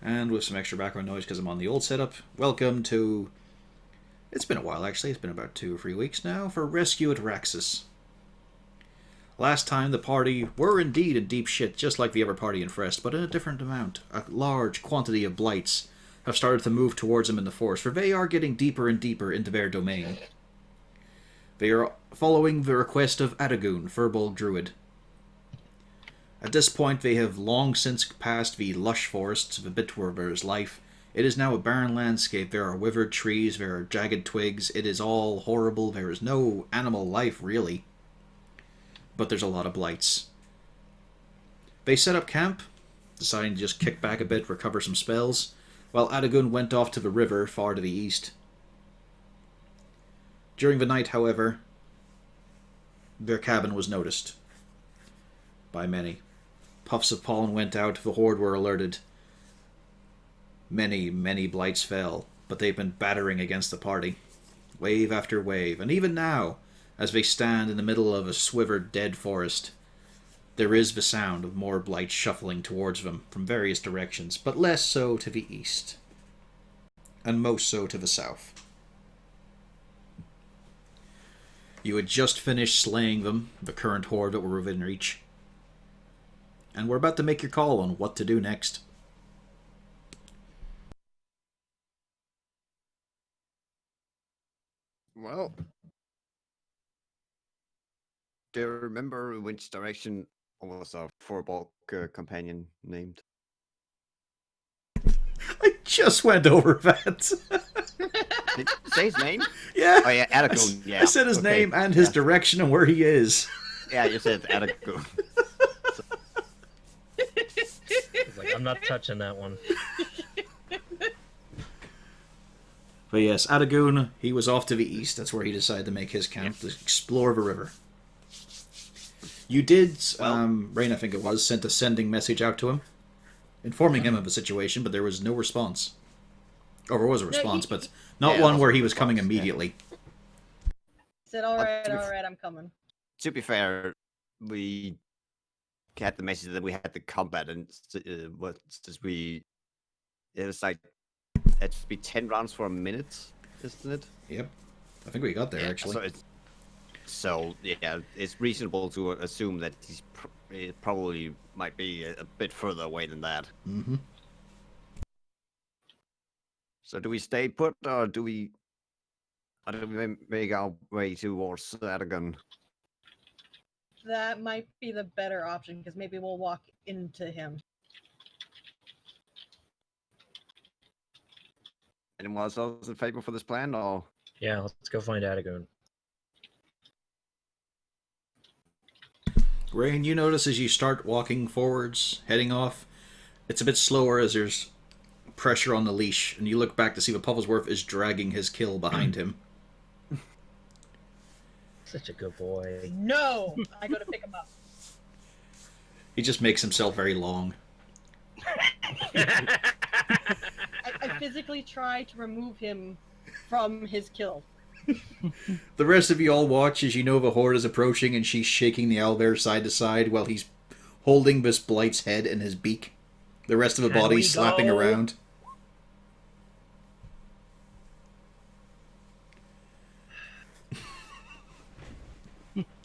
And with some extra background noise because I'm on the old setup, welcome to... It's been a while actually, it's been about 2 or 3 weeks now, for Rescue at Raxis. Last time the party were indeed in deep shit, just like the other party in Frest, but in a different amount. A large quantity of blights have started to move towards them in the forest, for they are getting deeper and deeper into their domain. They are following the request of Adagun, Firbolg Druid. At this point, they have long since passed the lush forests of a Bitwerber's life. It is now a barren landscape. There are withered trees, there are jagged twigs. It is all horrible. There is no animal life, really. But there's a lot of blights. They set up camp, deciding to just kick back a bit, recover some spells, while Adagun went off to the river far to the east. During the night, however, their cabin was noticed by many. Puffs of pollen went out, the horde were alerted. Many, many blights fell, but they've been battering against the party, wave after wave, and even now, as they stand in the middle of a swivered dead forest, there is the sound of more blights shuffling towards them from various directions, but less so to the east, and most so to the south. You had just finished slaying them, the current horde that were within reach, and we're about to make your call on what to do next. Well, do you remember which direction was our four-bulk companion named? I just went over that. Did you say his name? Yeah. Oh yeah, Adagun. Yeah. I said his name and his direction and where he is. Yeah, you said Adagun. It's like, I'm not touching that one. But yes, Adagun, he was off to the east. That's where he decided to make his camp, to explore the river. You did, Rain, I think it was, sent a sending message out to him, informing him of the situation, but there was no response. Or there was a response, but not one where he was coming immediately. He said, alright, I'm coming. To be fair, we had the message that we had to combat, and it was like, it'd be 10 rounds for a minute, isn't it? Yep. I think we got there, actually. So, yeah, it's reasonable to assume that it probably might be a bit further away than that. Mm-hmm. So do we stay put, or do we make our way towards Adagun? That might be the better option, because maybe we'll walk into him. Anyone else in favor for this plan, or? Yeah, let's go find Adagun. Rain, you notice as you start walking forwards, heading off, it's a bit slower as there's pressure on the leash, and you look back to see that Pufflesworth is dragging his kill behind him. Such a good boy. No! I go to pick him up. He just makes himself very long. I physically try to remove him from his kill. The rest of you all watch as you know the horde is approaching, and she's shaking the owlbear side to side while he's holding this blight's head in his beak. The rest of the body slapping around.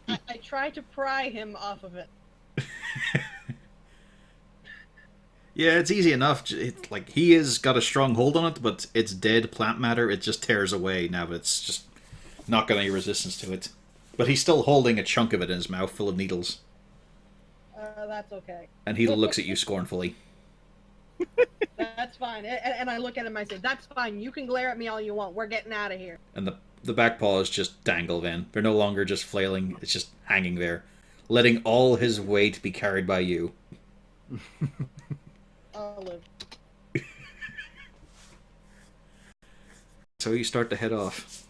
I try to pry him off of it. Yeah, it's easy enough. Like, he has got a strong hold on it, but it's dead plant matter. It just tears away now that it's just not got any resistance to it. But he's still holding a chunk of it in his mouth full of needles. That's okay. And he looks at you scornfully. That's fine. And I look at him and I say, that's fine. You can glare at me all you want. We're getting out of here. And the back paws just dangle then. They're no longer just flailing. It's just hanging there. Letting all his weight be carried by you. I'll live. So you start to head off.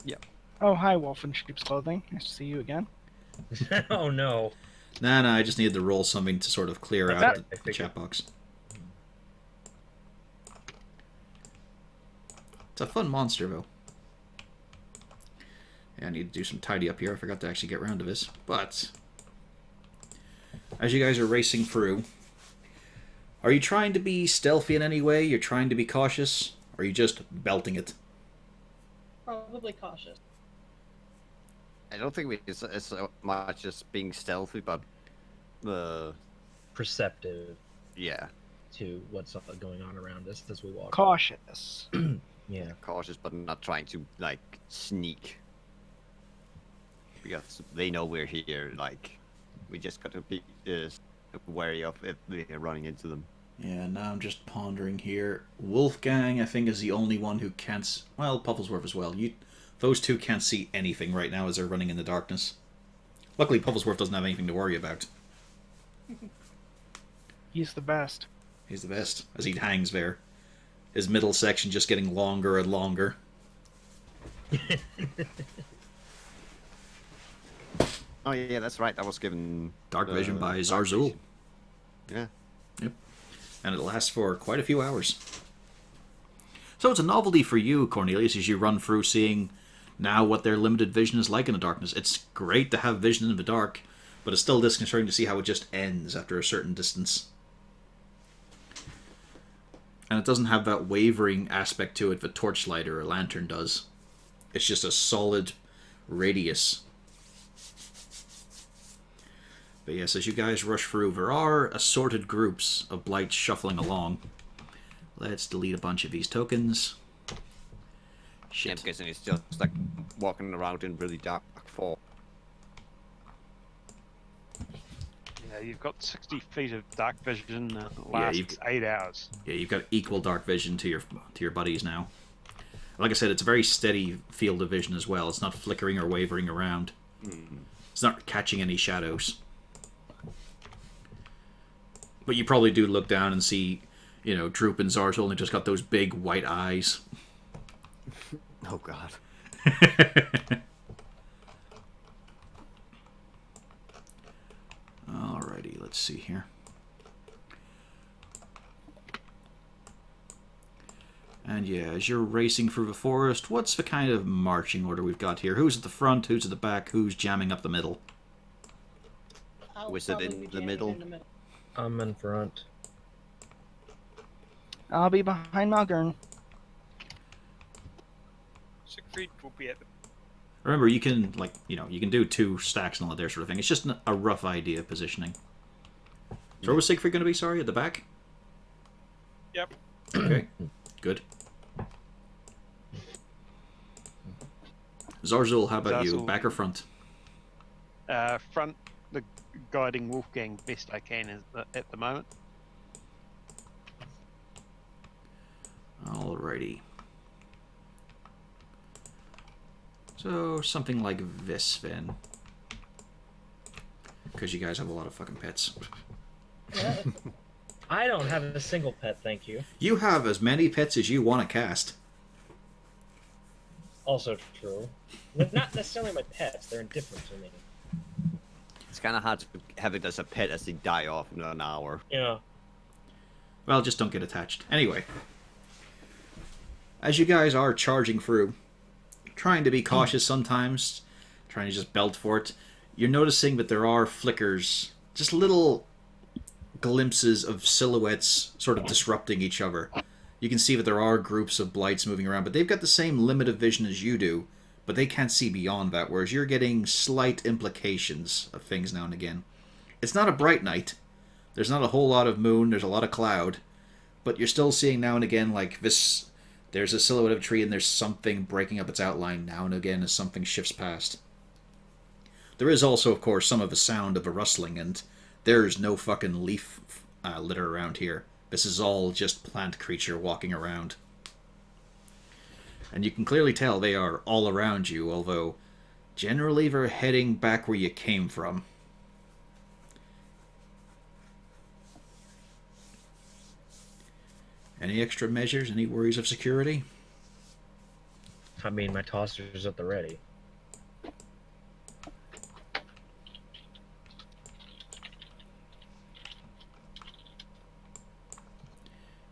Yep. Oh, hi, Wolf in Sheep's Clothing. Nice to see you again. Oh no. Nah, I just needed to roll something to sort of clear out the chat box. It's a fun monster, though. Yeah, I need to do some tidy up here. I forgot to actually get around to this. But as you guys are racing through, Are you trying to be stealthy in any way? You're trying to be cautious? Or are you just belting it? Probably cautious. I don't think it's so much just being stealthy, but Perceptive yeah, to what's going on around us as we walk. Cautious. Yeah. cautious, but not trying to like sneak. Because they know we're here. Like, we just gotta be wary of if they're running into them. Yeah, now I'm just pondering here. Wolfgang, I think, is the only one who can't... Well, Pufflesworth as well. Those two can't see anything right now as they're running in the darkness. Luckily, Pufflesworth doesn't have anything to worry about. He's the best. He's the best, as he hangs there. His middle section just getting longer and longer. Oh yeah, that's right. I was given Dark Vision by Dark Zarzul. Vision. Yeah. Yep. And it lasts for quite a few hours. So it's a novelty for you, Cornelius, as you run through seeing now what their limited vision is like in the darkness. It's great to have vision in the dark, but it's still disconcerting to see how it just ends after a certain distance. And it doesn't have that wavering aspect to it that torchlight or a lantern does. It's just a solid radius. But yes, as you guys rush through, there are assorted groups of blights shuffling along. Let's delete a bunch of these tokens. I'm Shit. guessing it's just like walking around in really dark fog. Yeah, you've got 60 feet of dark vision. Yeah, Lasts 8 hours. Yeah, you've got equal dark vision to your buddies now. Like I said, it's a very steady field of vision as well. It's not flickering or wavering around. It's not catching any shadows. But you probably do look down and see, Droop and Zars only just got those big white eyes. Oh god. Alrighty, let's see here. And yeah, as you're racing through the forest, what's the kind of marching order we've got here? Who's at the front, who's at the back, who's jamming up the middle? I'll Wizard probably in be the jamming middle. in the middle. I'm in front. I'll be behind Muggern. Siegfried will be at the Remember, you can, you can do 2 stacks and all that there sort of thing. It's just a rough idea of positioning. So where was Siegfried going to be, sorry? At the back? Yep. Okay, good. Zarzul, how about you? Zarzul. Back or front? front, the guiding Wolfgang best I can at the moment. Alrighty. So, something like this, then. Because you guys have a lot of fucking pets. Yeah, I don't have a single pet, thank you. You have as many pets as you want to cast. Also true. But not necessarily my pets, they're indifferent to me. It's kind of hard to have it as a pet as they die off in an hour. Yeah. Well, just don't get attached. Anyway. As you guys are charging through, trying to be cautious sometimes, trying to just belt for it, you're noticing that there are flickers, just little glimpses of silhouettes sort of disrupting each other. You can see that there are groups of blights moving around, but they've got the same limit of vision as you do, but they can't see beyond that, whereas you're getting slight implications of things now and again. It's not a bright night. There's not a whole lot of moon, there's a lot of cloud, but you're still seeing now and again, like, this... There's a silhouette of a tree and there's something breaking up its outline now and again as something shifts past. There is also, of course, some of the sound of a rustling, and there's no fucking leaf litter around here. This is all just plant creature walking around. And you can clearly tell they are all around you, although generally they're heading back where you came from. Any extra measures? Any worries of security? I mean, my tosser's at the ready.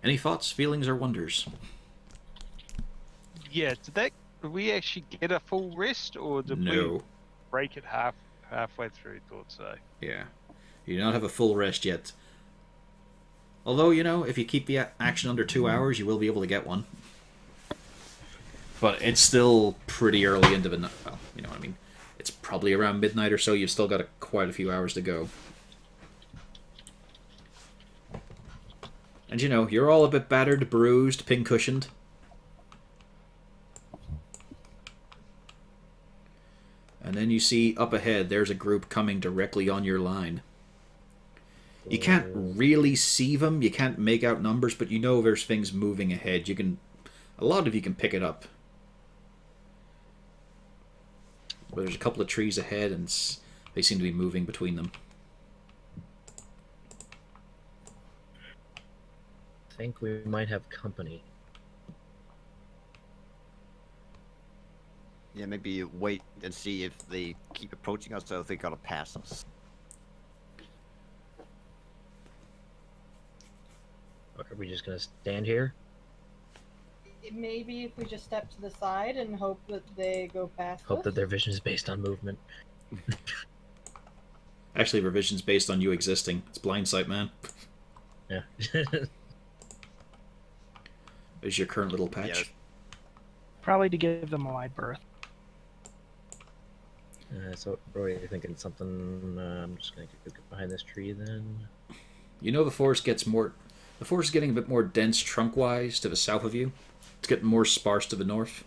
Any thoughts, feelings, or wonders? Yeah, did we actually get a full rest, or did we No. break it halfway through? Thought so. Yeah. You do not have a full rest yet. Although, you know, if you keep the action under 2 hours, you will be able to get one. But it's still pretty early into the night. Well, you know what I mean. It's probably around midnight or so. You've still got quite a few hours to go. And, you know, you're all a bit battered, bruised, pin-cushioned. And then you see up ahead, there's a group coming directly on your line. You can't really see them, you can't make out numbers, but you know there's things moving ahead. A lot of you can pick it up. But there's a couple of trees ahead, and they seem to be moving between them. I think we might have company. Yeah, maybe wait and see if they keep approaching us or if they gotta pass us. Are we just gonna stand here? Maybe if we just step to the side and hope that they go past Hope us. that their vision is based on movement. Actually, revision's based on you existing. It's blind sight, man. Yeah. There's your current little patch. Yes. Probably to give them a wide berth. So, Roy, you're thinking something? I'm just gonna get behind this tree then. You know the forest gets more... The forest is getting a bit more dense trunk-wise to the south of you. It's getting more sparse to the north.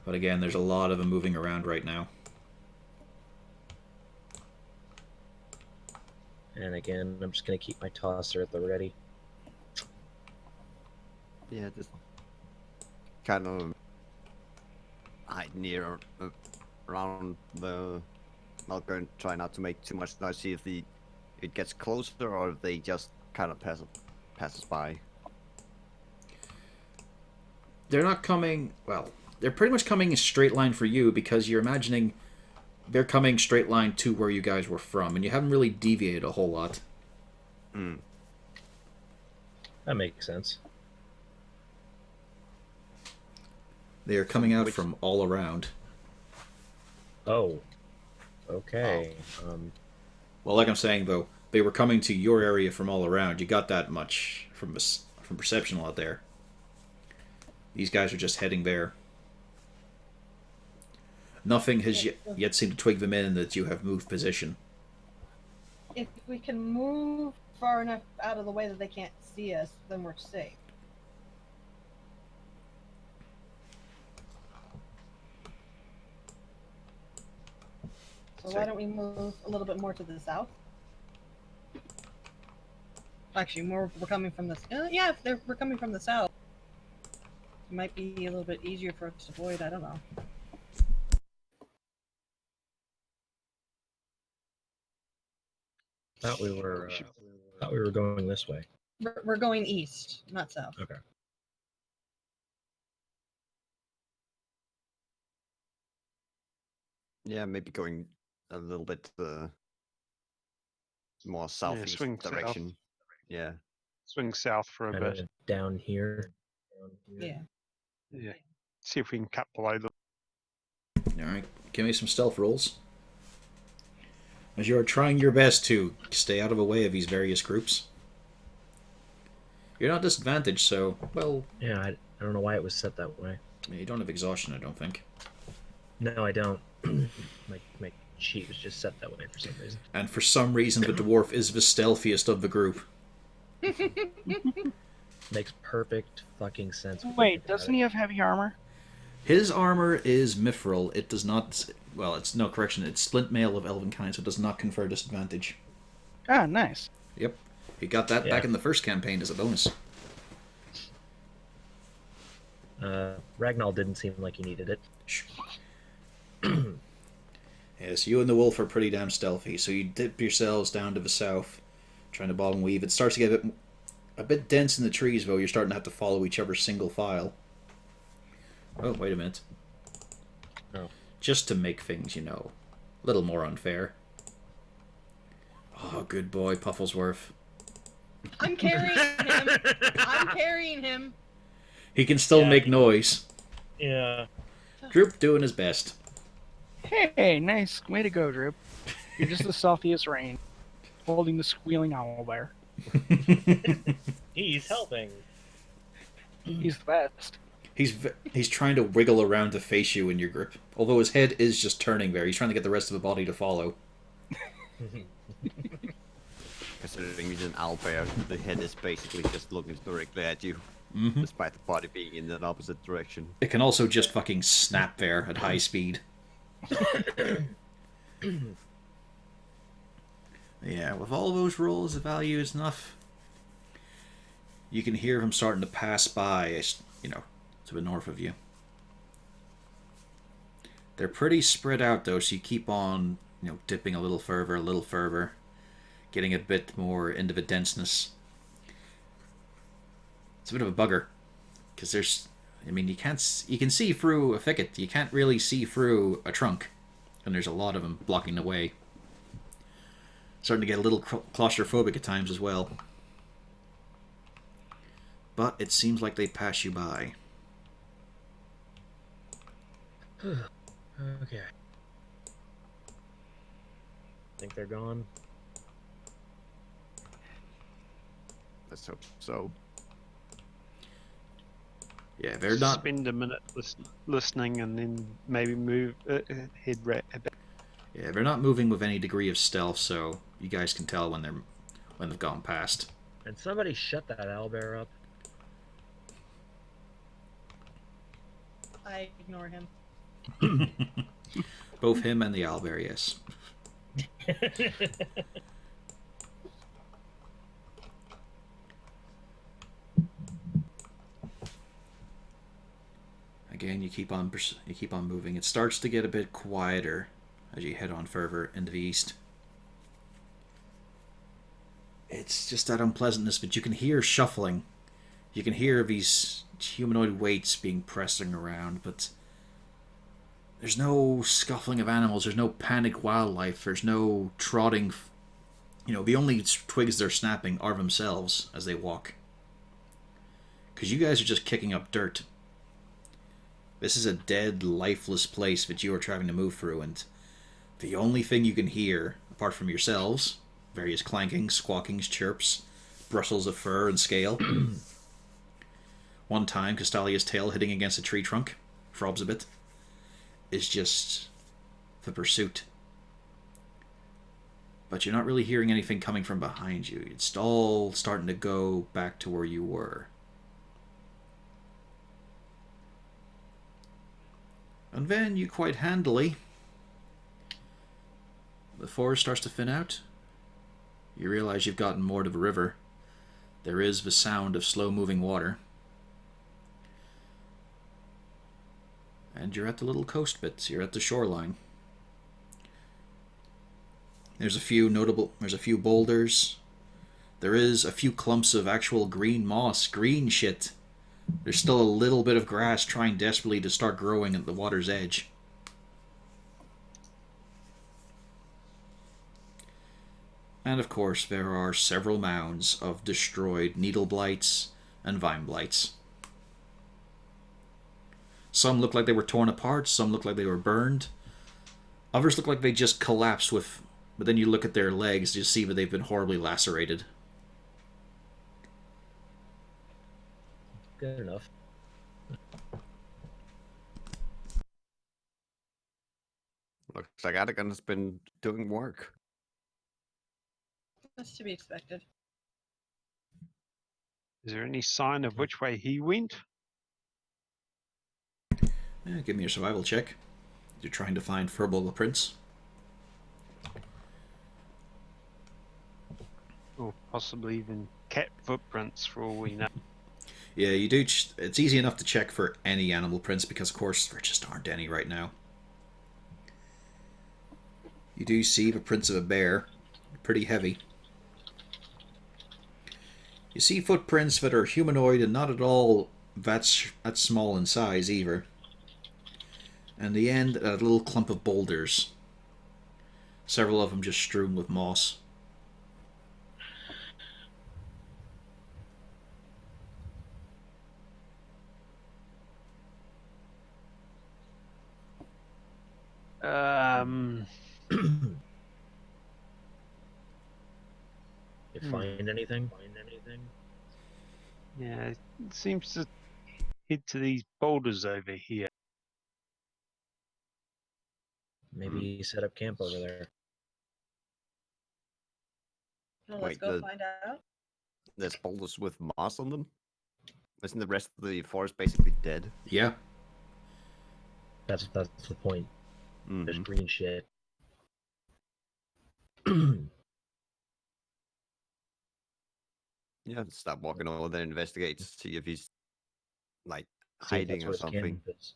But again, there's a lot of them moving around right now. And again, I'm just gonna keep my tosser at the ready. Yeah, just kind of hide near around the. Not going to try not to make too much noise. See if it gets closer or if they just kind of pass us by. They're not coming... Well, they're pretty much coming in straight line for you because you're imagining they're coming straight line to where you guys were from, and you haven't really deviated a whole lot. Hmm. That makes sense. They are coming out from all around. Oh. Okay. Well, like I'm saying, though, they were coming to your area from all around. You got that much from perception out there. These guys are just heading there. Nothing has yet seemed to twig them in that you have moved position. If we can move far enough out of the way that they can't see us, then we're safe. So why don't we move a little bit more to the south? Actually, we're coming from the... yeah, if we're coming from the south. It might be a little bit easier for us to avoid, I don't know. Thought we were going this way. We're going east, not south. Okay. Yeah, maybe going a little bit to the more southeast swing south. direction. Yeah. Swing south for a Kind bit. of down here. Yeah. Yeah. See if we can cut below them. Alright, give me some stealth rolls. As you are trying your best to stay out of the way of these various groups. You're not disadvantaged, so, well... Yeah, I don't know why it was set that way. You don't have exhaustion, I don't think. No, I don't. my sheet was just set that way for some reason. And for some reason, the dwarf is the stealthiest of the group. Makes perfect fucking sense. Wait, doesn't he have heavy armor? His armor is mithril. It does not... Well, it's no correction. It's splint mail of elven kind, so it does not confer disadvantage. Ah, nice. Yep. He got that back in the first campaign as a bonus. Ragnar didn't seem like he needed it. Shh. Yes, you and the wolf are pretty damn stealthy, so you dip yourselves down to the south, trying to bob and weave. It starts to get a bit dense in the trees, though. You're starting to have to follow each other single file. Oh, wait a minute. Oh. Just to make things, you know, a little more unfair. Oh, good boy, Pufflesworth. I'm carrying him. I'm carrying him. He can still make noise. Yeah. Droop doing his best. Hey, nice. Way to go, Droop. You're just the saltiest rain, holding the squealing owlbear. He's helping. He's the best. He's trying to wiggle around to face you in your grip. Although his head is just turning there, he's trying to get the rest of the body to follow. Considering he's an owlbear, the head is basically just looking directly at you, Mm-hmm. despite the body being in that opposite direction. It can also just fucking snap there at high speed. Yeah, with all those rolls, the value is enough. You can hear him starting to pass by, to the north of you. They're pretty spread out, though, so you keep on, dipping a little further, getting a bit more into the denseness. It's a bit of a bugger, because you can see through a thicket, you can't really see through a trunk, and there's a lot of them blocking the way. Starting to get a little claustrophobic at times as well. But it seems like they pass you by. Okay. Think they're gone? Let's hope so. Yeah, they're not. Spend a minute listening and then maybe move head right a bit. Yeah, they're not moving with any degree of stealth, so you guys can tell when they've gone past. And somebody shut that owlbear up. I ignore him. Both him and the owlbear, yes. Again, you keep on moving. It starts to get a bit quieter as you head on further into the east. It's just that unpleasantness, but you can hear shuffling. You can hear these humanoid weights being pressing around, but there's no scuffling of animals, there's no panicked wildlife, there's no trotting. The only twigs they're snapping are themselves as they walk. Because you guys are just kicking up dirt. This is a dead, lifeless place that you are trying to move through, and the only thing you can hear, apart from yourselves, various clankings, squawkings, chirps, bristles of fur and scale. One time, Castalia's tail hitting against a tree trunk, throbs a bit, is just the pursuit. But you're not really hearing anything coming from behind you. It's all starting to go back to where you were. And then you quite handily, the forest starts to thin out. You realize you've gotten more to the river. There is the sound of slow-moving water. And you're at the little coast bits. You're at the shoreline. There's a few boulders. There is a few clumps of actual green moss, green shit. There's still a little bit of grass trying desperately to start growing at the water's edge. And of course, there are several mounds of destroyed needle blights and vine blights. Some look like they were torn apart, some look like they were burned. Others look like they just collapsed but then you look at their legs to see that they've been horribly lacerated. Good enough. Looks like Adagon's been doing work. That's to be expected. Is there any sign of which way he went? Give me your survival check. You're trying to find verbal prints. Or possibly even cat footprints for all we know. Yeah, you do. It's easy enough to check for any animal prints because, of course, there just aren't any right now. You do see the prints of a bear. Pretty heavy. You see footprints that are humanoid and not at all that small in size either. And the end, a little clump of boulders. Several of them just strewn with moss. You find anything? Yeah, it seems to head to these boulders over here. Maybe set up camp over there. Well, let's Wait, go find out. there's boulders with moss on them? Isn't the rest of the forest basically dead? Yeah. That's the point. There's Mhm. green shit. Yeah, stop walking over there, investigate, see if he's like See if hiding that's or where his something. camp is.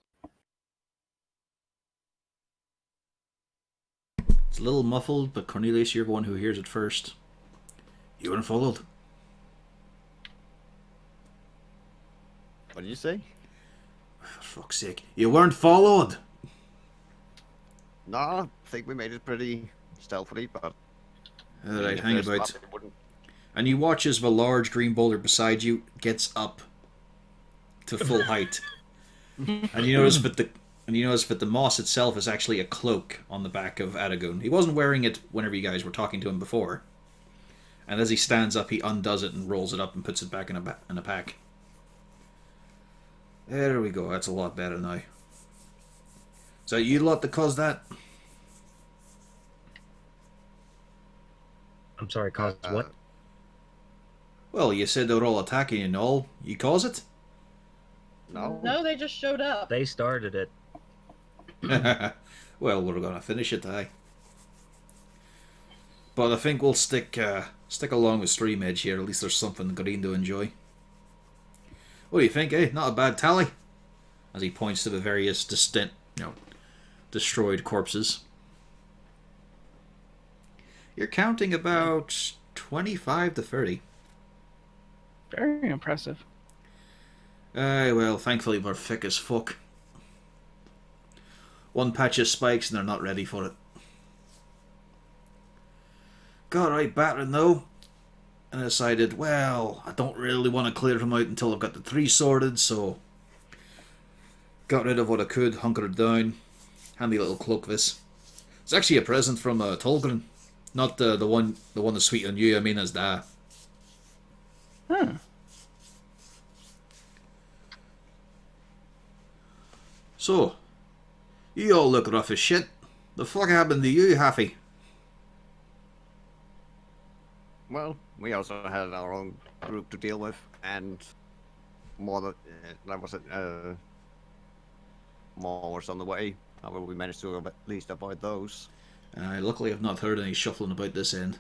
It's a little muffled, but Cornelius, you're the one who hears it first. You weren't followed. What did you say? For fuck's sake. You weren't followed! No, I think we made it pretty stealthily, but Alright, if hang there's about. stuff, it wouldn't. And you watch as the large green boulder beside you gets up to full height. And you notice that the moss itself is actually a cloak on the back of Aragon. He wasn't wearing it whenever you guys were talking to him before. And as he stands up, he undoes it and rolls it up and puts it back in a pack. There we go. That's a lot better now. So you lot that caused that? I'm sorry, caused what? Well, you said they were all attacking you and all. You cause it? No. No, they just showed up. They started it. Well, we're gonna finish it, aye. But I think we'll stick along with Stream Edge here. At least there's something green to enjoy. What do you think, eh? Not a bad tally. As he points to the various destroyed corpses. You're counting about 25 to 30. Very impressive. Aye, well, thankfully we're thick as fuck. One patch of spikes and they're not ready for it. Got right battering though. And I decided, well, I don't really want to clear them out until I've got the 3 sorted, so got rid of what I could, hunkered down. Handy little cloak this. It's actually a present from Tolgren. Not the one that's sweet on you, I mean as that. Huh. So, you all look rough as shit. The fuck happened to you, Haffy? Well, we also had our own group to deal with, and more more was on the way. However, we managed to at least avoid those. Luckily I've not heard any shuffling about this end.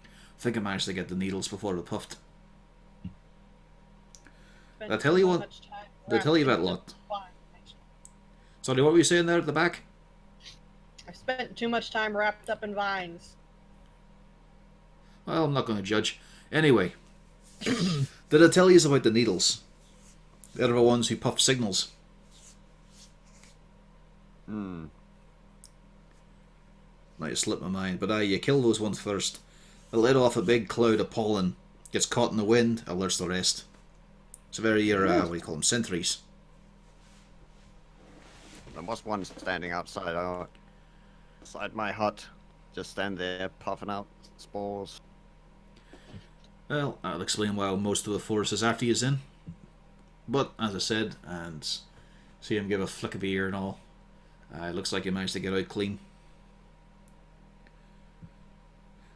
I think I managed to get the needles before they puffed. Spent Did I tell you so what? much time Did I tell you that wrapped lot? into twine. Sorry, what were you saying there at the back? I've spent too much time wrapped up in vines. Well, I'm not going to judge. Anyway, did I tell you about the needles? They're the ones who puff signals. Hmm. Might have slipped my mind, but you kill those ones first. They let off a big cloud of pollen, gets caught in the wind, alerts the rest. So they're your, what do you call them, sentries. There was one standing outside my hut, just stand there puffing out spores. Well, that'll explain why most of the forest is after you in. But, as I said, and see him give a flick of the ear and all, it looks like he managed to get out clean.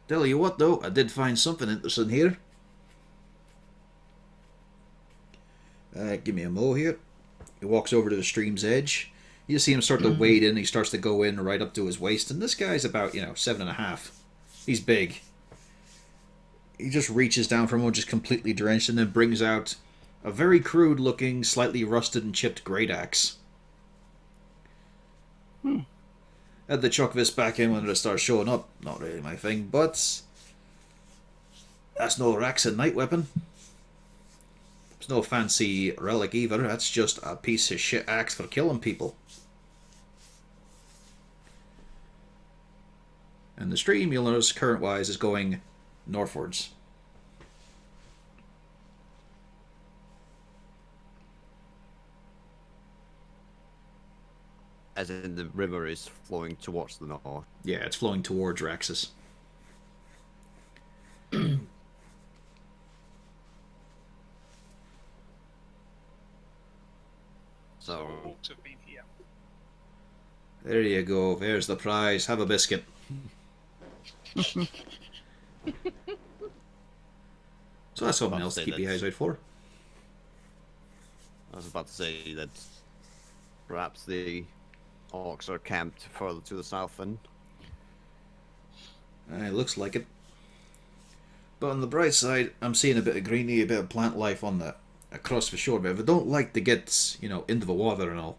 Tell you what though, I did find something interesting here. Give me a mo here. He walks over to the stream's edge. You see him start to wade in. He starts to go in right up to his waist. And this guy's about, 7.5. He's big. He just reaches down for a moment, just completely drenched, and then brings out a very crude looking, slightly rusted and chipped great axe. Had to chuck this back in when it starts showing up. Not really my thing, but that's no Raxis night weapon. It's no fancy relic either. That's just a piece of shit axe for killing people. And the stream, you'll notice, current-wise, is going northwards. As in the river is flowing towards the north. Yeah, it's flowing towards Raxis. So Folks have been here. There you go. There's the prize. Have a biscuit. So that's something I'll else to say keep your eyes that's- out for. I was about to say that perhaps the orcs are camped further to the south then. It looks like it. But on the bright side, I'm seeing a bit of greenery, a bit of plant life on the across the shore. But if I don't like to get, into the water and all.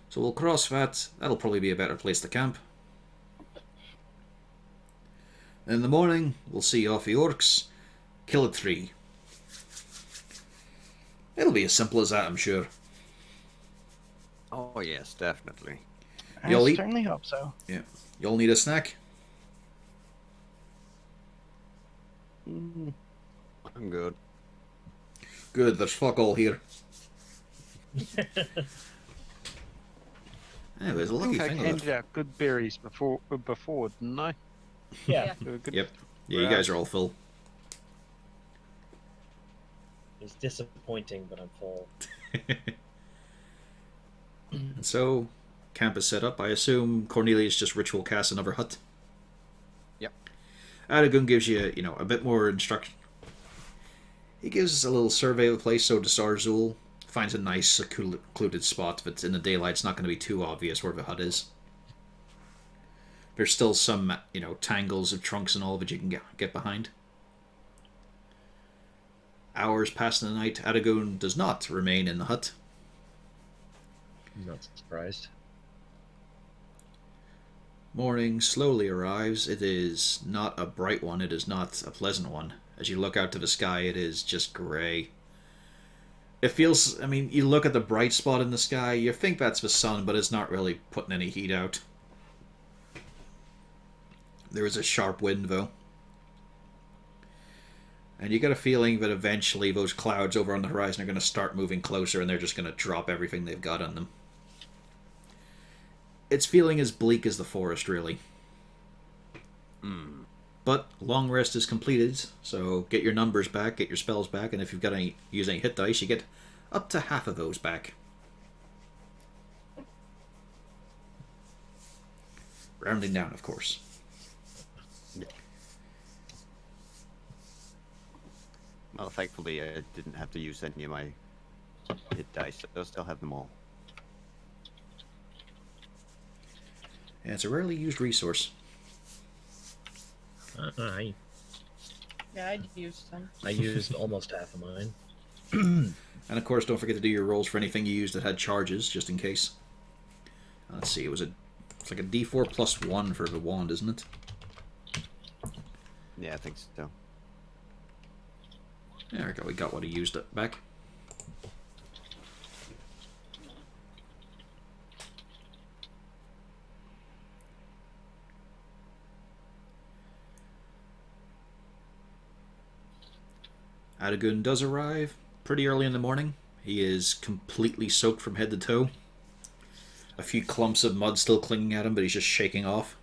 So we'll cross that. That'll probably be a better place to camp. In the morning, we'll see off the orcs, kill a tree. It'll be as simple as that, I'm sure. Oh yes, definitely. You'll I eat- certainly hope so. You'll need a snack? I'm good. Good, there's fuck all here. Yeah, there's a I lucky think I thing of handed it. out good berries before, didn't I? Yeah, They were good. Yep. Yeah, you guys are all full. it's disappointing, but I'm full. And so, camp is set up. I assume Cornelius just ritual casts another hut. Yep. Adagun gives you, a bit more instruction. He gives us a little survey of the place, so Zarzul finds a nice, secluded spot that's in the daylight. It's not going to be too obvious where the hut is. There's still some, tangles of trunks and all that you can get behind. Hours pass in the night. Adagun does not remain in the hut. I'm not surprised. Morning slowly arrives. It is not a bright one. It is not a pleasant one. As you look out to the sky, it is just grey. It feels, you look at the bright spot in the sky, you think that's the sun, but it's not really putting any heat out. There is a sharp wind, though. And you get a feeling that eventually those clouds over on the horizon are going to start moving closer and they're just going to drop everything they've got on them. It's feeling as bleak as the forest, really. But long rest is completed, so get your numbers back, get your spells back, and if you've got any use any hit dice, you get up to half of those back. Rounding down, of course. Well, thankfully I didn't have to use any of my hit dice. I still have them all. And it's a rarely used resource. I Yeah, I'd use some. used almost half of mine. And of course, don't forget to do your rolls for anything you used that had charges, just in case. Let's see, it's like a D4 plus 1 for the wand, isn't it? Yeah, I think so. There we go, we got what he used it back. Adagun does arrive pretty early in the morning. He is completely soaked from head to toe. A few clumps of mud still clinging at him, but he's just shaking off.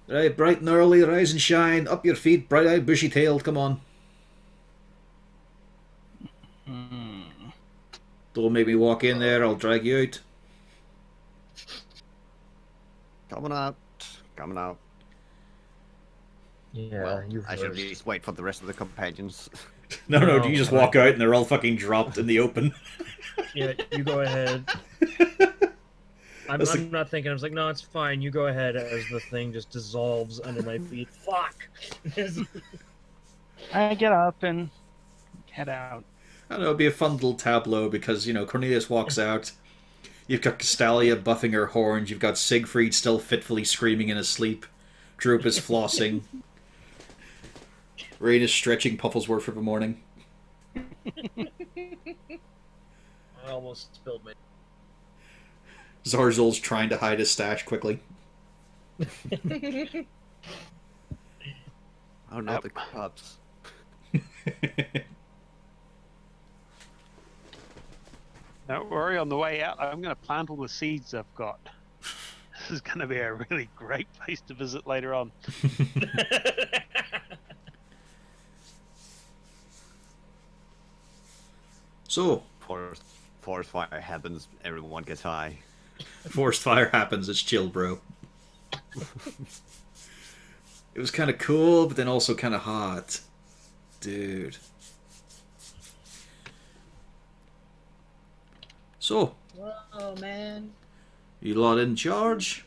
Right, bright and early, rise and shine. Up your feet, bright-eyed, bushy-tailed, come on. Don't make me walk in there, I'll drag you out. Coming out. Coming out. Yeah, Well, you I should at first. least wait for the rest of the companions. No, No, you just I- walk out and they're all fucking dropped in the open. Yeah, you go ahead. That's I'm not thinking. I was like, no, it's fine. You go ahead as the thing just dissolves under my feet. Fuck. I get up and head out. I don't know, it'd be a fun little tableau because, Cornelius walks out. You've got Castalia buffing her horns. You've got Siegfried still fitfully screaming in his sleep. Droop is flossing. Rain is stretching Pufflesworth for the morning. I almost spilled my. Zarzul's trying to hide his stash quickly. Oh no, the cops. Don't worry, on the way out, I'm going to plant all the seeds I've got. This is going to be a really great place to visit later on. So, Forest fire happens, everyone gets high. forest fire happens, it's chill, bro. It was kind of cool, but then also kind of hot. Dude. So, Whoa, man. you lot in charge?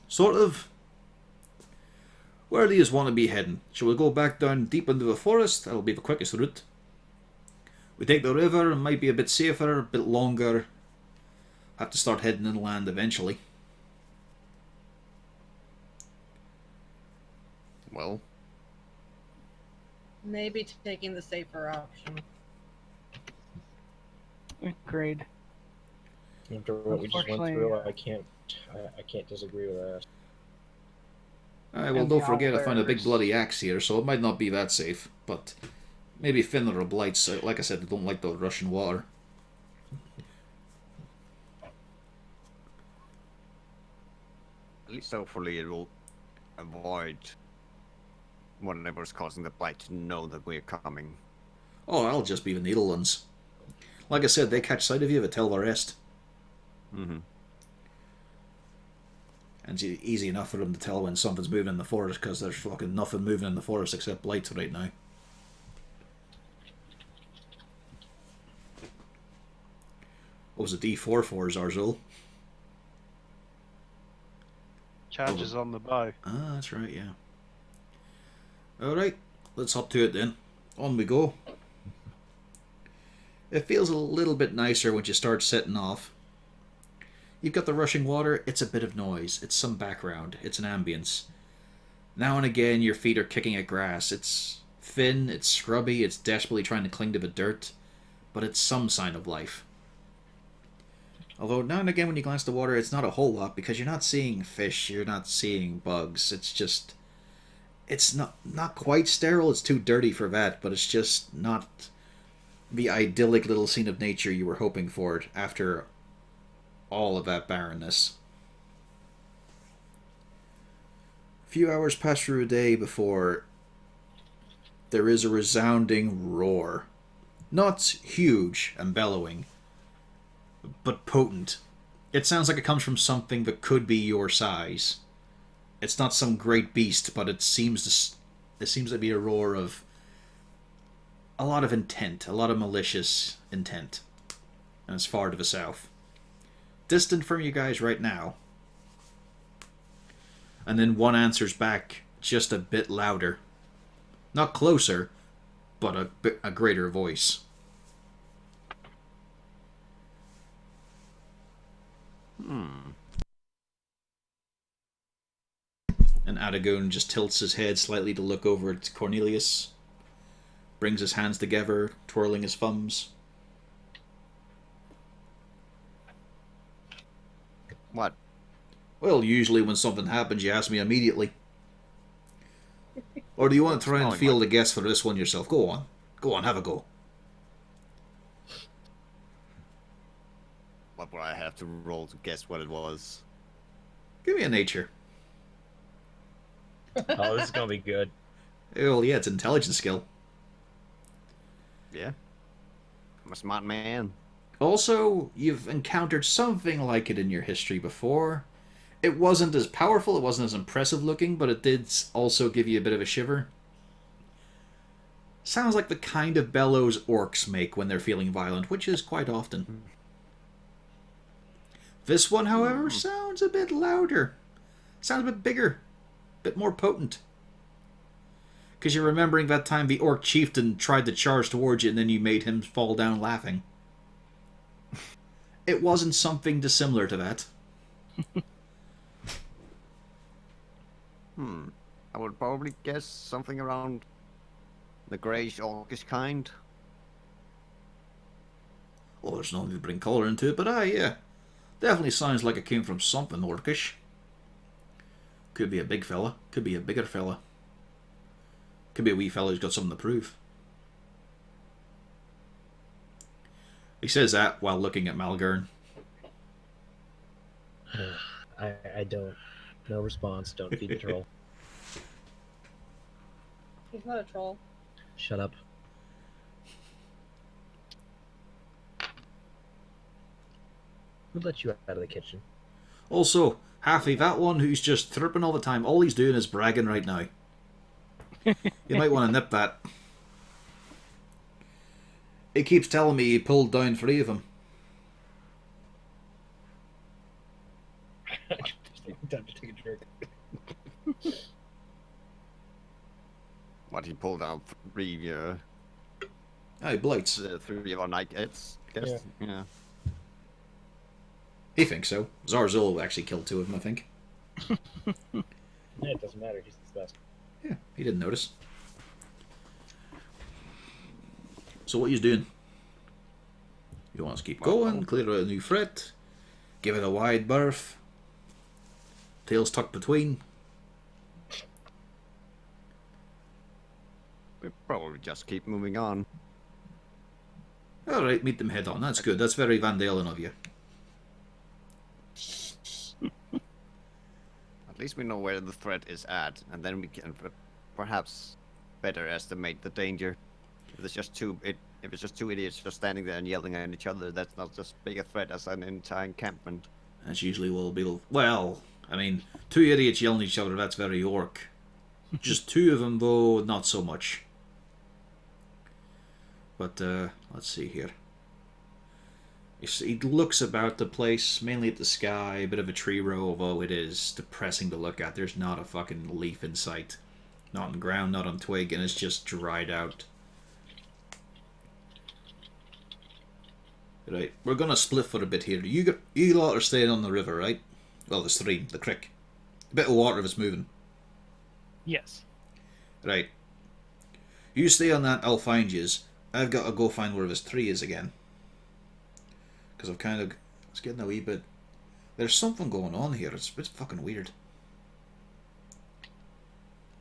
Sort of. Where do you want to be heading? Shall we go back down deep into the forest? That'll be the quickest route. We take the river, it might be a bit safer, a bit longer. Have to start heading inland eventually. Well, Maybe taking the safer option. Agreed. After what we just went Unfortunately, through, I can't disagree with that. Well, And don't the forget I found a big owlbears. bloody axe here, so it might not be that safe. But maybe Finland or Blights, like I said, they don't like the Russian water. at least hopefully it will avoid whatever's causing the blight to know that we're coming. Oh, I'll just be the needle ones. Like I said, they catch sight of you, they tell the rest. Mm-hmm. And it's easy enough for them to tell when something's moving in the forest, because there's fucking nothing moving in the forest except blights right now. What was it, D4 for Zarzul? Charges on the bow. Ah, that's right, yeah. Alright, let's hop to it then. On we go. It feels a little bit nicer when you start setting off. You've got the rushing water, it's a bit of noise, it's some background, it's an ambience. Now and again your feet are kicking at grass. It's thin, it's scrubby, it's desperately trying to cling to the dirt, but it's some sign of life. Although now and again when you glance at the water, it's not a whole lot, because you're not seeing fish, you're not seeing bugs, it's not quite sterile, it's too dirty for that, but it's just not the idyllic little scene of nature you were hoping for after all of that barrenness. A few hours pass through a day before there is a resounding roar. Not huge and bellowing, but potent. It sounds like it comes from something that could be your size. It's not some great beast, but it seems to be a roar of a lot of intent, a lot of malicious intent. And it's far to the south. Distant from you guys right now. And then one answers back just a bit louder. Not closer, but a greater voice. And Adagon just tilts his head slightly to look over at Cornelius. Brings his hands together, twirling his thumbs. What? Well, usually when something happens, you ask me immediately. Or do you want to try and Smelling field like- a guess for this one yourself? Go on. Go on, have a go. What would I have to roll to guess what it was? Give me a nature. Oh, this is gonna be good. Well, yeah, it's an intelligence skill. Yeah. I'm a smart man. Also, you've encountered something like it in your history before. It wasn't as powerful, it wasn't as impressive looking, but it did also give you a bit of a shiver. Sounds like the kind of bellows orcs make when they're feeling violent, which is quite often. This one, however, sounds a bit louder. Sounds a bit bigger. A bit more potent. Because you're remembering that time the orc chieftain tried to charge towards you and then you made him fall down laughing. It wasn't something dissimilar to that. I would probably guess something around the greyish orcish kind. Well, there's no need to bring colour into it, but yeah. Definitely sounds like it came from something orcish. Could be a big fella, could be a bigger fella. Could be a wee fella who's got something to prove. He says that while looking at Malgern. I don't. No response. Don't feed the troll. He's not a troll. Shut up. Who let you out of the kitchen? Also, Halfie, that one who's just chirping all the time, all he's doing is bragging right now. You might want to nip that. He keeps telling me he pulled down 3 of them. Time to take a jerk. What, he pulled out 3, Aye, blights. 3 of our night hits, I guess. Yeah. He thinks so. Zarzul actually killed 2 of them, I think. Yeah, it doesn't matter. He's the best. Yeah, he didn't notice. So what are you doing? You want us to keep going, clear out a new threat, give it a wide berth, tails tucked between. We probably just keep moving on. Alright, meet them head on. That's good. That's very Van Dalen of you. At least we know where the threat is at, and then we can perhaps better estimate the danger. If it's just two idiots just standing there and yelling at each other, that's not as big a threat as an entire encampment. That's usually will be... Well, I mean, 2 idiots yelling at each other, that's very orc. Just 2 of them, though, not so much. But, let's see here. He looks about the place, mainly at the sky, a bit of a tree row, although it is depressing to look at. There's not a fucking leaf in sight. Not on the ground, not on twig, and it's just dried out. Right, we're gonna split for a bit here. You lot are staying on the river, right? Well, the stream, the creek. A bit of water if it's moving. Yes. Right. You stay on that, I'll find yous. I've got to go find where this tree is again. Because I've kind of... It's getting a wee bit... There's something going on here. It's fucking weird.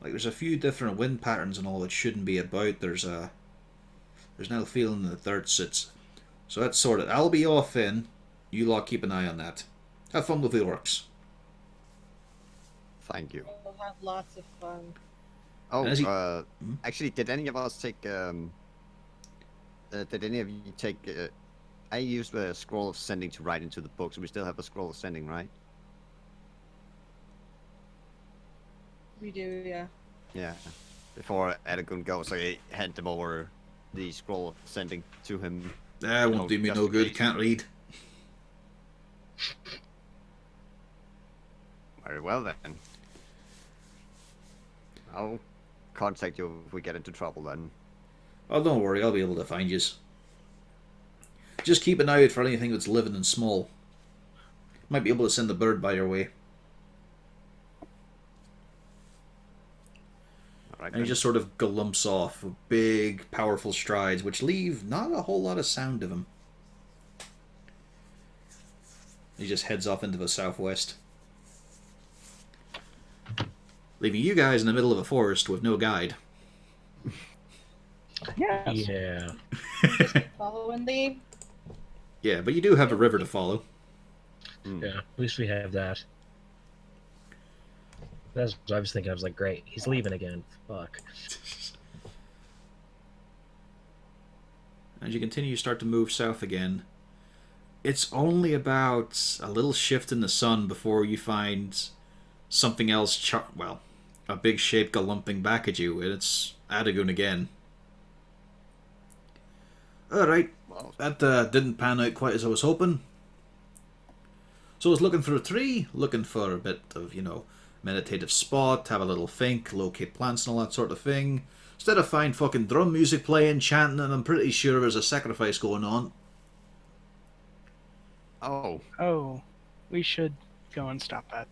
Like, there's a few different wind patterns and all that shouldn't be about. There's now a feeling the dirt sits. So that's sorted. I'll be off in. You lot keep an eye on that. Have fun with the orcs. Thank you. We'll have lots of fun. Oh, As he- actually, did any of us take, did any of you take, I used the scroll of sending to write into the book, so we still have a scroll of sending, right? We do, yeah. Yeah. Before Edagun goes, I hand him over the scroll of sending to him. That won't do me just no in good. case. Can't read. Very well then. I'll contact you if we get into trouble then. Oh, don't worry. I'll be able to find yous. Just keep an eye out for anything that's living and small. Might be able to send a bird by your way. Alright, And he just sort of galumps off with big, powerful strides, which leave not a whole lot of sound of him. He just heads off into the southwest. Leaving you guys in the middle of a forest with no guide. Yes. Yeah. Follow and lead. Yeah, but you do have a river to follow. Yeah. At least we have that. That's what I was thinking. I was like, great. He's leaving again. Fuck. As you continue, you start to move south again. It's only about a little shift in the sun before you find something else, well, a big shape galumping back at you, and it's Adagun again. Alright, Well, that didn't pan out quite as I was hoping. So I was looking for a tree, looking for a bit of, meditative spot, have a little think, locate plants and all that sort of thing. Instead I find fucking drum music playing, chanting, and I'm pretty sure there's a sacrifice going on. oh, Oh, we should go and stop that.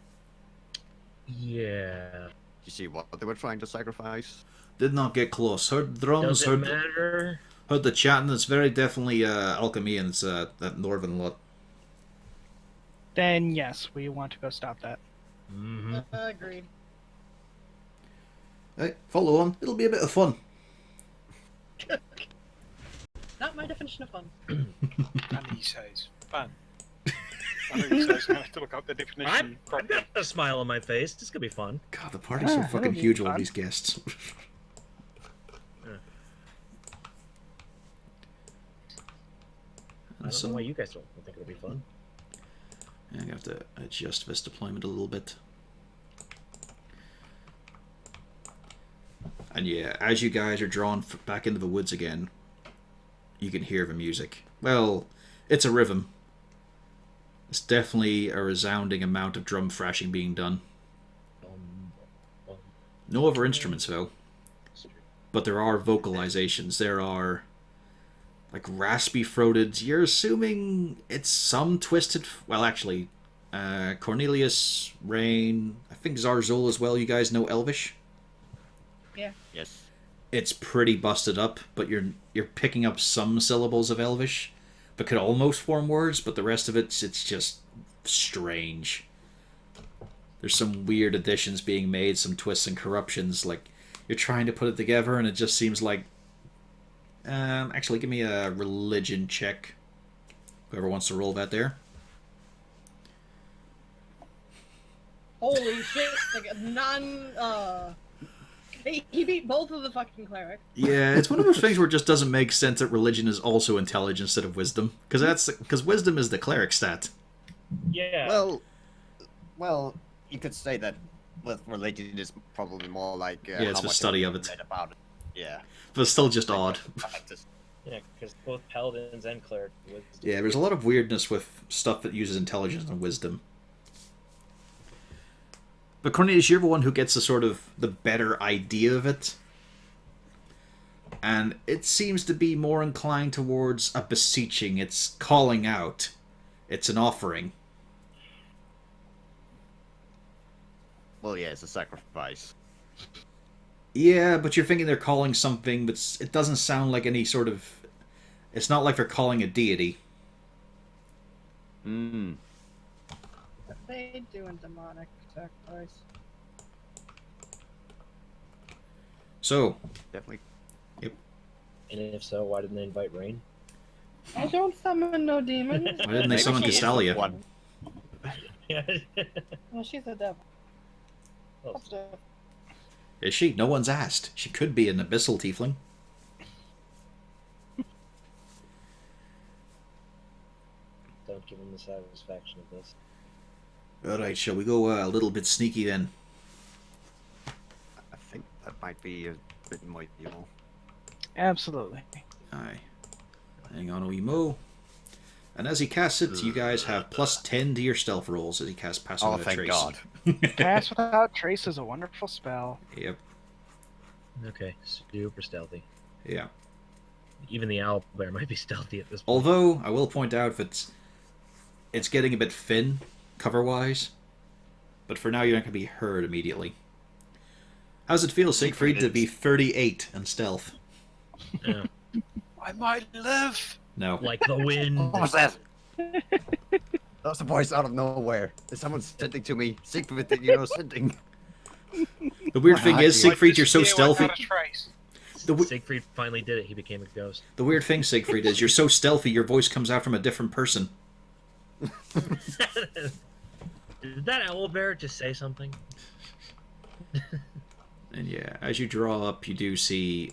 Yeah. you see what they were trying to sacrifice? Did not get close. Heard drums, Does it heard matter? the chanting. It's very definitely alchemy, and it's that northern lot. Then yes, we want to go stop that. Mm-hmm. Agreed. Right, follow on. It'll be a bit of fun. Not my definition of fun. And he says, fun. I know he says, I have to look up the definition I've properly. got a smile on my face. This could be fun. God, the party's so Ah, fucking that'll be huge with all fun. these guests. I don't know why you guys don't think it'll be fun. I'm gonna have to adjust this deployment a little bit. And yeah, as you guys are drawn back into the woods again, you can hear the music. Well, it's a rhythm. It's definitely a resounding amount of drum thrashing being done. No other instruments, though. But there are vocalizations. There are, like, raspy-throated. You're assuming it's some twisted... Well, actually, Cornelius, Rain, I think Zarzul as well. You guys know Elvish? Yeah. Yes. It's pretty busted up, but you're picking up some syllables of Elvish, but could almost form words, but the rest of it's just strange. There's some weird additions being made, some twists and corruptions, like you're trying to put it together and it just seems like... actually, give me a religion check. Whoever wants to roll that there. Holy shit! Like he beat both of the fucking clerics. Yeah, it's one of those things where it just doesn't make sense that religion is also intelligence instead of wisdom, because wisdom is the cleric stat. Yeah. Well, you could say that with religion is probably more like Yeah, it's how the much study you of it. read about it. Yeah. But it's still just odd. Practice. Yeah, because both paladins and cleric wisdom. Yeah, there's a lot of weirdness with stuff that uses intelligence and wisdom. But Cornelius, you're the one who gets the better idea of it. And it seems to be more inclined towards a beseeching. It's calling out. It's an offering. Well, yeah, it's a sacrifice. Yeah, but you're thinking they're calling something, but it doesn't sound like any sort of... It's not like they're calling a deity. Hmm. What are they doing demonic sacrifice? So, Definitely. And if so, why didn't they invite Rain? I don't summon no demons. why didn't they Maybe summon she is the Castalia? one. Yeah. Well, she's a devil. Well, That's different. Is she? No one's asked. She could be an abyssal tiefling. don't give him the satisfaction of this. Alright, shall we go a little bit sneaky then? I think that might be a bit more evil. Absolutely. Aye. Hang on a wee mo. And as he casts it, you guys have plus 10 to your stealth rolls as he casts Pass Oh, Without thank Trace. God. Pass Without Trace is a wonderful spell. Yep. Okay, super stealthy. Yeah. Even the owlbear might be stealthy at this point. Although, I will point out that it's getting a bit thin, cover-wise. But for now, you're not going to be heard immediately. How's it feel, Siegfried, to be 38 in stealth? Yeah. I might live. No. Like the wind. What was that? That was a voice out of nowhere. Is someone sending to me? Siegfried, did you know sending? The weird thing is, Like Siegfried, you're so Disappear stealthy. without a trace. Siegfried finally did it. He became a ghost. The weird thing, Siegfried, is you're so stealthy, your voice comes out from a different person. Did that owlbear just say something? And yeah, as you draw up, you do see...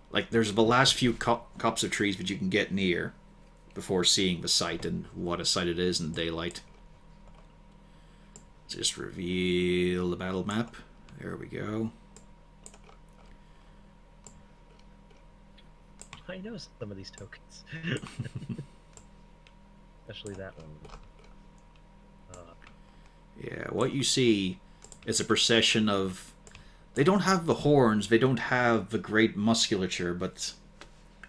Like, there's the last few copse of trees that you can get near before seeing the site and what a site it is in daylight. Just reveal the battle map. There we go. I know some of these tokens. Especially that one. Yeah, what you see is a procession of... They don't have the horns, they don't have the great musculature, but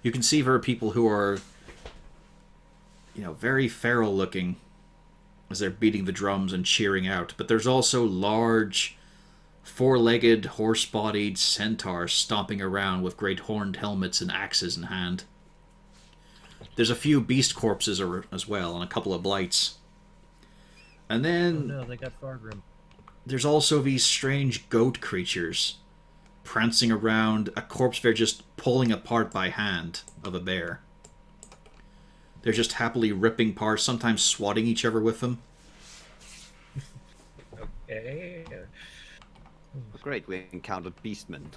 you can see there are people who are, you know, very feral looking as they're beating the drums and cheering out. But there's also large, four-legged, horse-bodied centaurs stomping around with great horned helmets and axes in hand. There's a few beast corpses as well, and a couple of blights. And Oh then... no, they got Fargrim. There's also these strange goat creatures prancing around a corpse they're just pulling apart by hand of a bear. They're just happily ripping parts, sometimes swatting each other with them. Okay. Great, we encountered beastmen.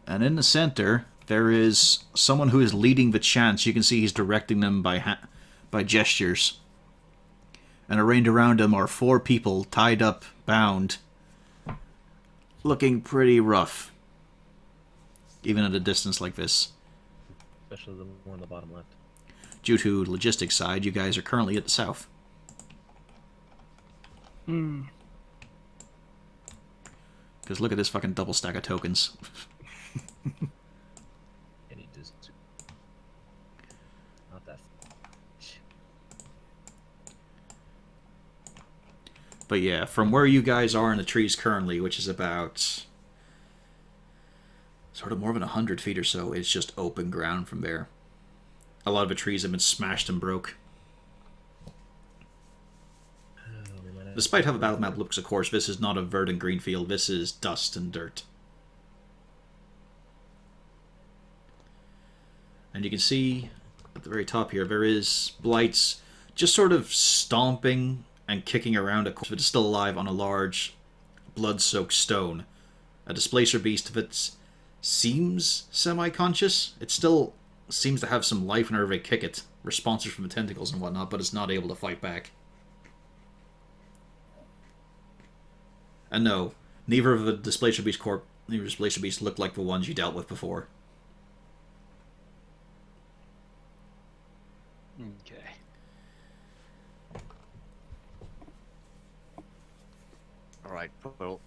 And in the center, there is someone who is leading the chants. You can see he's directing them by gestures. and arrayed around him are 4 people tied up, bound, looking pretty rough, even at a distance like this. Especially the one on the bottom left. Due to logistics side, you guys are currently at the south. Hmm. Because look at this fucking double stack of tokens. And he just not that. But yeah, from where you guys are in the trees currently, which is about sort of more than 100 feet or so, it's just open ground from there. A lot of the trees have been smashed and broke. Despite how the battle map looks, of course, this is not a verdant green field. This is dust and dirt. And you can see at the very top here, there is blights just sort of stomping and kicking around a corpse that is still alive on a large blood-soaked stone. A displacer beast that seems semi-conscious. It still seems to have some life whenever they kick it, responses from the tentacles and whatnot, but it's not able to fight back. And no, neither of the displacer beast look like the ones you dealt with before. Okay. Alright, well,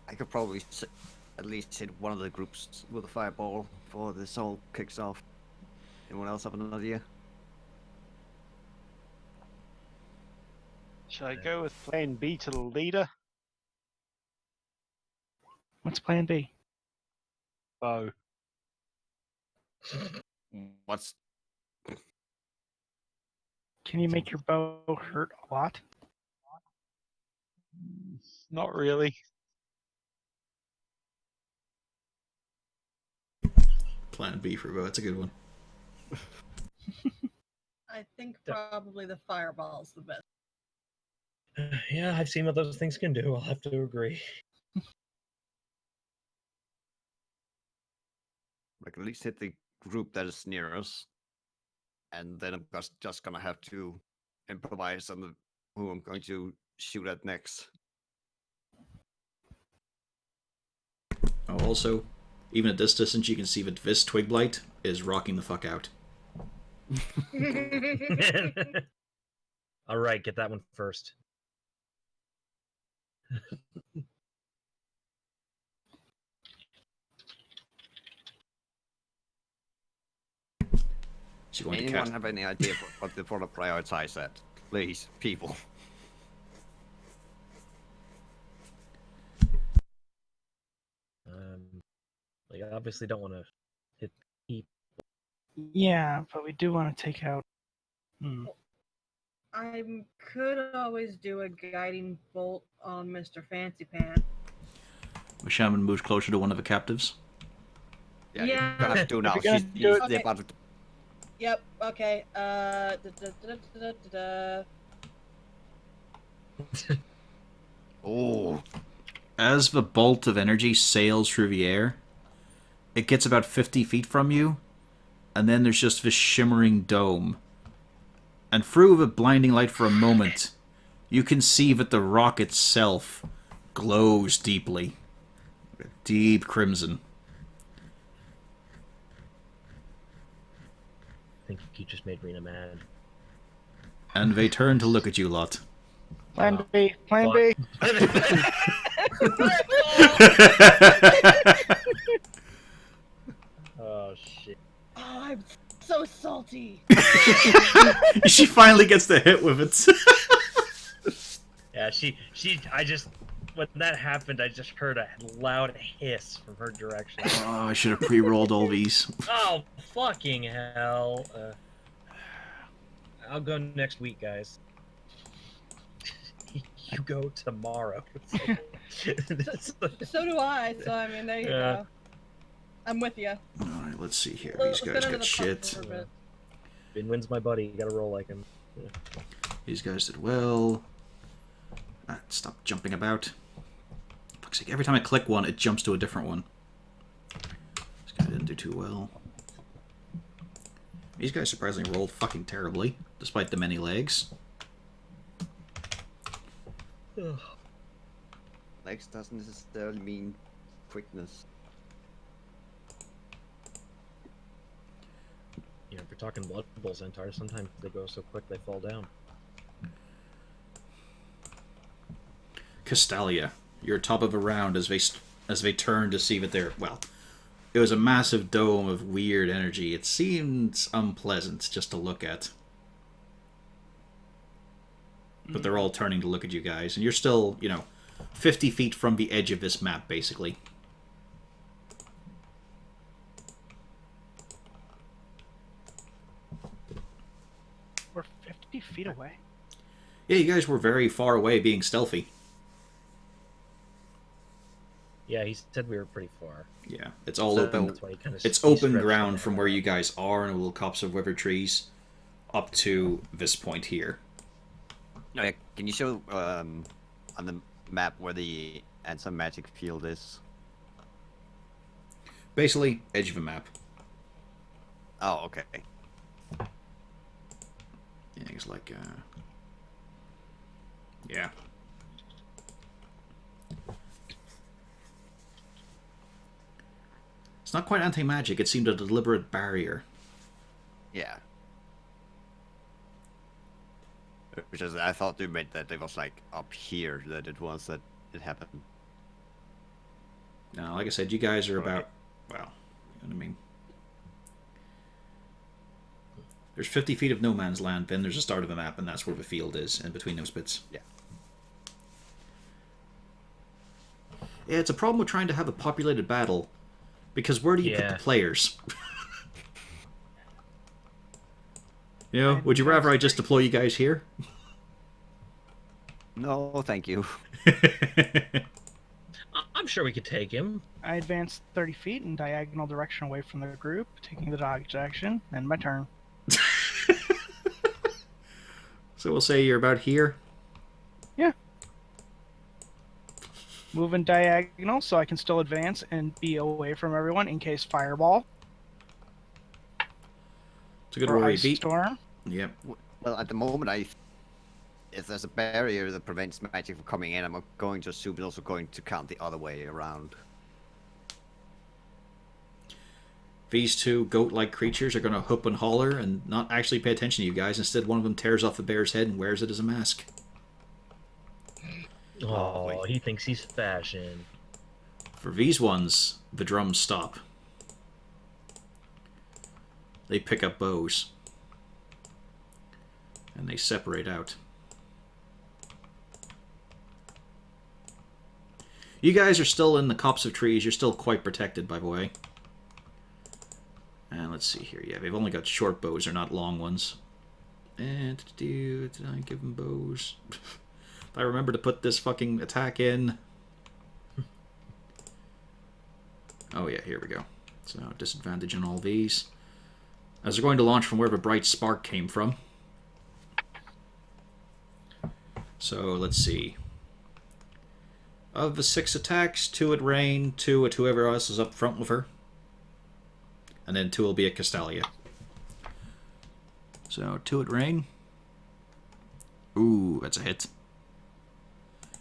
I could probably at least hit one of the groups with a fireball before this all kicks off. Anyone else have an idea? Shall I go with plan B to the leader? What's plan B? Oh, What's... Can you make your bow hurt a lot? not really. Plan B for Bo, that's a good one. I think probably the fireball's the best. Yeah, I've seen what those things can do. I'll have to agree. Like, at least hit the group that is near us. And then I'm just gonna have to improvise on who I'm going to shoot at next. Oh, also, even at this distance, you can see that this twig blight is rocking the fuck out. All right, get that one first. She's going to Anyone cast. have any idea what they want to prioritize at? Please, people. Like, I obviously don't want to hit people. Yeah, but we do want to take out. I could always do a guiding bolt on Mr. Fancy Pants. The shaman moves closer to one of the captives. Yeah, Yeah. you're gonna have to do now. If you're She's gonna do it- they're about to... Yep, okay. Oh, As the bolt of energy sails through the air, it gets about 50 feet from you, and then there's just this shimmering dome. And through the blinding light for a moment, you can see that the rock itself glows deeply. Deep crimson. I think you just made Rena mad. And they turn to look at you lot. Plan B. Plan B. Oh shit! Oh, I'm so salty. She finally gets the hit with it. Yeah, I just when that happened, I just heard a loud hiss from her direction. Oh, I should have pre-rolled all these. Oh fucking hell! I'll go next week, guys. You go tomorrow. So do I, so I mean, there you go. I'm with you. Alright, let's see here. These guys got shit. Vin wins my buddy. You gotta roll like him. Yeah. These guys did well. Stop jumping about. Fuck's sake, every time I click one, it jumps to a different one. This guy didn't do too well. These guys surprisingly rolled fucking terribly, despite the many legs. Legs doesn't necessarily mean quickness. You know, if you're talking blood bowl centaurs, sometimes they go so quick they fall down. Castalia, you're top of a round as they turn to see that they're, well, it was a massive dome of weird energy. It seemed unpleasant just to look at. But they're all turning to look at you guys, and you're still, 50 feet from the edge of this map, basically. We're 50 feet away. Yeah, you guys were very far away being stealthy. Yeah, he said we were pretty far. Yeah, it's all So- open. That's why he kind of. It's open ground from where you guys are in a little copse of withered trees up to this point here. Oh, yeah. Can you show on the map where the answer magic field is? Basically, edge of a map. Oh, okay. Yeah, it's like, yeah. It's not quite anti-magic, it seemed a deliberate barrier. Yeah. Which is, I thought you meant that it was like up here that it was that it happened. Now, like I said, you guys are about, well, you know what I mean? There's 50 feet of no man's land, then there's a start of a map, and that's where the field is, in between those bits. Yeah. Yeah, it's a problem with trying to have a populated battle, because where do you put Yeah. the players? Would you rather I just deploy you guys here? No, thank you. I'm sure we could take him. I advance 30 feet in diagonal direction away from the group, taking the dodge action, and my turn. So we'll say you're about here. Moving diagonal so I can still advance and be away from everyone in case fireball It's a good or roll, ice beat. storm. Yep. Well, at the moment, if there's a barrier that prevents magic from coming in, I'm going to assume it's also going to count the other way around. These two goat-like creatures are going to hoop and holler and not actually pay attention to you guys. Instead, one of them tears off the bear's head and wears it as a mask. Oh, he thinks he's fashion. For these ones, the drums stop. They pick up bows. And they separate out. You guys are still in the copse of trees. You're still quite protected, by the way. And let's see here. Yeah, they've only got short bows. They're not long ones. And did I give them bows? If I remember to put this fucking attack in. Oh yeah, here we go. So disadvantage on all these. As they're going to launch from where the bright spark came from. So let's see. Of the 6 attacks, 2 at Rain, 2 at whoever else is up front with her. And then 2 will be at Castalia. So 2 at Rain. Ooh, that's a hit.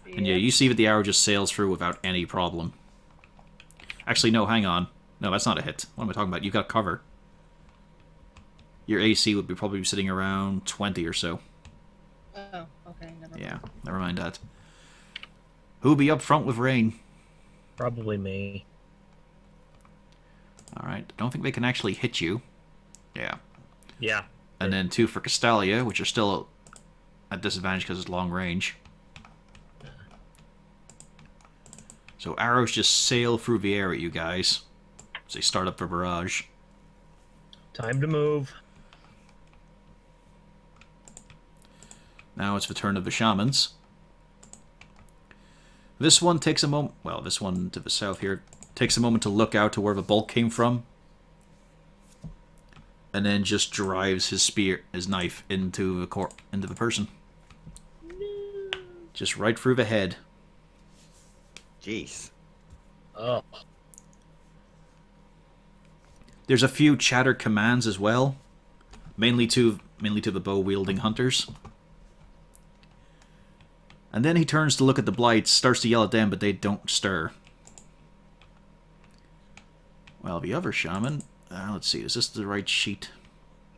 And yeah, you see that the arrow just sails through without any problem. Actually, no, hang on. No, that's not a hit. What am I talking about? You got cover. Your AC would be probably sitting around 20 or so. Oh, okay, never mind. Yeah, never mind that. Who'll be up front with Rain? Probably me. Alright, I don't think they can actually hit you. Yeah. Yeah. And then 2 for Castalia, which are still at disadvantage because it's long range. So arrows just sail through the air at you guys as they start up the barrage. Time to move. Now it's the turn of the shamans. This one takes a moment. Well, this one to the south here takes a moment to look out to where the bolt came from, and then just drives his knife into the person. Just right through the head. Jeez. Oh. There's a few chatter commands as well, mainly to the bow wielding hunters. And then he turns to look at the blights, starts to yell at them, but they don't stir. Well, the other shaman... let's see, is this the right sheet?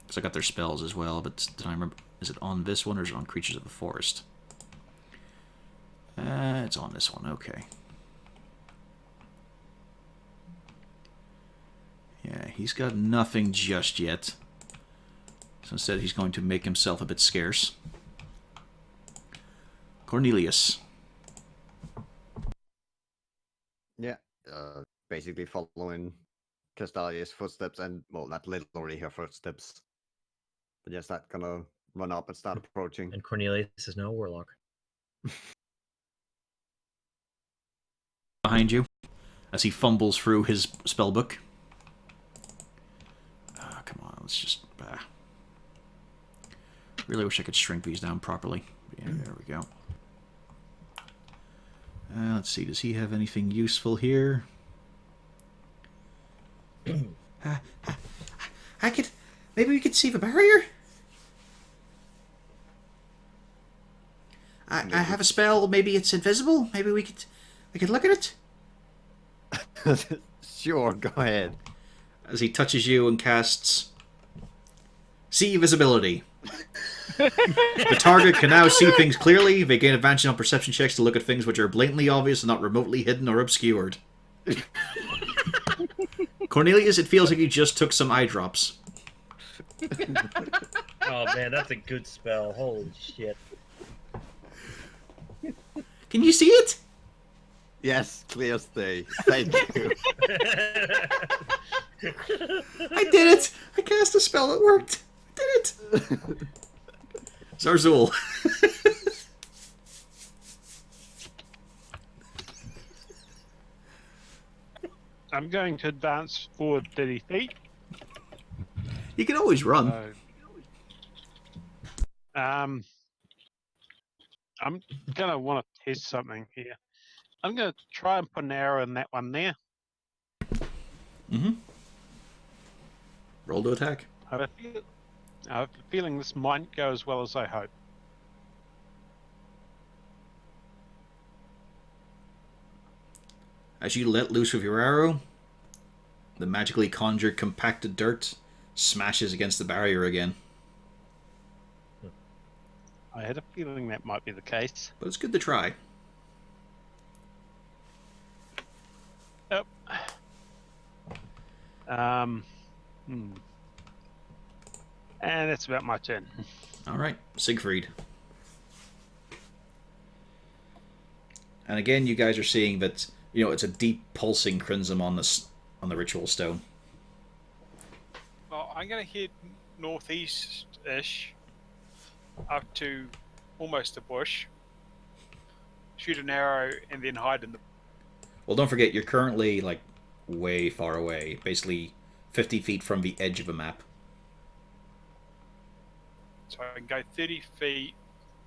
Because I got their spells as well, but did I remember... Is it on this one, or is it on Creatures of the Forest? It's on this one, okay. Yeah, he's got nothing just yet. So instead he's going to make himself a bit scarce. Cornelius. Yeah, basically following Castalia's footsteps and, well, not literally her footsteps. But just that gonna run up and start approaching. And Cornelius is now a warlock. Behind you, as he fumbles through his spellbook. Come on, let's just... Really wish I could shrink these down properly. Yeah, there we go. Let's see, does he have anything useful here? I could... Maybe we could see the barrier? I have a spell, maybe it's invisible? Maybe we could look at it? Sure, go ahead. As he touches you and casts... See visibility. The target can now see things clearly. They gain advantage on perception checks to look at things which are blatantly obvious and not remotely hidden or obscured. Cornelius, it feels like you just took some eye drops. Oh man, that's a good spell. Holy shit. Can you see it? Yes, clear stay. Thank you. I did it! I cast a spell, it worked! I did it! Zarzul. I'm going to advance forward 30 feet. You can always run. I'm gonna want to test something here. I'm gonna try and put an arrow in that one there. Mm-hmm. Roll to attack. I have a feeling this might go as well as I hope. As you let loose with your arrow, the magically conjured compacted dirt smashes against the barrier again. I had a feeling that might be the case. But it's good to try. Yep. And that's about my turn. Alright, Siegfried. And again, you guys are seeing that, you know, it's a deep pulsing crimson on the ritual stone. Well, I'm going to head northeast-ish up to almost the bush, shoot an arrow, and then hide in the... Well, don't forget, you're currently, like, way far away. Basically 50 feet from the edge of a map. So I can go 30 feet,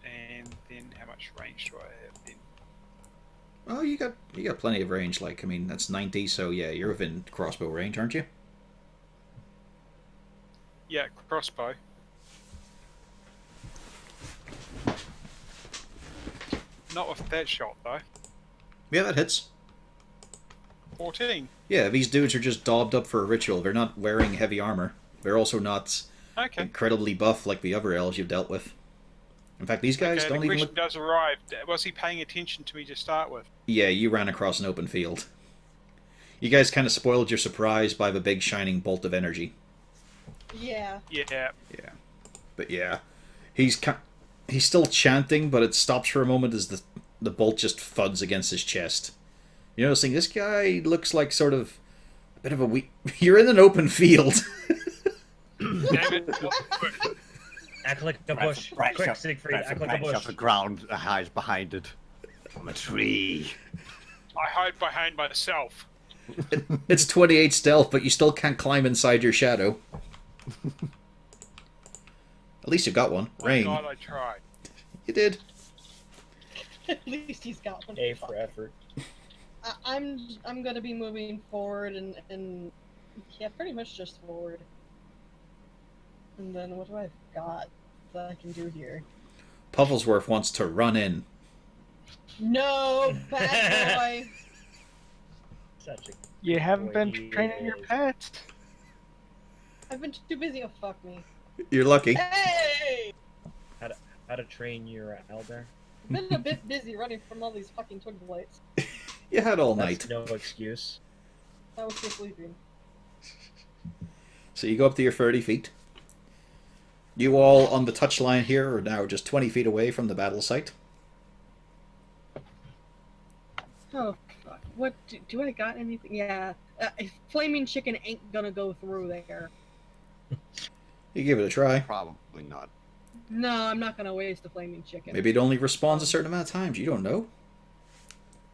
and then how much range do I have then? Oh, you got plenty of range. Like, I mean, that's 90, so yeah, you're within crossbow range, aren't you? Yeah, crossbow. Not with that shot, though. Yeah, that hits. 14. Yeah, these dudes are just daubed up for a ritual. They're not wearing heavy armor. They're also not incredibly buff like the other elves you've dealt with. In fact, these guys don't the even question look... does arrive. Was he paying attention to me to start with? Yeah, you ran across an open field. You guys kind of spoiled your surprise by the big shining bolt of energy. Yeah. Yeah. Yeah. But yeah, he's still chanting, but it stops for a moment as the bolt just thuds against his chest. You're noticing this guy looks like sort of a bit of a weak... You're in an open field. Damn it. Act like a bush. Quick, Siegfried, act like a bush. Off the ground, hides behind it. I'm a tree. I hide behind myself. It's 28 stealth, but you still can't climb inside your shadow. At least you got one. Rain. God, I tried. You did. At least he's got one. A for effort. I'm gonna be moving forward and yeah, pretty much just forward. And then what do I've got that I can do here? Pufflesworth wants to run in. No, bad boy. Such a You haven't boy been he training your is. pets. I've been too busy. Oh, fuck me. You're lucky. Hey! How to train your elder? I've been a bit busy running from all these fucking twin blights. You had all That's night. no excuse. I was just sleeping. So you go up to your 30 feet. You all on the touchline here are now just 20 feet away from the battle site. Oh, fuck. What? Do I got anything? Yeah. Flaming chicken ain't gonna go through there. You give it a try. Probably not. No, I'm not gonna waste a flaming chicken. Maybe it only respawns a certain amount of times. You don't know.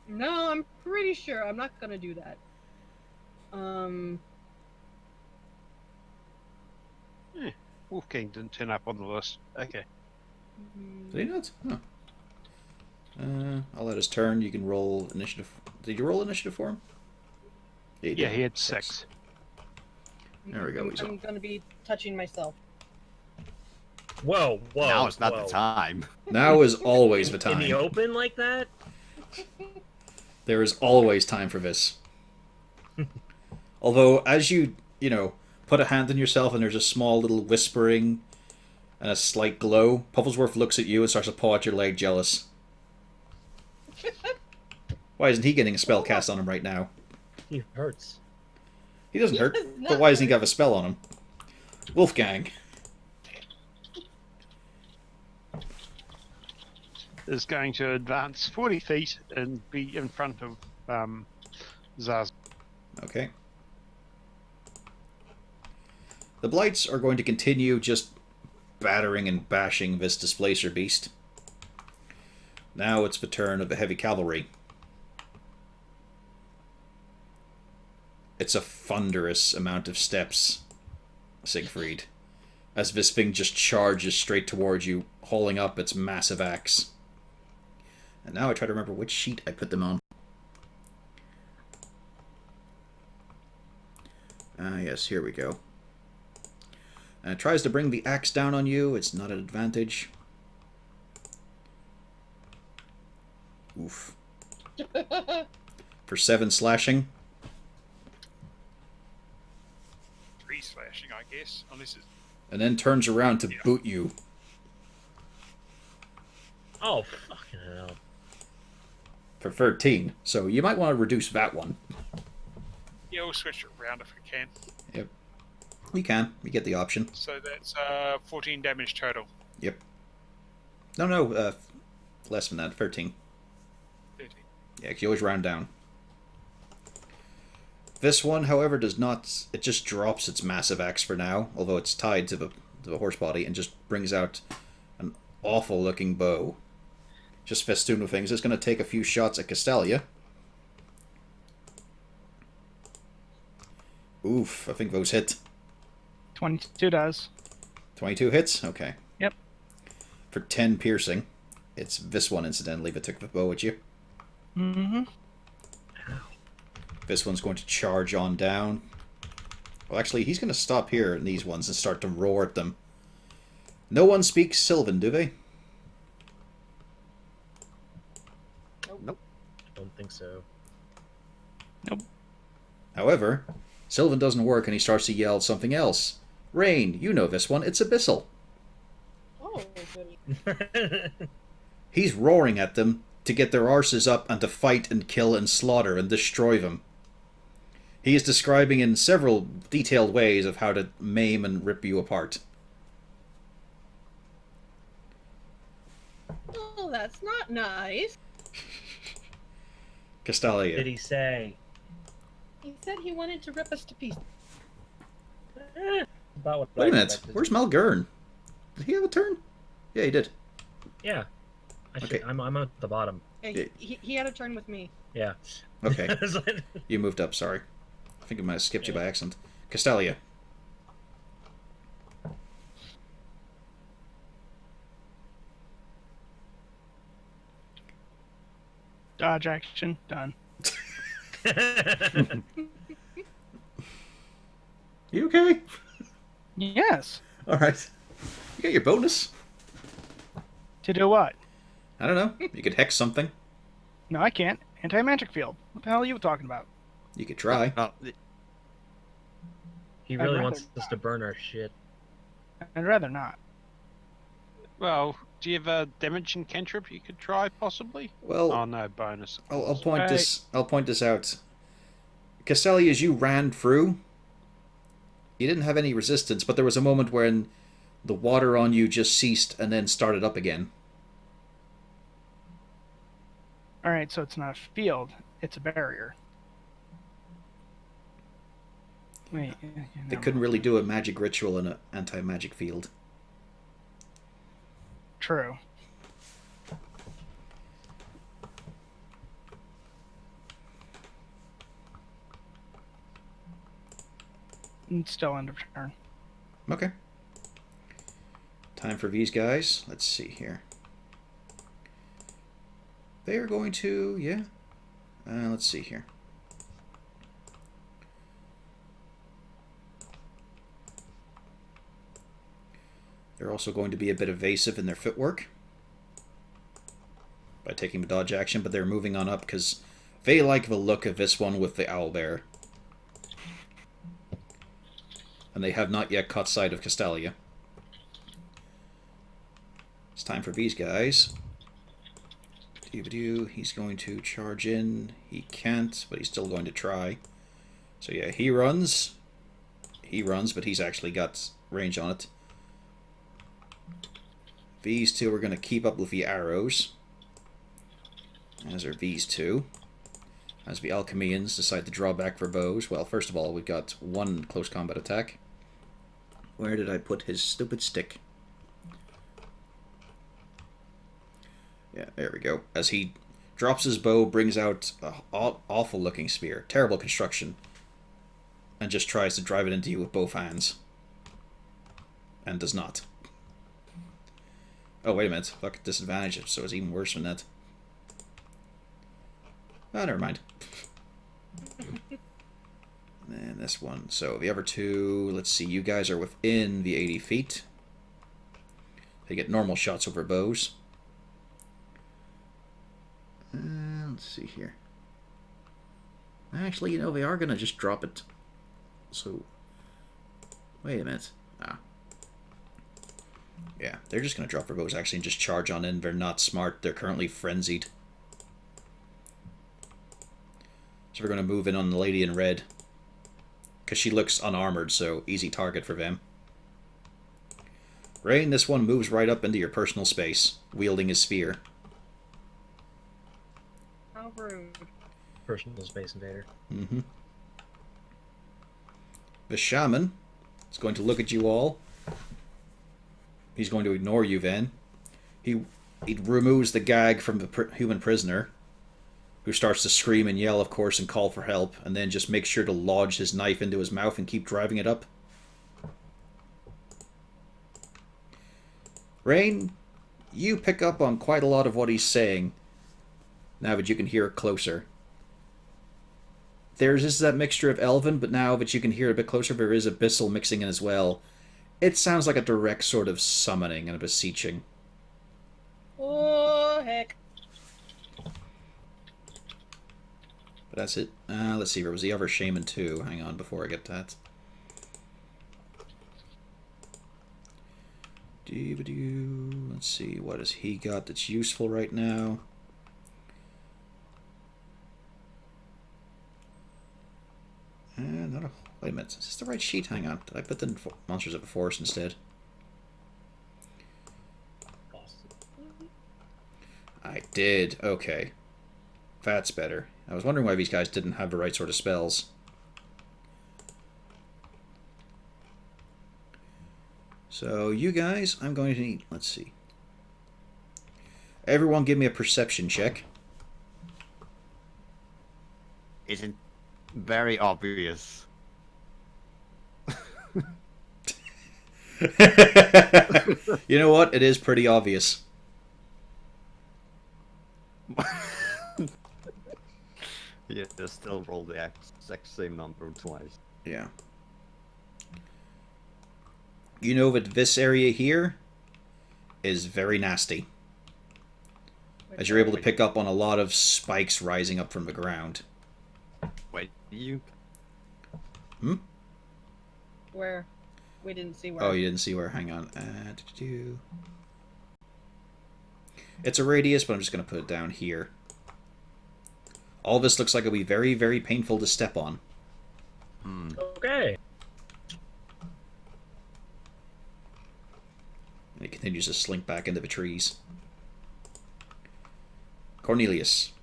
No, I'm pretty sure I'm not gonna do that. Wolf King didn't turn up on the list. Okay. Did he not? Huh. I'll let his turn. You can roll initiative. Did you roll initiative for him? Yeah, you Yeah, did. he had 6. There we go. He's I'm up. gonna be touching myself. Whoa, whoa. Now it's not whoa. the time. Now is always the In the time. open like that? There is always time for this. Although, as you put a hand on yourself and there's a small little whispering and a slight glow, Pufflesworth looks at you and starts to paw at your leg, jealous. Why isn't he getting a spell cast on him right now? He hurts. He doesn't He hurt, does but not why doesn't he hurt. have a spell on him? Wolfgang. Is going to advance 40 feet and be in front of Zaz. Okay. The Blights are going to continue just battering and bashing this Displacer Beast. Now it's the turn of the Heavy Cavalry. It's a thunderous amount of steps, Siegfried, as this thing just charges straight towards you, hauling up its massive axe. And now I try to remember which sheet I put them on. Yes, here we go. And it tries to bring the axe down on you. It's not an advantage. Oof. For 7 slashing. 3 slashing, I guess. Unless it's. And then turns around to boot you. Oh, fucking hell. For 13. So you might want to reduce that one. Yeah, we'll switch it around if we can. Yep. You can. You get the option. So that's 14 damage total. Yep. No, less than that. 13. 13. Yeah, 'cause you always round down. This one, however, does not... It just drops its massive axe for now, although it's tied to the horse body, and just brings out an awful-looking bow. Just festooned with things. It's going to take a few shots at Castalia. Oof, I think those hit. 22 does. 22 hits? Okay. Yep. For 10 piercing. It's this one, incidentally, that took the bow at you. Mm-hmm. This one's going to charge on down. Well, actually, he's going to stop here in these ones and start to roar at them. No one speaks Sylvan, do they? Nope. Don't think so. However, Sylvan doesn't work and he starts to yell something else. Rain, you know this one. It's Abyssal. Oh, goody. He's roaring at them to get their arses up and to fight and kill and slaughter and destroy them. He is describing in several detailed ways of how to maim and rip you apart. Oh, that's not nice. Castalia. Did he say? He said he wanted to rip us to pieces. About what Wait I a minute. expected. Where's Malgurn? Did he have a turn? Yeah, he did. Yeah. Actually, Okay. I'm at the bottom. Yeah, Yeah. he had a turn with me. Yeah. Okay. You moved up, sorry. I think I might have skipped you by accident. Castalia. Dodge action. Done. You okay? Yes. Alright. You got your bonus? To do what? I don't know. You could hex something. No, I can't. Anti-magic field. What the hell are you talking about? You could try. No, He I'd really rather wants us to burn our shit. I'd rather not. Well, do you have a dimension cantrip you could try, possibly? Well, Oh no, bonus. I'll point Right. this. I'll point this out. Castelli, as you ran through, you didn't have any resistance, but there was a moment when the water on you just ceased and then started up again. All right, so it's not a field; it's a barrier. Wait, They couldn't really do a magic ritual in an anti-magic field. True. It's still end of turn. Okay. Time for these guys. Let's see here. They are going to, yeah. Let's see here. They're also going to be a bit evasive in their footwork by taking the dodge action, but they're moving on up because they like the look of this one with the owlbear. And they have not yet caught sight of Castalia. It's time for these guys. He's going to charge in. He can't, but he's still going to try. So yeah, he runs. He runs, but he's actually got range on it. These two are going to keep up with the arrows. As are these two. As the Alchemians decide to draw back their bows. Well, first of all, we've got one close combat attack. Where did I put his stupid stick? Yeah, there we go. As he drops his bow, brings out an awful looking spear. Terrible construction. And just tries to drive it into you with both hands. And does not. Oh, wait a minute. Look, disadvantage, so it's even worse than that. Oh, never mind. And this one. So the other two, let's see, you guys are within the 80 feet. They get normal shots over bows. Let's see here. Actually, you know, they are going to just drop it. So, wait a minute. Yeah, they're just going to drop their bows actually and just charge on in. They're not smart. They're currently frenzied. So we're going to move in on the lady in red. Because she looks unarmored, so easy target for them. Rain, this one moves right up into your personal space, wielding his spear. How rude. Personal space invader. Mm-hmm. The shaman is going to look at you all. He's going to ignore you then. He removes the gag from the human prisoner, who starts to scream and yell, of course, and call for help, and then just makes sure to lodge his knife into his mouth and keep driving it up. Rain, you pick up on quite a lot of what he's saying, now that you can hear it closer. There is that mixture of Elven, but now that you can hear it a bit closer, there is Abyssal mixing in as well. It sounds like a direct sort of summoning and a beseeching. Oh, heck. But that's it. Let's see, there was the other shaman too. Hang on, before I get to that. Let's see, what has he got that's useful right now? Wait a minute, is this the right sheet? Hang on, did I put the Monsters of the Forest instead? I did, okay. That's better. I was wondering why these guys didn't have the right sort of spells. So, you guys, I'm going to need... Let's see. Everyone give me a perception check. Isn't very obvious. You know what? It is pretty obvious. Yeah, just still roll the exact same number twice. Yeah. You know that this area here is very nasty. as you're able to pick up on a lot of spikes rising up from the ground. Wait, you? Where? We didn't see where. Oh, you didn't see where? Hang on. It's a radius, but I'm just going to put it down here. All this looks like it'll be very, very painful to step on. Okay. And it continues to slink back into the trees. Cornelius.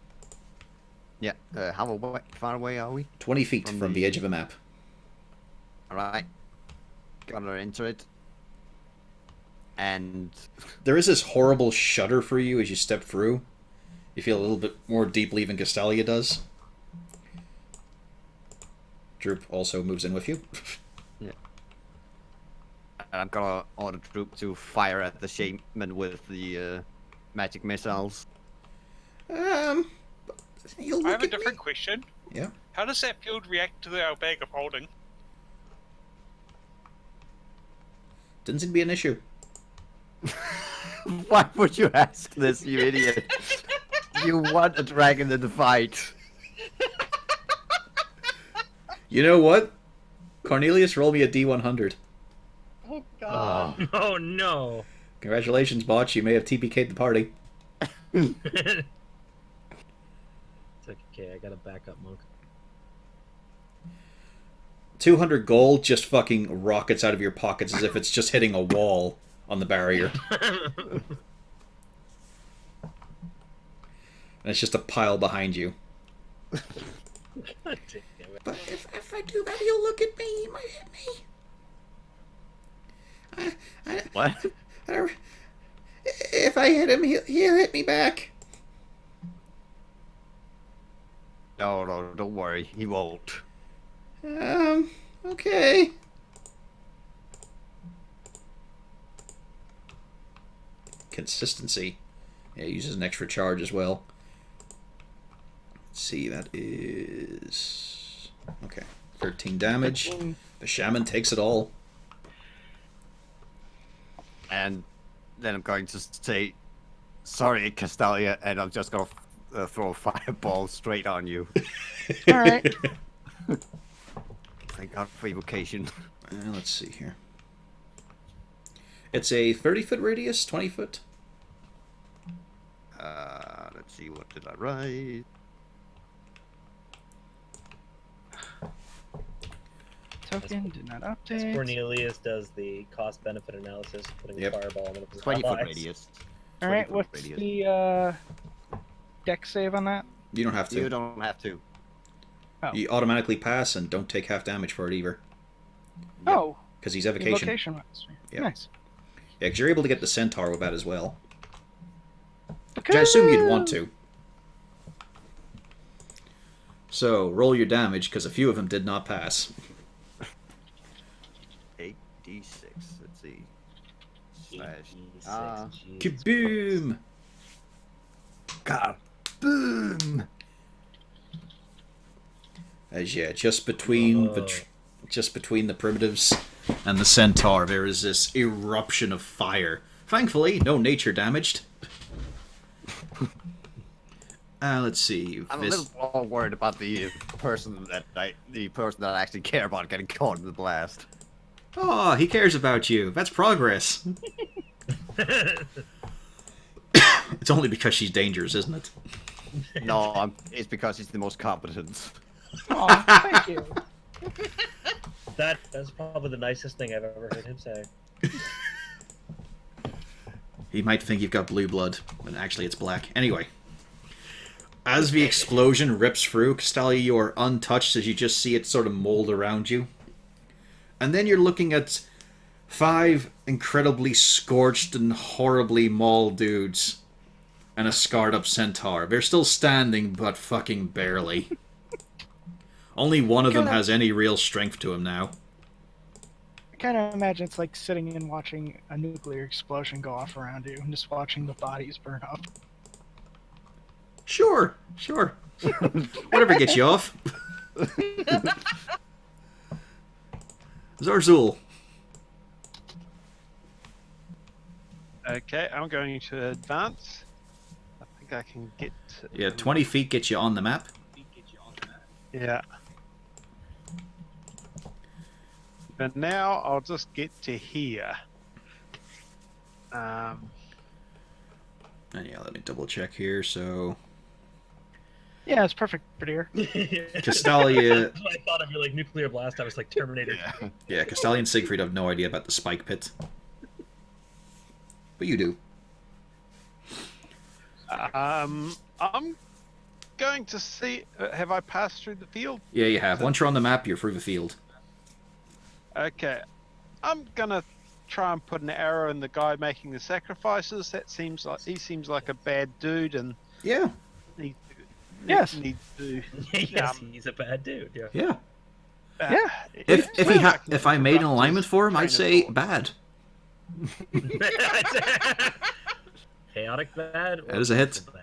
Yeah. How far away are we? 20 feet from the edge of a map. Alright. Gonna enter it. And There is this horrible shudder for you as you step through. You feel a little bit more deeply than Castalia does. Droop also moves in with you. I'm gonna order Droop to fire at the shaman with the magic missiles. You'll I look have a at different me. question. Yeah. How does that field react to our bag of holding? Doesn't seem to be an issue. Why would you ask this, you idiot? You want a dragon in the fight. You know what? Cornelius, roll me a D100. Oh god. Oh no. Congratulations, bot. You may have TPK'd the party. It's okay, I got a backup monk. 200 gold just fucking rockets out of your pockets as if it's just hitting a wall on the barrier. And it's just a pile behind you. God damn it. But if I do that, he'll look at me. He might hit me. What? If I hit him, he'll hit me back. No, don't worry. He won't. Okay. Consistency. Yeah, it uses an extra charge as well. Let's see, that is... Okay, 13 damage. The shaman takes it all. And then I'm going to say, sorry, Castalia, and I'm just gonna throw a fireball straight on you. Alright. Thank God for evocation. Let's see here. It's a 30-foot radius, 20-foot. Let's see, what did I write? Token did not update. Cornelius does the cost-benefit analysis, putting Yep. a fireball in a 20-foot radius. Alright, 20-foot what's radius. the deck save on that? You don't have to. You don't have to. Oh. You automatically pass and don't take half damage for it either. Oh, Because he's evocation. Evocation Master. Yep. Nice. Yeah, because you're able to get the centaur with that as well. Which I assume you'd want to. So, roll your damage, because a few of them did not pass. 8d6. Let's see. Slash. Kaboom! Boom! As yeah, just between the primitives and the centaur, there is this eruption of fire. Thankfully, no nature damaged. Let's see. I'm a little more worried about the person that I actually care about getting caught in the blast. Oh, he cares about you. That's progress. It's only because she's dangerous, isn't it? No, it's because he's the most competent. Aw, thank you. That's probably the nicest thing I've ever heard him say. He might think you've got blue blood, but actually it's black. Anyway. As the explosion rips through, Castalia, you are untouched as you just see it sort of mold around you. And then you're looking at 5 incredibly scorched and horribly mauled dudes. And a scarred up centaur. They're still standing, but fucking barely. Only one of them has any real strength to him now. I kind of imagine it's like sitting and watching a nuclear explosion go off around you and just watching the bodies burn up. Sure. Whatever gets you off. Zarzul. Okay, I'm going to advance. I think I can get. Yeah, 20 feet gets you on the map. Yeah. But now I'll just get to here. And yeah, let me double check here. So Yeah, it's perfect for deer. Castalia, That's what I thought of you, like nuclear blast. I was like Terminator. yeah, Castalia and Siegfried have no idea about the spike pit, but you do. I'm going to see. Have I passed through the field? Yeah, you have. Once you're on the map, you're through the field. Okay. I'm gonna try and put an arrow in the guy making the sacrifices. That seems like he seems like a bad dude, and Yeah, needs Yes. needs to. Yes, he's a bad dude. Yeah. yeah. Yeah. If I made an alignment for him, I'd say bad. Chaotic bad. That is a hit. Bad?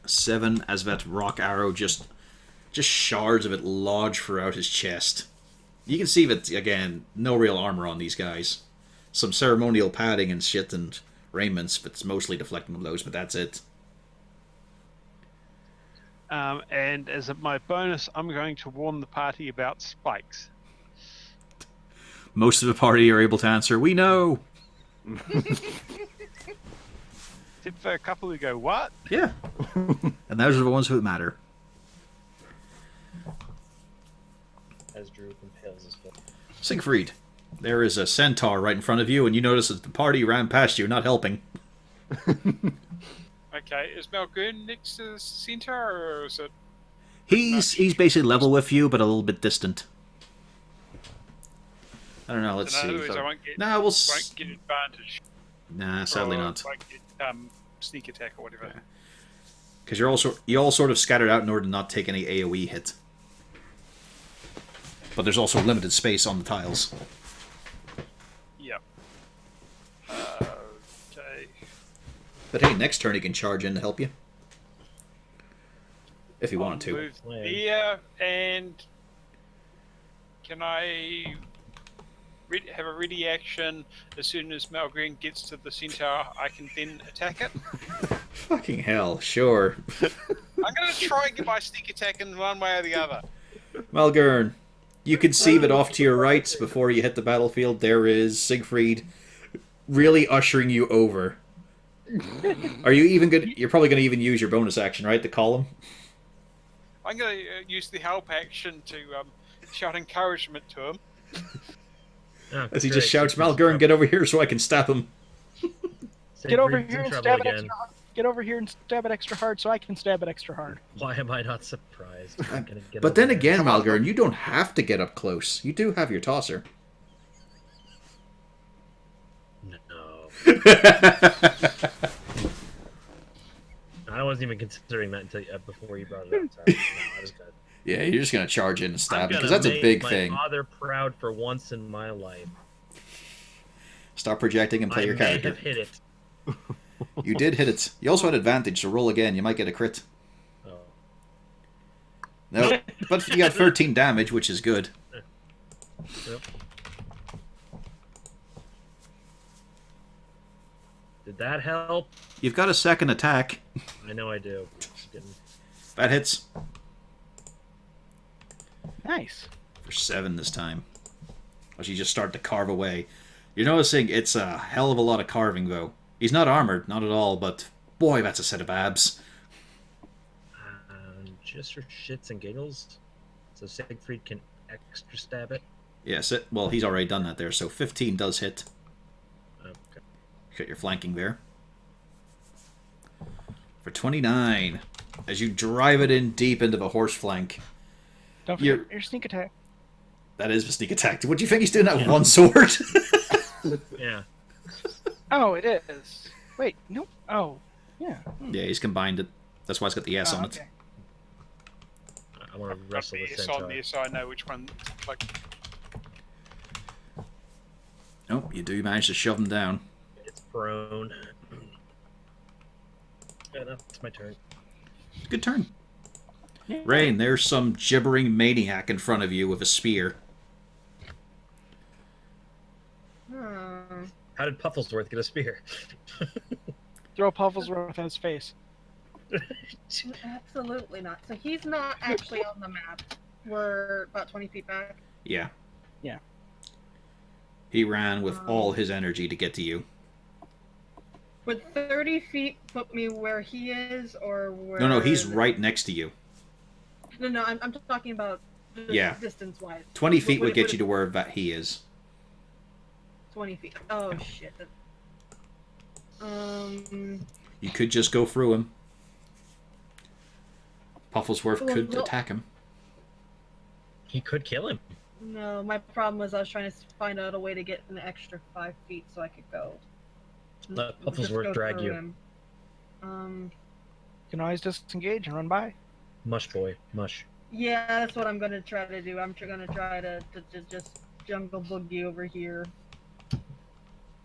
7 as that rock arrow just shards of it lodge throughout his chest. You can see that, again, no real armor on these guys. Some ceremonial padding and shit and raiments, but it's mostly deflecting blows, but that's it. And as my bonus, I'm going to warn the party about spikes. Most of the party are able to answer, "We know!" Except for a couple who go, "What?" Yeah. And those are the ones who matter. As Drew impales his foot. Siegfried, there is a centaur right in front of you, and you notice that the party ran past you, not helping. Okay, is Malgoon next to the centaur, or is it? He's basically level with you, but a little bit distant. I don't know, let's in other see. words, I won't get, Nah, we'll... won't get advantage. Nah, sadly or not. Won't get sneak attack or whatever. Because you all sort of scattered out in order to not take any AoE hit. But there's also limited space on the tiles. Yep. Okay. But hey, next turn he can charge in to help you. If you wanted to. Move there, and can I have a ready action as soon as Malgreen gets to the centaur? I can then attack it. Fucking hell, sure. I'm gonna try and get my sneak attack in one way or the other. Malgurn, you can see that off to your right, before you hit the battlefield, there is Siegfried really ushering you over. Are you even good? You're probably going to even use your bonus action, right, to call him? I'm gonna use the help action to shout encouragement to him. Oh, As he great. just shouts, Malgurn, get over here so I can stab him. Siegfried's Get over in here and trouble stab it again. extra hard. Get over here and stab it extra hard so I can stab it extra hard. Why am I not surprised? I'm gonna get But over then there. again, Malgurn, you don't have to get up close. You do have your tosser. No. I wasn't even considering that until before you brought it up. Sorry. No, I was good. Yeah, you're just going to charge in and I'm stab him, gonna because that's a make big my thing. father proud for once in my life. Stop projecting and play I your may character. have hit it. You did hit it. You also had advantage, so roll again. You might get a crit. Oh. No, but you got 13 damage, which is good. Yep. Did that help? You've got a second attack. I know I do. Just kidding. That hits Nice. for 7 this time. As you just start to carve away. You're noticing it's a hell of a lot of carving, though. He's not armored, not at all, but boy, that's a set of abs. Just for shits and giggles, so Siegfried can extra stab it. Yes, well, he's already done that there, so 15 does hit. Okay. Got your flanking there. For 29, as you drive it in deep into the horse flank. Don't You're- forget your sneak attack. That is the sneak attack. What do you think he's doing that with one sword? Yeah. Oh, it is. Wait, no. Oh, yeah. Yeah, he's combined it. That's why it's got the S Oh, on it. okay. I want to Got wrestle the the S centaur. on there, so I know which one. Like, Nope, you do manage to shove him down. It's prone. Yeah, that's my turn. Good turn. Yeah. Rain, there's some gibbering maniac in front of you with a spear. How did Pufflesworth get a spear? Throw Pufflesworth in his face. Absolutely not. So he's not actually on the map. We're about 20 feet back. Yeah. Yeah. He ran with all his energy to get to you. Would 30 feet put me where he is, or where? No, he's right next to you. No, I'm talking about Yeah. distance-wise. 20 feet would get it- you to where that he is. 20 feet. Oh, shit. You could just go through him. Pufflesworth Well, could no. attack him. He could kill him. No, my problem was I was trying to find out a way to get an extra 5 feet so I could go. Let Just Pufflesworth go drag through you. him. You can always disengage and run by. Mush boy, mush. Yeah, that's what I'm gonna try to do. I'm gonna try to just jungle boogie over here.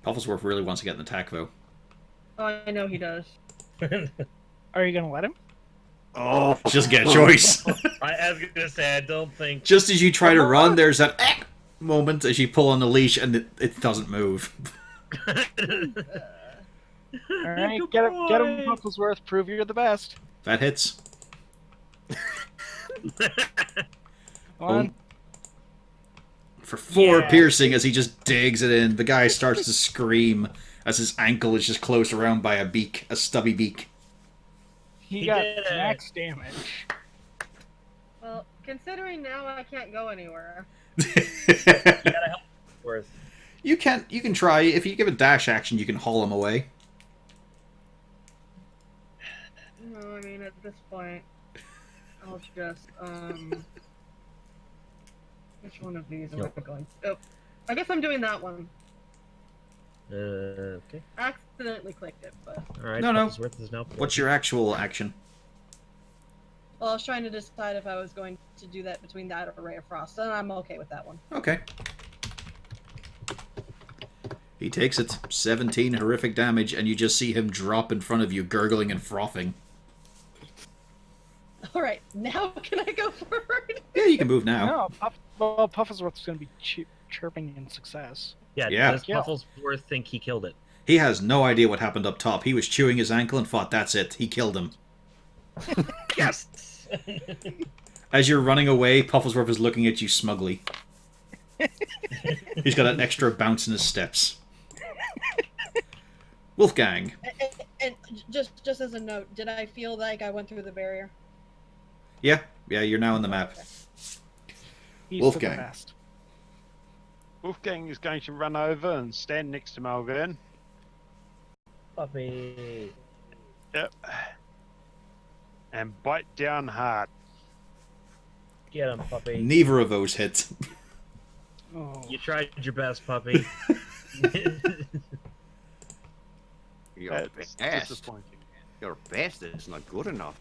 Pufflesworth really wants to get an attack, though. Oh, I know he does. Are you gonna let him? Oh, just get a choice. I was gonna say I don't think. Just as you try to run, there's that moment as you pull on the leash and it doesn't move. All right, get him, Pufflesworth. Prove you're the best. That hits. One. For 4 Yeah. piercing as he just digs it in. The guy starts to scream as his ankle is just closed around by a beak, a stubby beak. He got did it. max damage. Well, considering now I can't go anywhere. You gotta help Pufflesworth. You can try. If you give a dash action, you can haul him away. No, I mean at this point, I'll just which one of these am I going? Oh, I guess I'm doing that one. Okay. Accidentally clicked it, but All right. No. Pufflesworth is now. What's your actual action? well, I was trying to decide if I was going to do that between that or Ray of Frost, and I'm okay with that one. Okay. He takes it. 17 horrific damage, and you just see him drop in front of you, gurgling and frothing. All right, now can I go forward? Yeah, you can move now. No, Pufflesworth's gonna be chirping in success. Yeah. Yeah. Does Pufflesworth think he killed it? He has no idea what happened up top. He was chewing his ankle and thought, that's it. He killed him. Yes. As you're running away, Pufflesworth is looking at you smugly. He's got an extra bounce in his steps. Wolfgang. And just as a note, did I feel like I went through the barrier? Yeah, you're now on the map. He's Wolfgang. the best. Wolfgang is going to run over and stand next to Malvern. Puppy. Yep. And bite down hard. Get him, puppy. Neither of those hit. Oh. You tried your best, puppy. Your That's best. disappointing. Your best is not good enough.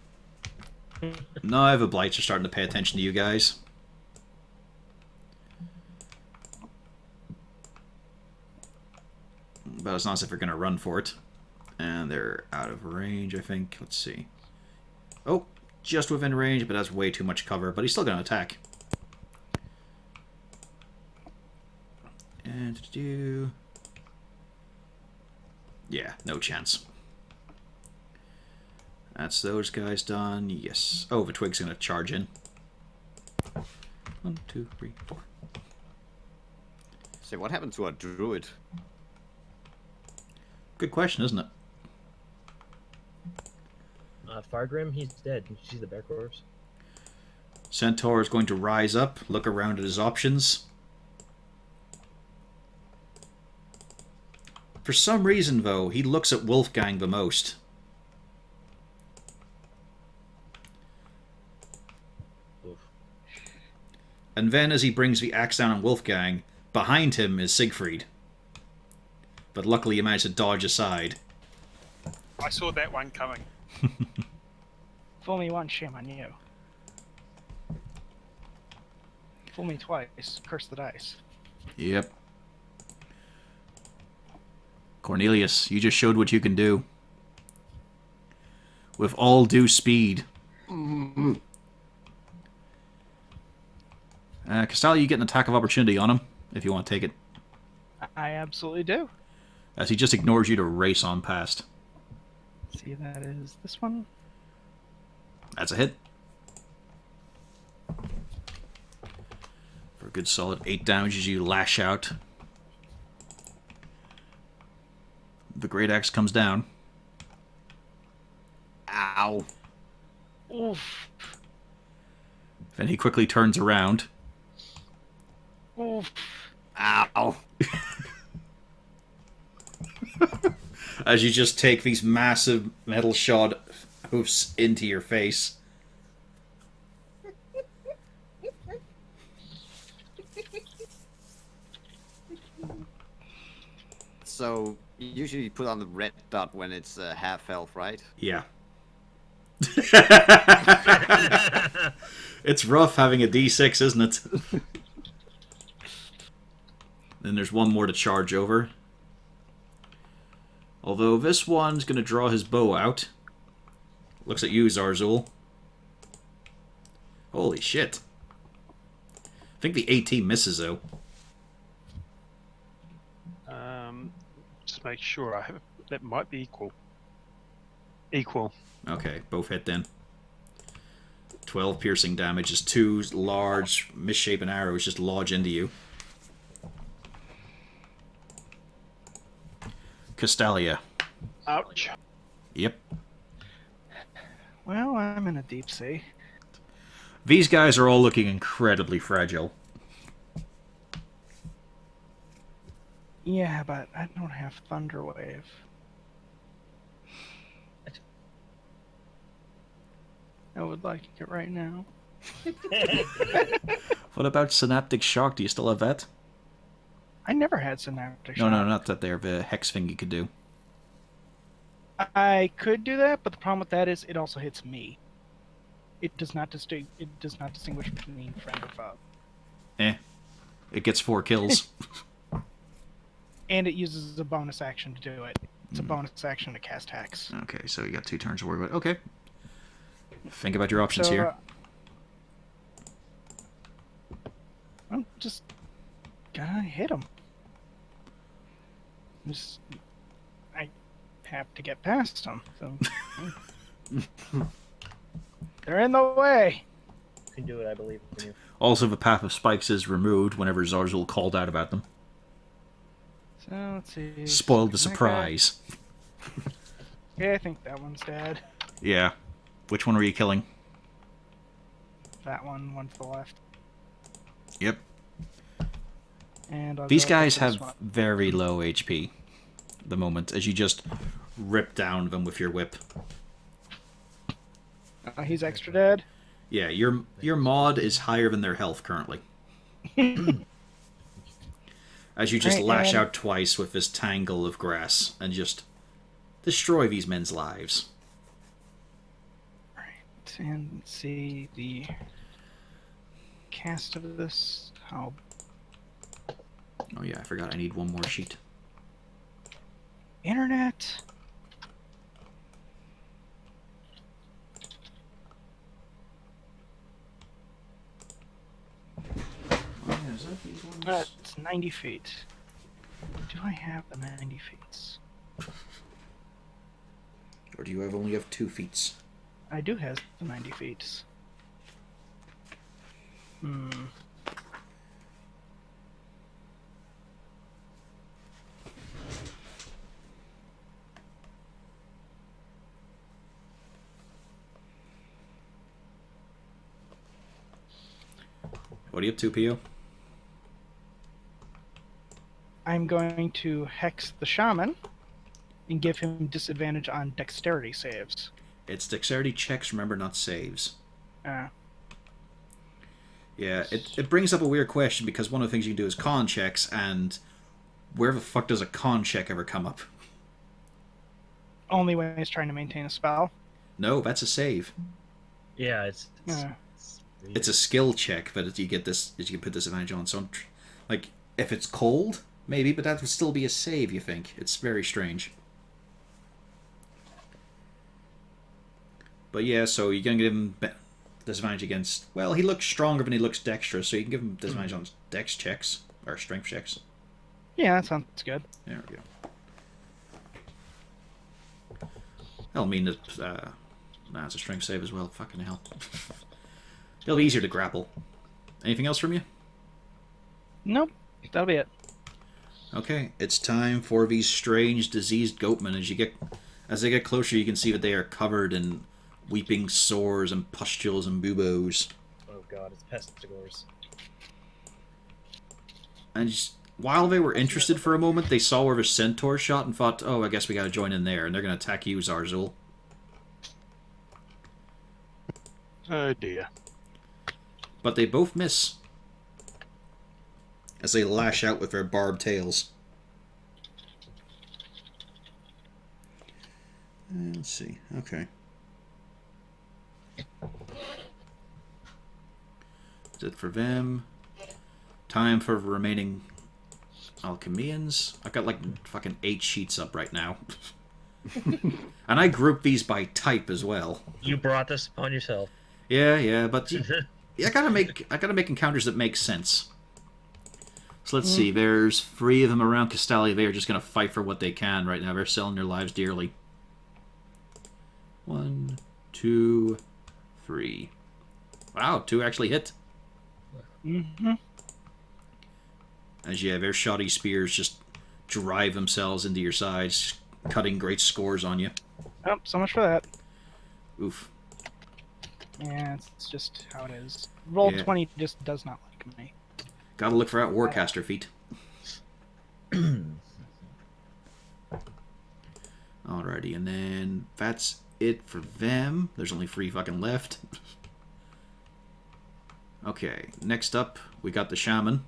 Now the blights are starting to pay attention to you guys. But it's not as if they're going to run for it. And they're out of range, I think. Let's see. Oh, just within range, but that's way too much cover. But he's still going to attack. And do. Yeah, no chance. That's those guys done. Yes. Oh, the twig's going to charge in. 1, 2, 3, 4. Say, what happened to our druid? Good question, isn't it? Fargrim, he's dead. You see the bear corpse? Centaur is going to rise up, look around at his options. For some reason, though, he looks at Wolfgang the most. Oof. And then, as he brings the axe down on Wolfgang, behind him is Siegfried. But luckily, he managed to dodge aside. I saw that one coming. Fool me once, shame on you. Fool me twice, curse the dice. Yep. Cornelius, you just showed what you can do. With all due speed. Castalia, you get an attack of opportunity on him, if you want to take it. I absolutely do. as he just ignores you to race on past. See, that is this one. That's a hit. For a good solid 8 damage as you lash out. The great axe comes down. Ow. Oof. Then he quickly turns around. Oof. Ow. As you just take these massive metal shod hoofs into your face. So, usually you put on the red dot when it's half health, right? Yeah. It's rough having a D6, isn't it? Then there's one more to charge over. Although this one's going to draw his bow out. Looks at you, Zarzul. Holy shit. I think the 18 misses, though. Just make sure I have. That might be equal. Equal. Okay, both hit then. 12 piercing damage as 2 large, misshapen arrows just lodge into you. Castalia. Ouch. Yep. Well, I'm in a deep sea. These guys are all looking incredibly fragile. Yeah, but I don't have Thunder Wave. I would like it right now. What about Synaptic Shock? Do you still have that? I never had Synaptic No, Shock. no, not that there. The hex thing you could do. I could do that, but the problem with that is it also hits me. It does not distinguish between friend or foe. It gets 4 kills. And it uses a bonus action to do it. It's a bonus action to cast Hex. Okay, so you got 2 turns to worry about. Okay. Think about your options So, here. I'm just gonna hit him. I have to get past them. So they're in the way. You can do it, I believe in you. Also, the Path of Spikes is removed whenever Zarzul called out about them. So let's see. Spoiled the That guy- surprise. Yeah, I think that one's dead. Yeah. Which one were you killing? That one to the left. Yep. And I'll These go guys with this have one. very low HP at the moment, as you just rip down them with your whip. He's extra dead. Yeah, your mod is higher than their health currently. As you just Right, lash and- out twice with this tangle of grass and just destroy these men's lives. Right, and let's see the cast of this. How Oh yeah, I forgot I need one more sheet. internet. That's 90 feet. Do I have the 90 feet? Or do you only have 2 feet? I do have the 90 feet. Hmm. What are you up to, Pio? I'm going to hex the shaman and give him disadvantage on dexterity saves. It's dexterity checks, remember, not saves. Uh, Yeah, it brings up a weird question because one of the things you can do is con checks, and where the fuck does a con check ever come up? only when he's trying to maintain a spell. No, that's a save. Yeah, it's It's a skill check that you get this, that you can put disadvantage on. So, like, if it's cold, maybe, but that would still be a save. You think it's very strange. But yeah, so you're gonna give him disadvantage against. Well, he looks stronger than he looks dexterous, so you can give him disadvantage on dex checks or strength checks. Yeah, that sounds good. There we go. That'll mean that... nah, it's a strength save as well. Fucking hell. It'll be easier to grapple. Anything else from you? Nope, that'll be it. Okay, it's time for these strange, diseased goatmen. As they get closer, you can see that they are covered in weeping sores and pustules and buboes. Oh god, it's pestigores. And just, while they were interested for a moment, they saw where the centaur shot and thought, oh, I guess we gotta join in there, and they're gonna attack you, Zarzul. Oh dear. But they both miss. As they lash out with their barbed tails. Let's see. Okay. That's it for them. Time for remaining alchemians. I've got like fucking 8 sheets up right now. And I group these by type as well. You brought this upon yourself. Yeah, but I gotta make encounters that make sense. So let's see, there's 3 of them around Castalia. They are just going to fight for what they can right now. They're selling their lives dearly. 1, 2, 3. Wow, 2 actually hit. Mm-hmm. As their shoddy spears just drive themselves into your sides, cutting great scores on you. Oh, so much for that. Oof. Yeah, it's just how it is. Roll Yeah. 20 just does not like me. Gotta look for that Warcaster feat. Alrighty, and then that's it for them. There's only 3 fucking left. Okay, next up, we got the Shaman,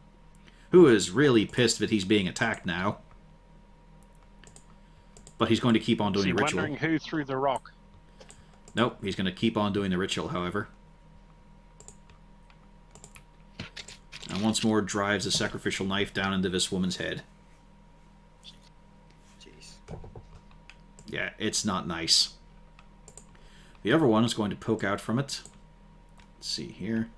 who is really pissed that he's being attacked now. But he's going to keep on doing the ritual. Wondering who threw the rock. Nope, he's going to keep on doing the ritual, however. And once more drives a sacrificial knife down into this woman's head. Jeez. Yeah, it's not nice. The other one is going to poke out from it. Let's see here.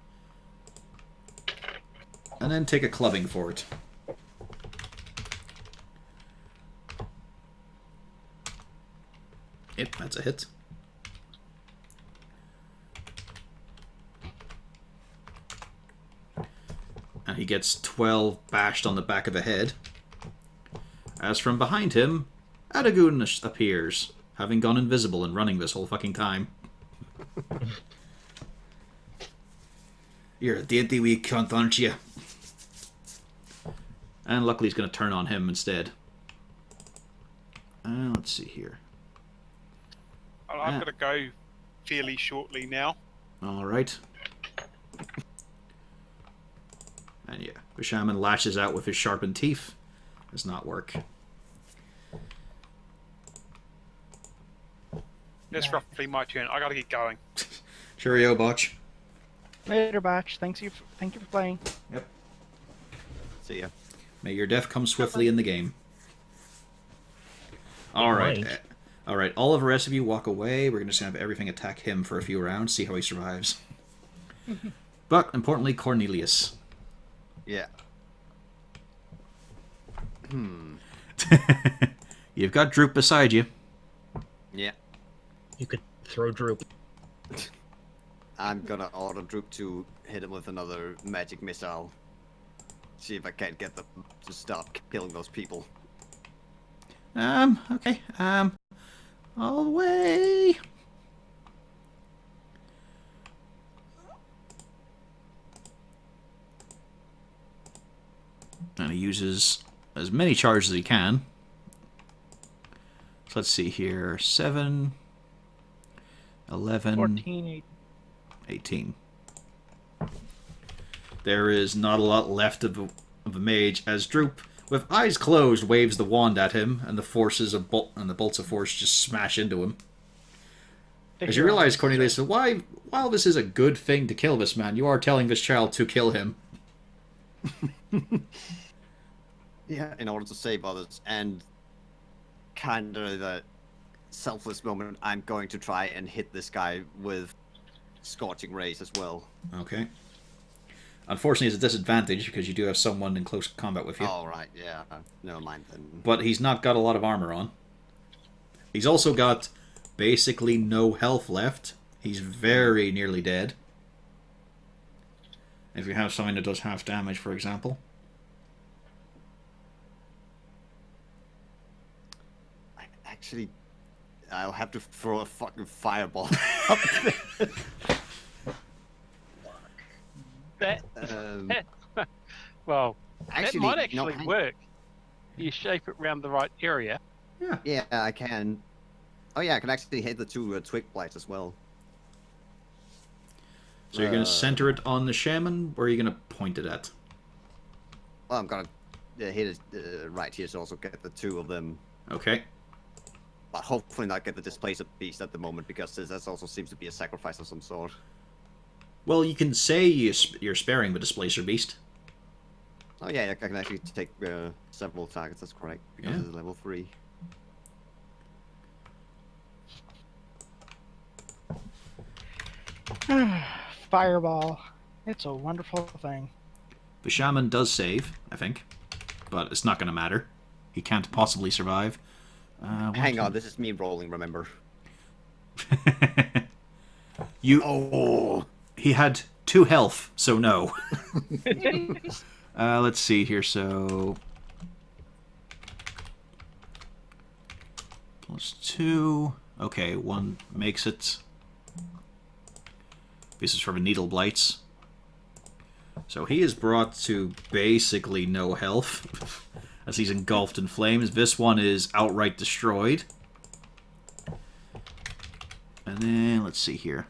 And then take a clubbing for it. Yep, that's a hit. And he gets 12 bashed on the back of the head. As from behind him, Adagun appears, having gone invisible and running this whole fucking time. You're a dainty wee cunt, aren't you? And luckily he's going to turn on him instead. Let's see here. Well, I'm going to go fairly shortly now. Alright. And yeah, the shaman lashes out with his sharpened teeth. Does not work. That's roughly my turn. I got to get going. Cheerio, Botch. Later, Batch. Thank you for playing. Yep. See ya. May your death come swiftly in the game. Alright. might. Alright, all of the rest of you walk away. We're just going to have everything attack him for a few rounds, see how he survives. But, importantly, Cornelius. Yeah. You've got Droop beside you. Yeah. You could throw Droop. I'm gonna order Droop to hit him with another magic missile. See if I can't get them to stop killing those people. Okay. All the way. And he uses as many charges as he can. So let's see here. 7, 11, 14, 18. There is not a lot left of the mage as Droop, with eyes closed, waves the wand at him, and the forces of the bolts of force just smash into him. As you realize, Cornelius, while this is a good thing to kill this man, you are telling this child to kill him. Yeah, in order to save others, and kind of the selfless moment, I'm going to try and hit this guy with Scorching Rays as well. Okay. Unfortunately, it's a disadvantage because you do have someone in close combat with you. Oh, right, yeah. Never mind then. But he's not got a lot of armor on. He's also got basically no health left. He's very nearly dead. If you have something that does half damage, for example. Actually, I'll have to throw a fucking fireball. That, um, well, actually, that might actually no, work. You shape it around the right area. Yeah. Yeah, I can. Oh yeah, I can actually hit the two twig blights as well. So you're going to center it on the shaman, or are you going to point it at? Well, I'm gonna hit it right here, so also get the two of them. Okay. But hopefully not get the displacer beast at the moment, because that also seems to be a sacrifice of some sort. Well, you can say you're sparing the displacer beast. Oh yeah, I can actually take several targets, that's correct, because Yeah. it's level 3. Fireball. It's a wonderful thing. The shaman does save, I think. But it's not going to matter. He can't possibly survive. Hang on, this is me rolling, remember? You. Oh! He had 2 health, so no. Let's see here, so... +2. Okay, 1 makes it. This is for the needle blights. So he is brought to basically no health, as he's engulfed in flames. This one is outright destroyed. And then, let's see here.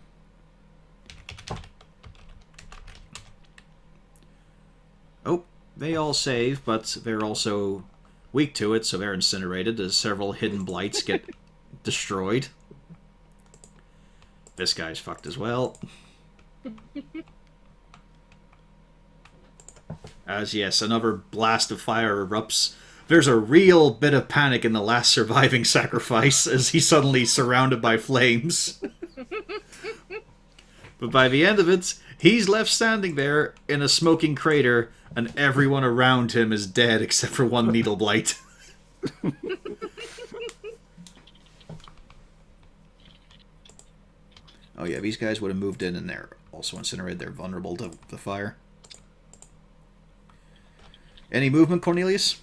Oh, they all save, but they're also weak to it, so they're incinerated as several hidden blights get destroyed. This guy's fucked as well. As yes, another blast of fire erupts. There's a real bit of panic in the last surviving sacrifice as he's suddenly surrounded by flames. But by the end of it, he's left standing there in a smoking crater, and everyone around him is dead except for one needle blight. Oh yeah, these guys would have moved in and they're also incinerated. They're vulnerable to the fire. Any movement, Cornelius?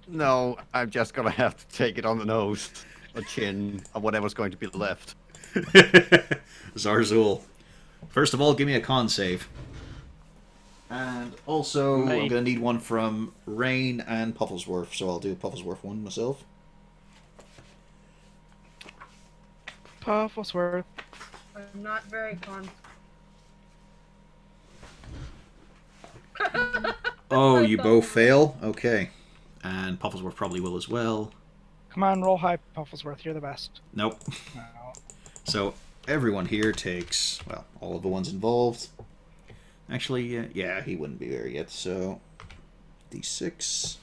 No, I'm just gonna have to take it on the nose, or chin, or whatever's going to be left. Zarzul. First of all, give me a con save. And also, I'm going to need one from Rain and Pufflesworth, so I'll do a Pufflesworth one myself. Pufflesworth. I'm not very con. Oh, you both fail? Okay. And Pufflesworth probably will as well. Come on, roll high, Pufflesworth. You're the best. Nope. No. So, everyone here takes, well, all of the ones involved. Actually, yeah, he wouldn't be there yet, so... D6.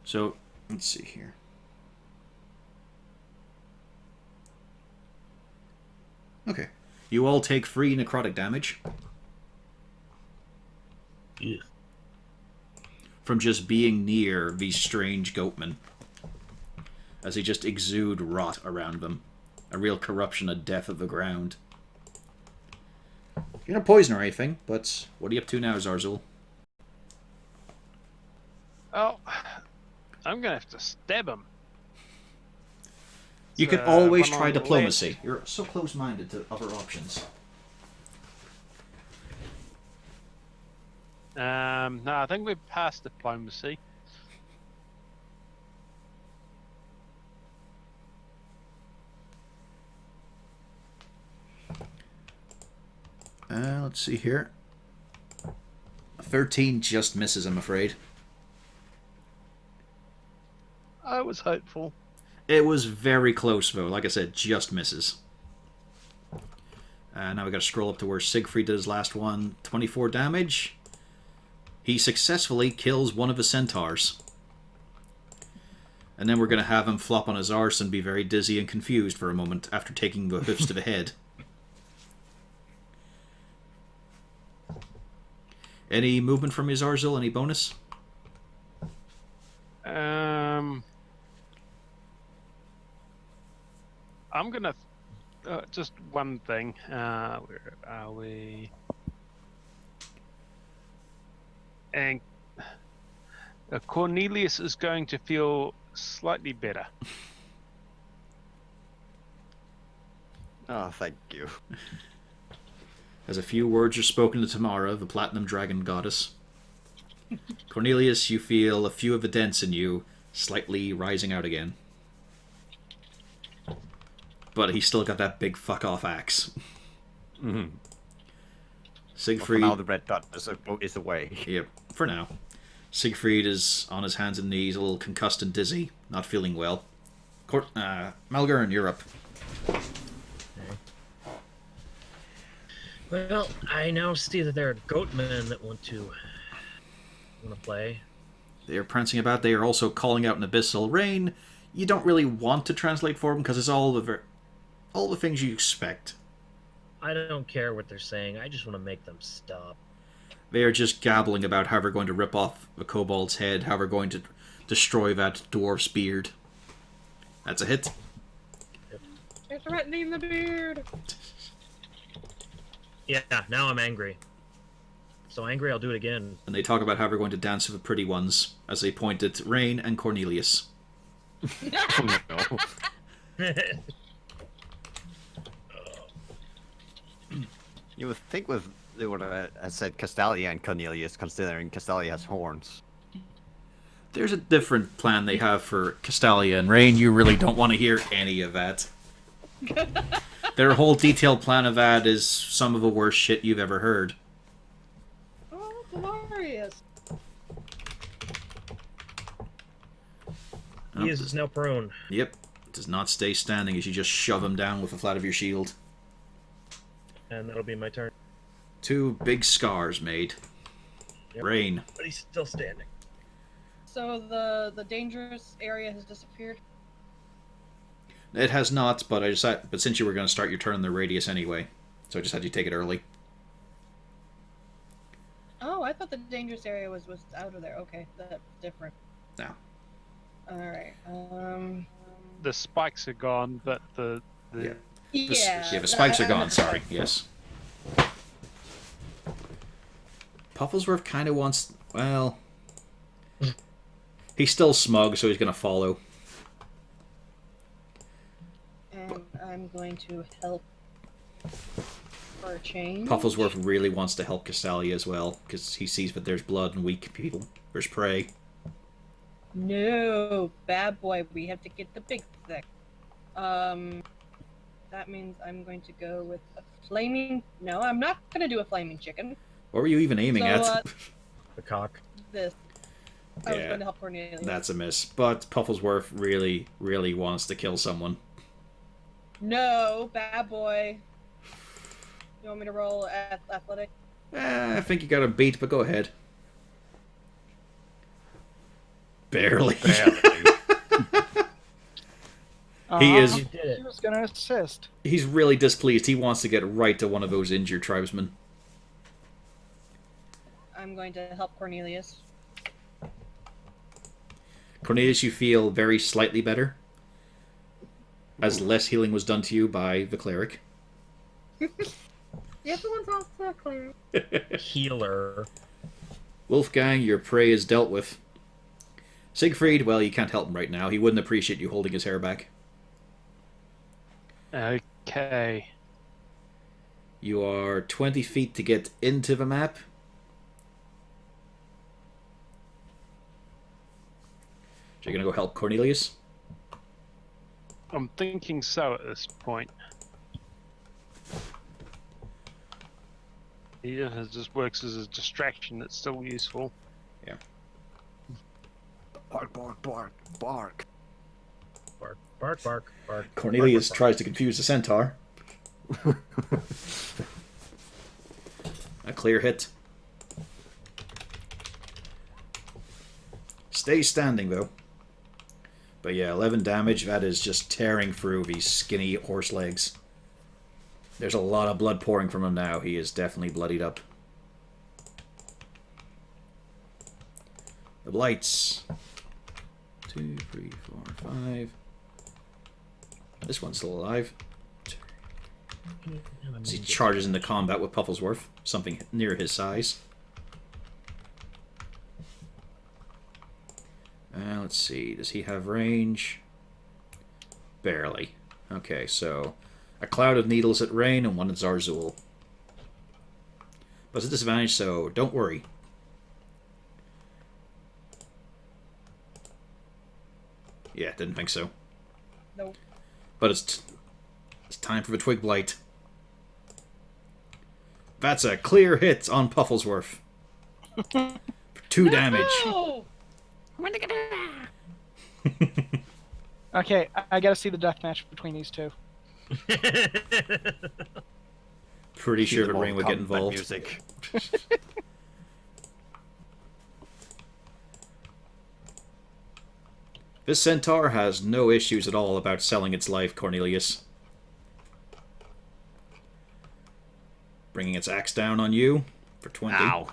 So, let's see here. Okay. You all take 3 necrotic damage. Yeah. From just being near these strange goatmen. As they just exude rot around them. A real corruption of death of the ground. You're not poison or anything, but what are you up to now, Zarzul? Oh, I'm gonna have to stab him. You can So, always one try on the diplomacy. left. You're so close-minded to other options. No, I think we're past diplomacy. Let's see here. 13 just misses, I'm afraid. I was hopeful. It was very close, though. Like I said, just misses. Now we got to scroll up to where Siegfried did his last one. 24 damage. He successfully kills one of the centaurs. And then we're going to have him flop on his arse and be very dizzy and confused for a moment after taking the hoofs to the head. Any movement from his Zarzul? Any bonus? I'm gonna just one thing. Where are we? And Cornelius is going to feel slightly better. Oh, thank you. As a few words are spoken to Tamara, the Platinum Dragon Goddess. Cornelius, you feel a few of the dents in you slightly rising out again. But he's still got that big fuck-off axe. Mm-hmm. Siegfried... Well, now the red dot is away. Yep, for now. Siegfried is on his hands and knees, a little concussed and dizzy, not feeling well. Malgern, you're up. Well, I now see that there are goatmen that want to play. They are prancing about. They are also calling out an abyssal rain. You don't really want to translate for them because it's all the things you expect. I don't care what they're saying. I just want to make them stop. They are just gabbling about how we're going to rip off the kobold's head, how we're going to destroy that dwarf's beard. That's a hit. You're threatening the beard. Yeah, now I'm angry. So angry, I'll do it again. And they talk about how we're going to dance with the pretty ones as they point at Rain and Cornelius. Oh, no. You would think they would have said Castalia and Cornelius, considering Castalia has horns. There's a different plan they have for Castalia and Rain. You really don't want to hear any of that. Their whole detailed plan of that is some of the worst shit you've ever heard. Oh, glorious. He is now prone. Yep. Does not stay standing as you just shove him down with the flat of your shield. And that'll be my turn. 2 big scars made. Yep. Rain. But he's still standing. So the dangerous area has disappeared? It has not, but but since you were going to start your turn in the radius anyway, so I just had you take it early. Oh, I thought the dangerous area was out of there. Okay, that's different. No. Alright, The spikes are gone, but the Yeah. yeah. The spikes are gone, sorry, yes. Pufflesworth kind of wants... Well... He's still smug, so he's going to follow. And I'm going to help for a change. Pufflesworth really wants to help Castalia as well, because he sees that there's blood and weak people. There's prey. No, bad boy, we have to get the big thing. That means I'm going to go with a flaming... No, I'm not going to do a flaming chicken. What were you even aiming So, at? The cock. This. I was Yeah, going to help Cornelius. that's a miss. But Pufflesworth really, really wants to kill someone. No, bad boy. You want me to roll athletic? I think you got a beat, but go ahead. Barely. He is... You did it. He was gonna assist. He's really displeased. He wants to get right to one of those injured tribesmen. I'm going to help Cornelius. Cornelius, you feel very slightly better, as less healing was done to you by the cleric. The other one's also clear. Healer. Wolfgang, your prey is dealt with. Siegfried, well, you can't help him right now. He wouldn't appreciate you holding his hair back. Okay. You are 20 feet to get into the map. So you're going to go help Cornelius? I'm thinking so at this point. Yeah, it just works as a distraction that's still useful. Yeah. Bark, bark, bark, bark. Bark, bark, bark, bark. Cornelius bark, bark, tries to confuse the centaur. A clear hit. Stay standing, though. But yeah, 11 damage. That is just tearing through these skinny horse legs. There's a lot of blood pouring from him now. He is definitely bloodied up. The blights. 2, 3, 4, 5. This one's still alive. As he charges into combat with Pufflesworth, something near his size. Let's see, does he have range? Barely. Okay, so a cloud of needles at Rain and one at Zarzul. But it's a disadvantage, so don't worry. Yeah, didn't think so. Nope. But it's time for the Twig Blight. That's a clear hit on Pufflesworth. For 2 damage. No! Okay, I gotta see the death match between these two. Pretty Cue sure the that Rain would get combat involved. Music. This centaur has no issues at all about selling its life, Cornelius. Bringing its axe down on you for 20. Ow.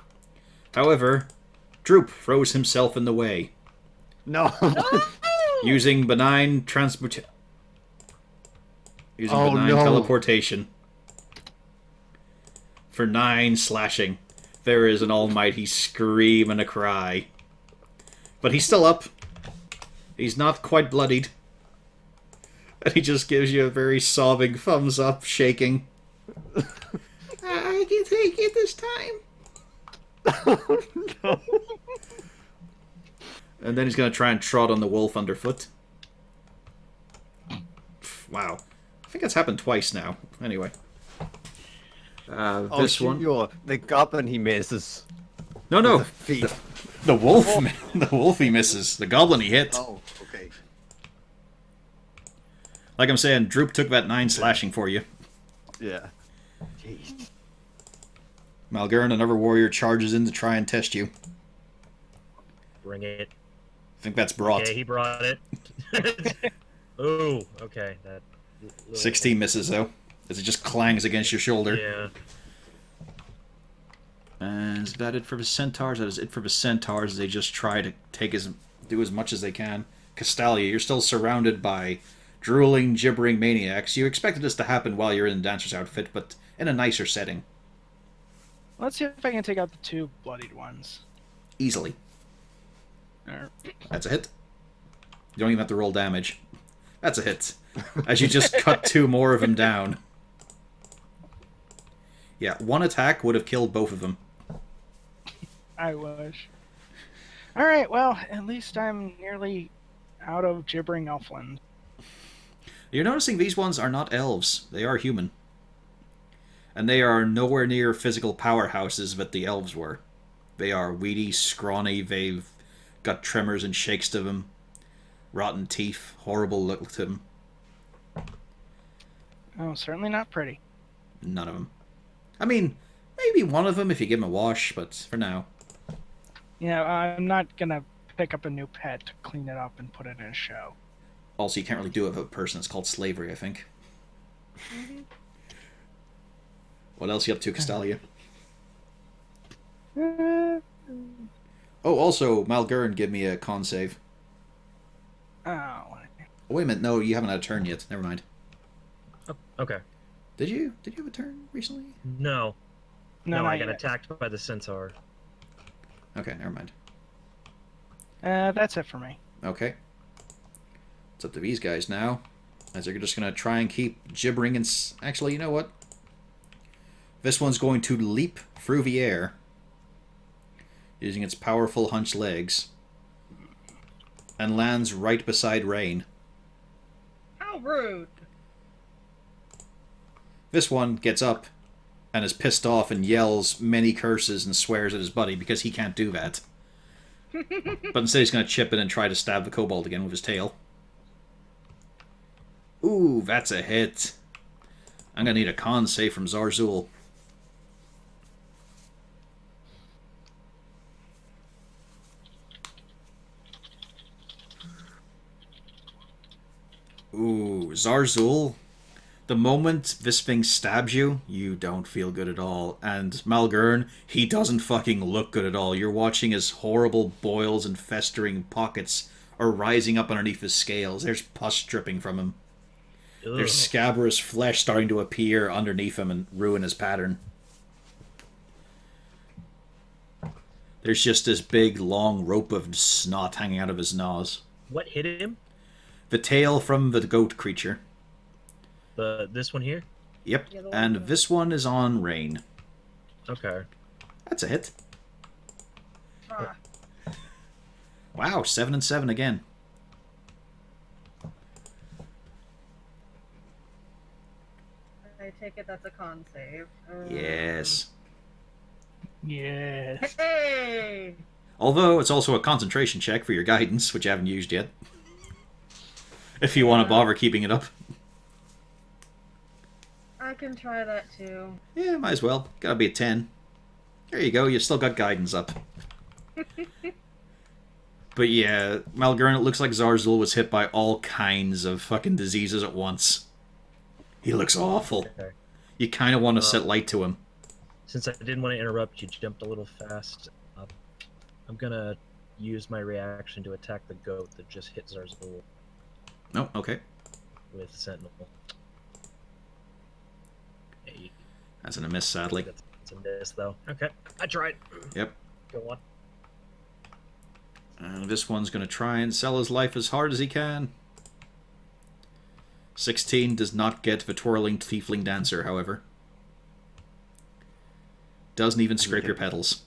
However, Droop throws himself in the way, No. using benign transport. Using Oh, benign no. teleportation. For 9 slashing. There is an almighty scream and a cry. But he's still up. He's not quite bloodied. And he just gives you a very sobbing thumbs up, shaking. I can take it this time. No. And then he's going to try and trot on the wolf underfoot. Wow. I think that's happened twice now. Anyway. Oh, This one. sure. The goblin he misses. No, no. The feet. The wolf. The wolf he misses. The goblin he hit. Oh, okay. Like I'm saying, Droop took that 9 slashing for you. Yeah. Jeez. Malgern, another warrior, charges in to try and test you. Bring it. I think that's brought. Okay, he brought it. Ooh, okay. That little- 16 misses, though. As it just clangs against your shoulder. Yeah. And is that it for the centaurs? That is it for the centaurs. They just try to do as much as they can. Castalia, you're still surrounded by drooling, gibbering maniacs. You expected this to happen while you're in the dancer's outfit, but in a nicer setting. Let's see if I can take out the 2 bloodied ones. Easily. Or- That's a hit. You don't even have to roll damage. That's a hit. As you just cut 2 more of them down. Yeah, 1 attack would have killed both of them. I wish. Alright, well, at least I'm nearly out of gibbering Elfland. You're noticing these ones are not elves. They are human. And they are nowhere near physical powerhouses that the elves were. They are weedy, scrawny, they've got tremors and shakes to them. Rotten teeth, horrible look to them. Oh, certainly not pretty. None of them. I mean, maybe one of them if you give him a wash, but for now. You know, I'm not gonna pick up a new pet to clean it up and put it in a show. Also, you can't really do it with a person. It's called slavery, I think. What else you up to, Castalia? Uh, Oh, also, Malgern, give me a con save. oh, Oh, wait a minute. No, you haven't had a turn yet. Never mind. Oh, okay. Did you? Did you have a turn recently? No. no, No, not I got yet. attacked by the centaur. Okay, never mind. That's it for me. Okay. It's up to these guys now. As they're just going to try and keep gibbering and... Actually, you know what? This one's going to leap through the air. Using its powerful hunched legs. And lands right beside Rain. How rude. This one gets up and is pissed off and yells many curses and swears at his buddy because he can't do that. But instead he's going to chip in and try to stab the kobold again with his tail. Ooh, that's a hit. I'm going to need a con save from Zarzul. Ooh, Zarzul. The moment this thing stabs you, you don't feel good at all. And Malgern, he doesn't fucking look good at all. You're watching his horrible boils and festering pockets are rising up underneath his scales. There's pus dripping from him. Ugh. There's scabrous flesh starting to appear underneath him and ruin his pattern. There's just this big, long rope of snot hanging out of his nose. What hit him? The tail from the goat creature. This one here? Yep, Yeah, the one and that- this one is on Rain. Okay. That's a hit. Ah, Wow, 7 and 7 again. I take it that's a con save. Yes. Yes. Hey! Although it's also a concentration check for your guidance, which I haven't used yet. If you want to bother keeping it up. I can try that too. Yeah, might as well. Gotta be a 10. There you go, you still got guidance up. But yeah, Malgern, it looks like Zarzul was hit by all kinds of fucking diseases at once. He looks awful. Okay. You kind of want to set light to him. Since I didn't want to interrupt, you jumped a little fast. I'm gonna use my reaction to attack the goat that just hit Zarzul No, okay. with Sentinel. Hey, That's a miss, sadly. that's a miss, though. Okay, I tried. Yep. Go on. And this one's going to try and sell his life as hard as he can. 16 does not get the twirling tiefling dancer, however. Doesn't even scrape your petals.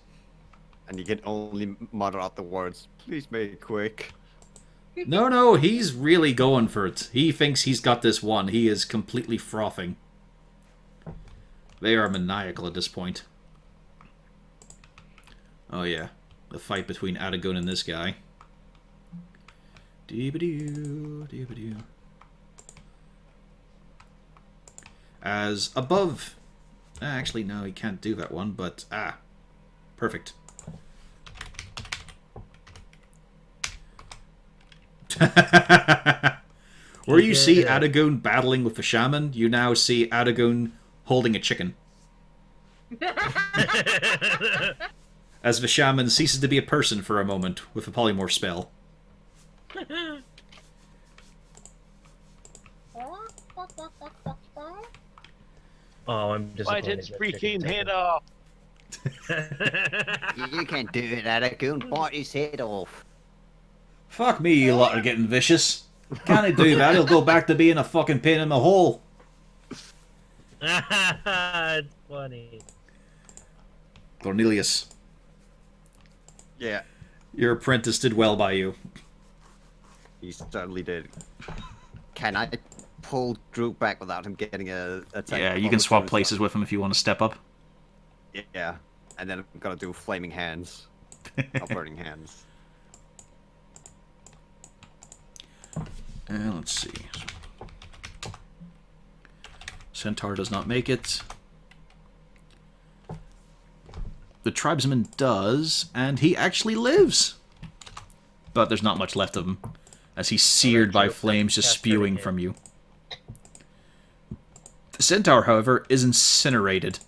And you can only mutter out the words, "Please make it quick." No, he's really going for it. He thinks he's got this one. He is completely frothing. They are maniacal at this point. Oh yeah, the fight between Adagun and this guy. Dee-ba-doo, dee-ba-doo. As above... Actually, no, he can't do that one, but... Perfect. Where you see Yeah. Adagun battling with the shaman, you now see Adagun holding a chicken. As the shaman ceases to be a person for a moment with a polymorph spell. Oh, I'm Bite disappointed. its that freaking chicken head took off. it. You can't do it, Adagun. Bite his head off. Fuck me, you lot are getting vicious. Can't he do that? He'll go back to being a fucking pin in the hole. It's funny. Cornelius, Yeah, your apprentice did well by you. he certainly did. Can I pull Drew back without him getting a attack? Yeah, you bonus can swap or is places with him if you want to step up. that- Yeah, and then I'm gonna do flaming hands. Or burning hands. Let's see. Centaur does not make it. The tribesman does, and he actually lives. But there's not much left of him, as he's seared by flames just Cast spewing Burning from you. The centaur, however, is incinerated.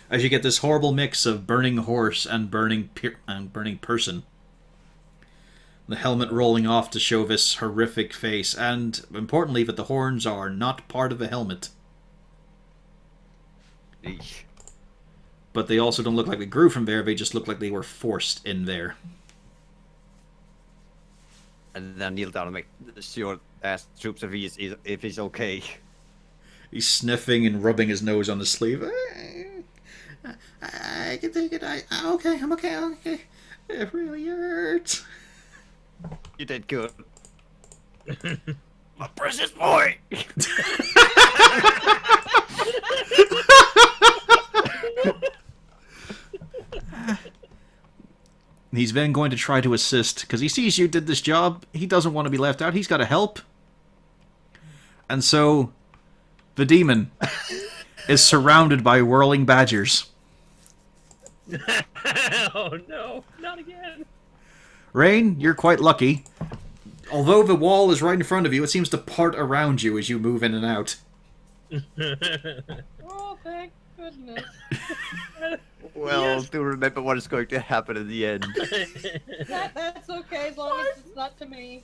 As you get this horrible mix of burning horse and burning person. The helmet rolling off to show this horrific face, and importantly that the horns are not part of the helmet. Eesh. But they also don't look like they grew from there, they just look like they were forced in there. And then kneel down and make sure ask Troops if he's okay. He's sniffing and rubbing his nose on the sleeve. I can take it. Okay, I'm okay. Okay. It really hurts. You did good. My precious boy. He's then going to try to assist, because he sees you did this job. He doesn't want to be left out. He's got to help. And so, the demon is surrounded by whirling badgers. Oh no, not again. Rain, you're quite lucky. Although the wall is right in front of you, it seems to part around you as you move in and out. Oh, thank goodness. Well, Yes. do remember what is going to happen in the end. That's okay as long as to me.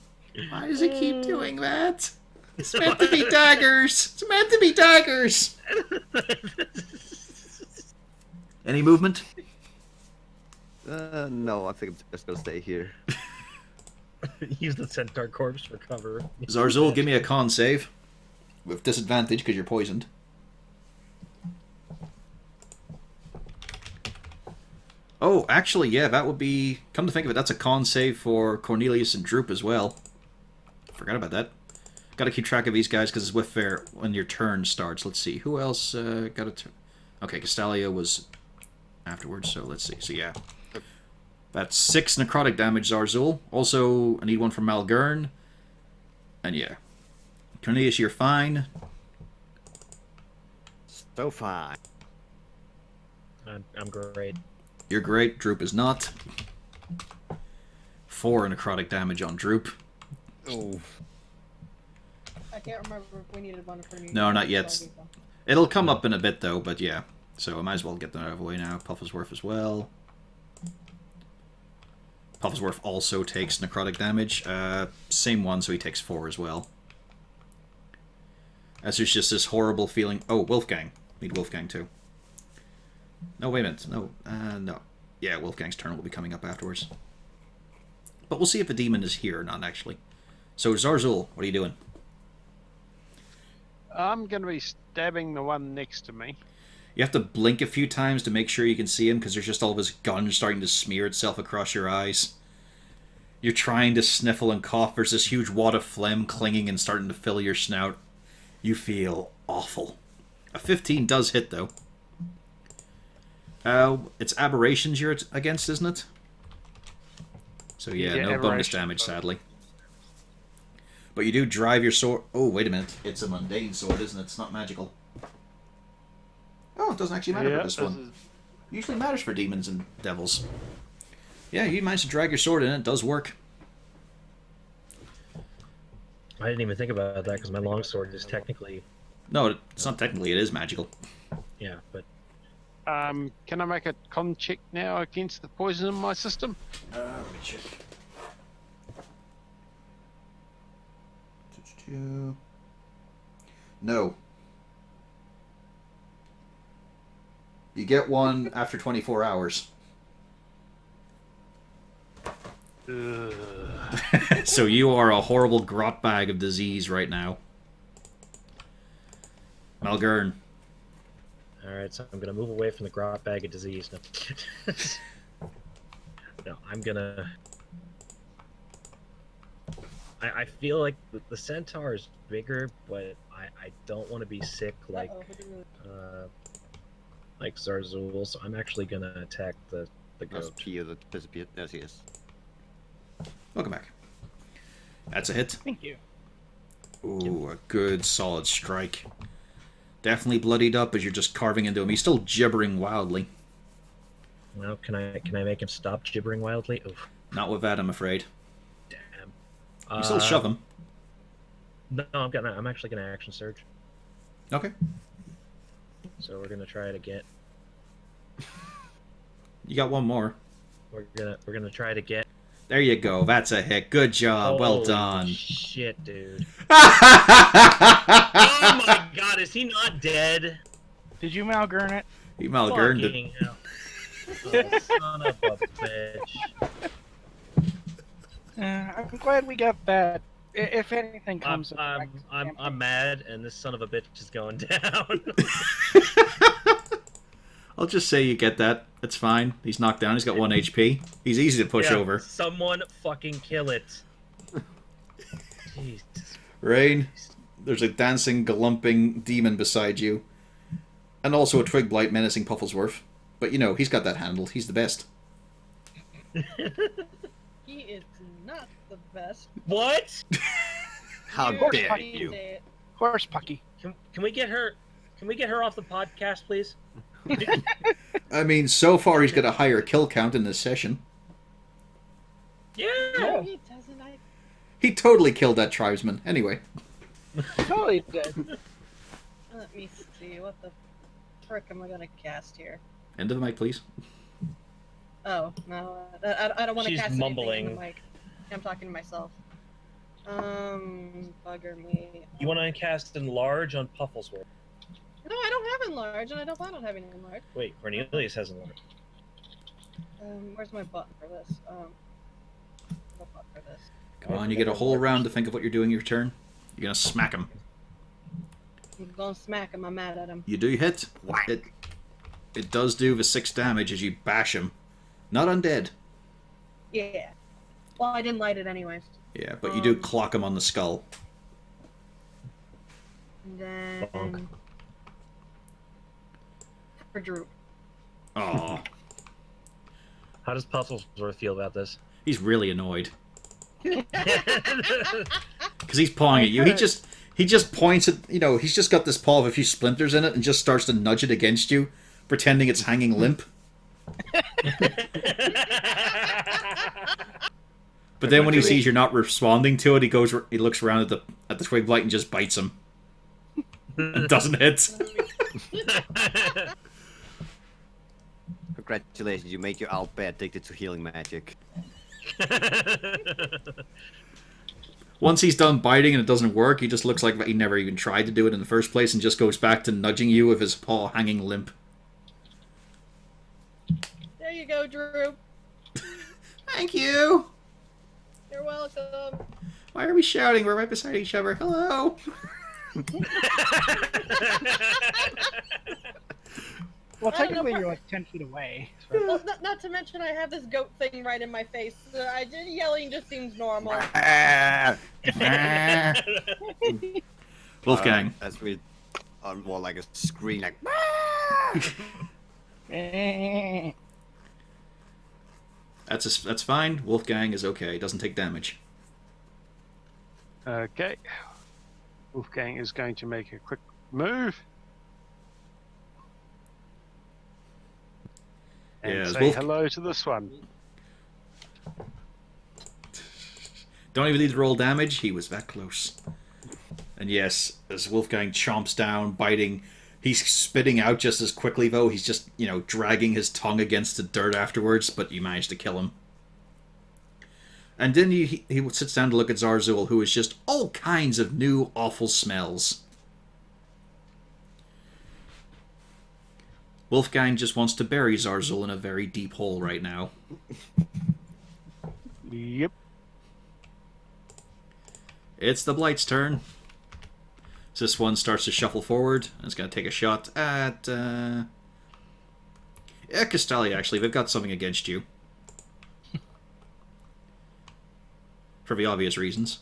Why does it keep doing that? It's meant to be daggers. It's meant to be daggers. Any movement? No, I think I'm just gonna stay here. Use the centaur corpse for cover. Zarzul, give me a con save. With disadvantage because you're poisoned. Oh, actually, yeah, that would be... Come to think of it, that's a con save for Cornelius and Droop as well. Forgot about that. Gotta keep track of these guys because it's with fair when your turn starts. Let's see, who else got a turn? Okay, Castalia was afterwards, so let's see. So yeah. That's 6 necrotic damage, Zarzul. Also, I need one from Malgern. And yeah. Cornelius, you're fine. So fine. I'm great. You're great. Droop is not. 4 necrotic damage on Droop. Oh. I can't remember if we needed one for me. No, not yet. It'll come up in a bit, though, but yeah. So I might as well get that out of the way now. Pufflesworth as well. Pufflesworth also takes necrotic damage. Same one, so he takes 4 as well. As there's just this horrible feeling... Oh, Wolfgang. Need Wolfgang, too. No, wait a minute. No. No. Yeah, Wolfgang's turn will be coming up afterwards. But we'll see if the demon is here or not, actually. So, Zarzul, what are you doing? I'm going to be stabbing the one next to me. You have to blink a few times to make sure you can see him, because there's just all of his gun starting to smear itself across your eyes. You're trying to sniffle and cough. There's this huge wad of phlegm clinging and starting to fill your snout. You feel awful. A 15 does hit, though. It's aberrations you're against, isn't it? So yeah, no bonus aberration. damage, sadly. But you do drive your sword... Oh, wait a minute. It's a mundane sword, isn't it? It's not magical. Oh, it doesn't actually matter for this one. Usually matters for demons and devils. Yeah, you managed to drag your sword in. It does work. I didn't even think about that because my longsword is technically... No, it's not technically. It is magical. Yeah, but... Can I make a con check now against the poison in my system? Let me check. No. You get one after 24 hours. So you are a horrible grot bag of disease right now. Malgern. Alright, so I'm gonna move away from the grot bag of disease. No, no I'm gonna... I feel like the centaur is bigger, but I don't want to be sick like Zarzul, so I'm actually gonna attack the That's goat. Pio that disappeared. Yes, he is. Welcome back. That's a hit. Thank you. Ooh, a good solid strike. Definitely bloodied up as you're just carving into him. He's still gibbering wildly. Well, can I make him stop gibbering wildly? Oof. Not with that, I'm afraid. Damn. You still shove him. No, I'm actually gonna action surge. Okay. So we're gonna try it again. You got one more. We're gonna try it again. There you go. That's a hit. Good job. Well Holy done. Shit, dude. Oh my god, is he not dead? Did you Malgern it? He Malgerned it. Fucking hell. Oh, son of a bitch. I'm glad we got that. If anything comes of I'm mad, and this son of a bitch is going down. I'll just say you get that. It's fine. He's knocked down. He's got 1 HP. He's easy to push Yeah, over. Someone fucking kill it. Jesus. Rain, there's a dancing, glumping demon beside you. And also a twig blight menacing Pufflesworth. But you know, he's got that handled. He's the best. He is not the best. What? How You dare fucking you? say it. Horse Pucky. Can we get her? Can we get her off the podcast, please? I mean, so far he's got a higher kill count in this session. Yeah. No, he doesn't. He totally killed that tribesman. Anyway. Totally did. Let me see. What the frick am I gonna cast here? End of the mic, please. Oh no, I don't want to She's cast anything mumbling. in the mic. I'm talking to myself. Bugger me. You want to cast Enlarge on Pufflesworth. No, I don't have enlarge, and I don't plan on having enlarge. Wait, Cornelius has Enlarge. Where's my button for this? The button for this. Come on, you get a whole round to think of what you're doing your turn. You're gonna smack him. I'm gonna smack him. I'm mad at him. You do hit. Whack. It does do the 6 damage as you bash him. Not undead. Yeah. Well, I didn't light it anyways. Yeah, but you do clock him on the skull. And then Bonk. for Drew. Aw. How does Pufflesworth feel about this? He's really annoyed. Because he's pawing at you. He just points at, he's just got this paw with a few splinters in it and just starts to nudge it against you, pretending it's hanging limp. But then when he sees you're not responding to it, he looks around at the twig blight and just bites him. And doesn't hit. Congratulations, you made your owlbear addicted to healing magic. Once he's done biting and it doesn't work, he just looks like he never even tried to do it in the first place and just goes back to nudging you with his paw hanging limp. There you go, Drew. Thank you! You're welcome. Why are we shouting? We're right beside each other. Hello! Well, I don't know, technically part- you're like 10 feet away. So. Well, not to mention I have this goat thing right in my face. Yelling just seems normal. Wolfgang. That's weird. More like a scream, like. That's fine. Wolfgang is okay. Doesn't take damage. Okay. Wolfgang is going to make a quick move. And Yeah, say hello to this one. Don't even need to roll damage. He was that close. And yes, as Wolfgang chomps down, biting, he's spitting out just as quickly, though. He's just, dragging his tongue against the dirt afterwards, but you manage to kill him. And then he sits down to look at Zarzul, who is just all kinds of new awful smells. Wolfgang just wants to bury Zarzul in a very deep hole right now. Yep. It's the Blight's turn. So this one starts to shuffle forward, and it's going to take a shot at... Castalia, actually. They've got something against you. For the obvious reasons.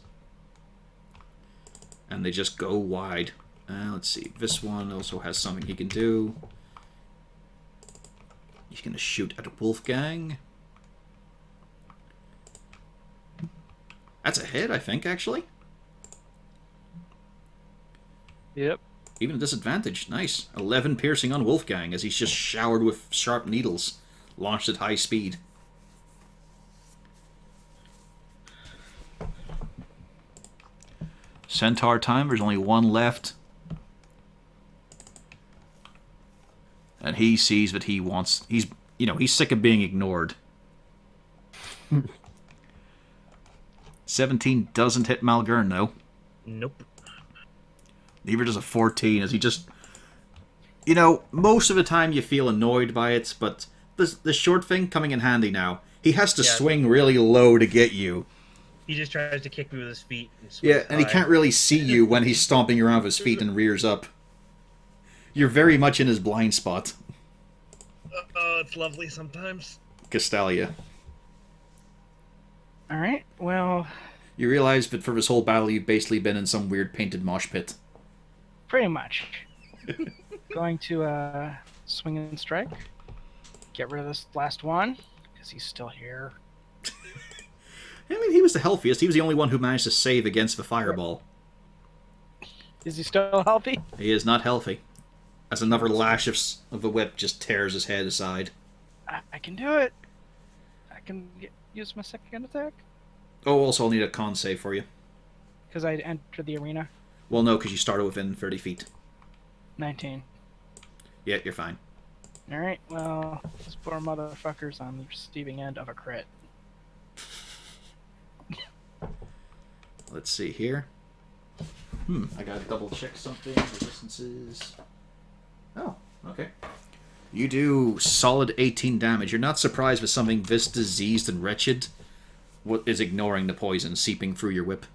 And they just go wide. Let's see. This one also has something he can do. He's going to shoot at Wolfgang. That's a hit, I think, actually. Yep. Even a disadvantage. Nice. 11 piercing on Wolfgang as he's just showered with sharp needles. Launched at high speed. Centaur time. There's only one left. And he sees that he wants... He's sick of being ignored. 17 doesn't hit Malgern, though. Nope. Neither does a 14, as he just... most of the time you feel annoyed by it, but the short thing coming in handy now. He has to swing really low to get you. He just tries to kick me with his feet. And he can't really see you when he's stomping around with his feet and rears up. You're very much in his blind spot. Oh, it's lovely sometimes. Castalia. Alright, well, You realize that for this whole battle you've basically been in some weird painted mosh pit. pretty much. Going to swing and strike. Get rid of this last one, because he's still here. I mean, he was the healthiest. He was the only one who managed to save against the fireball. Is he still healthy? He is not healthy. As another lash of the whip just tears his head aside. I can do it. I can use my second attack. Oh, also I'll need a con save for you. Because I entered the arena. Well, no, because you started within 30 feet. 19. Yeah, you're fine. Alright, well, this poor motherfucker's on the receiving end of a crit. Let's see here. I gotta double check something. Resistances. Oh, okay. You do solid 18 damage. You're not surprised with something this diseased and wretched is ignoring the poison seeping through your whip.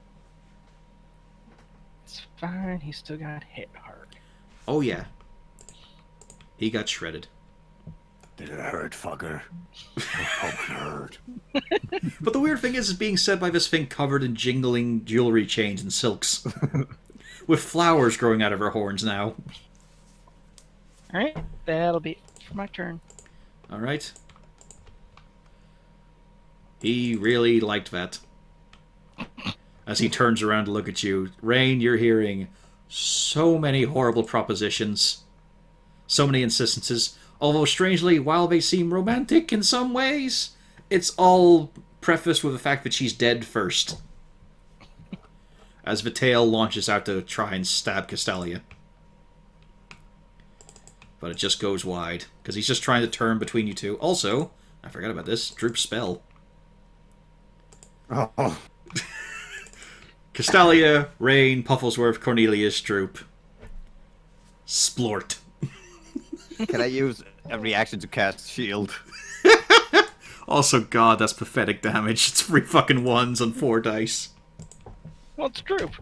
It's fine. He still got hit hard. Oh, yeah. He got shredded. Did it hurt, fucker? I hope it hurt. But the weird thing is, it's being said by this thing covered in jingling jewelry chains and silks. With flowers growing out of her horns now. Alright, that'll be it for my turn. Alright. He really liked that. As he turns around to look at you, Rain, you're hearing so many horrible propositions. So many insistences. Although, strangely, while they seem romantic in some ways, it's all prefaced with the fact that she's dead first. As Vitael launches out to try and stab Castalia. But it just goes wide, because he's just trying to turn between you two. Also, I forgot about this, Droop's spell. Oh. Castalia, Rain, Pufflesworth, Cornelius, Droop. Splort. Can I use a reaction to cast shield? Also, God, that's pathetic damage. It's 3 fucking 1s on 4 dice. Well, it's Droop.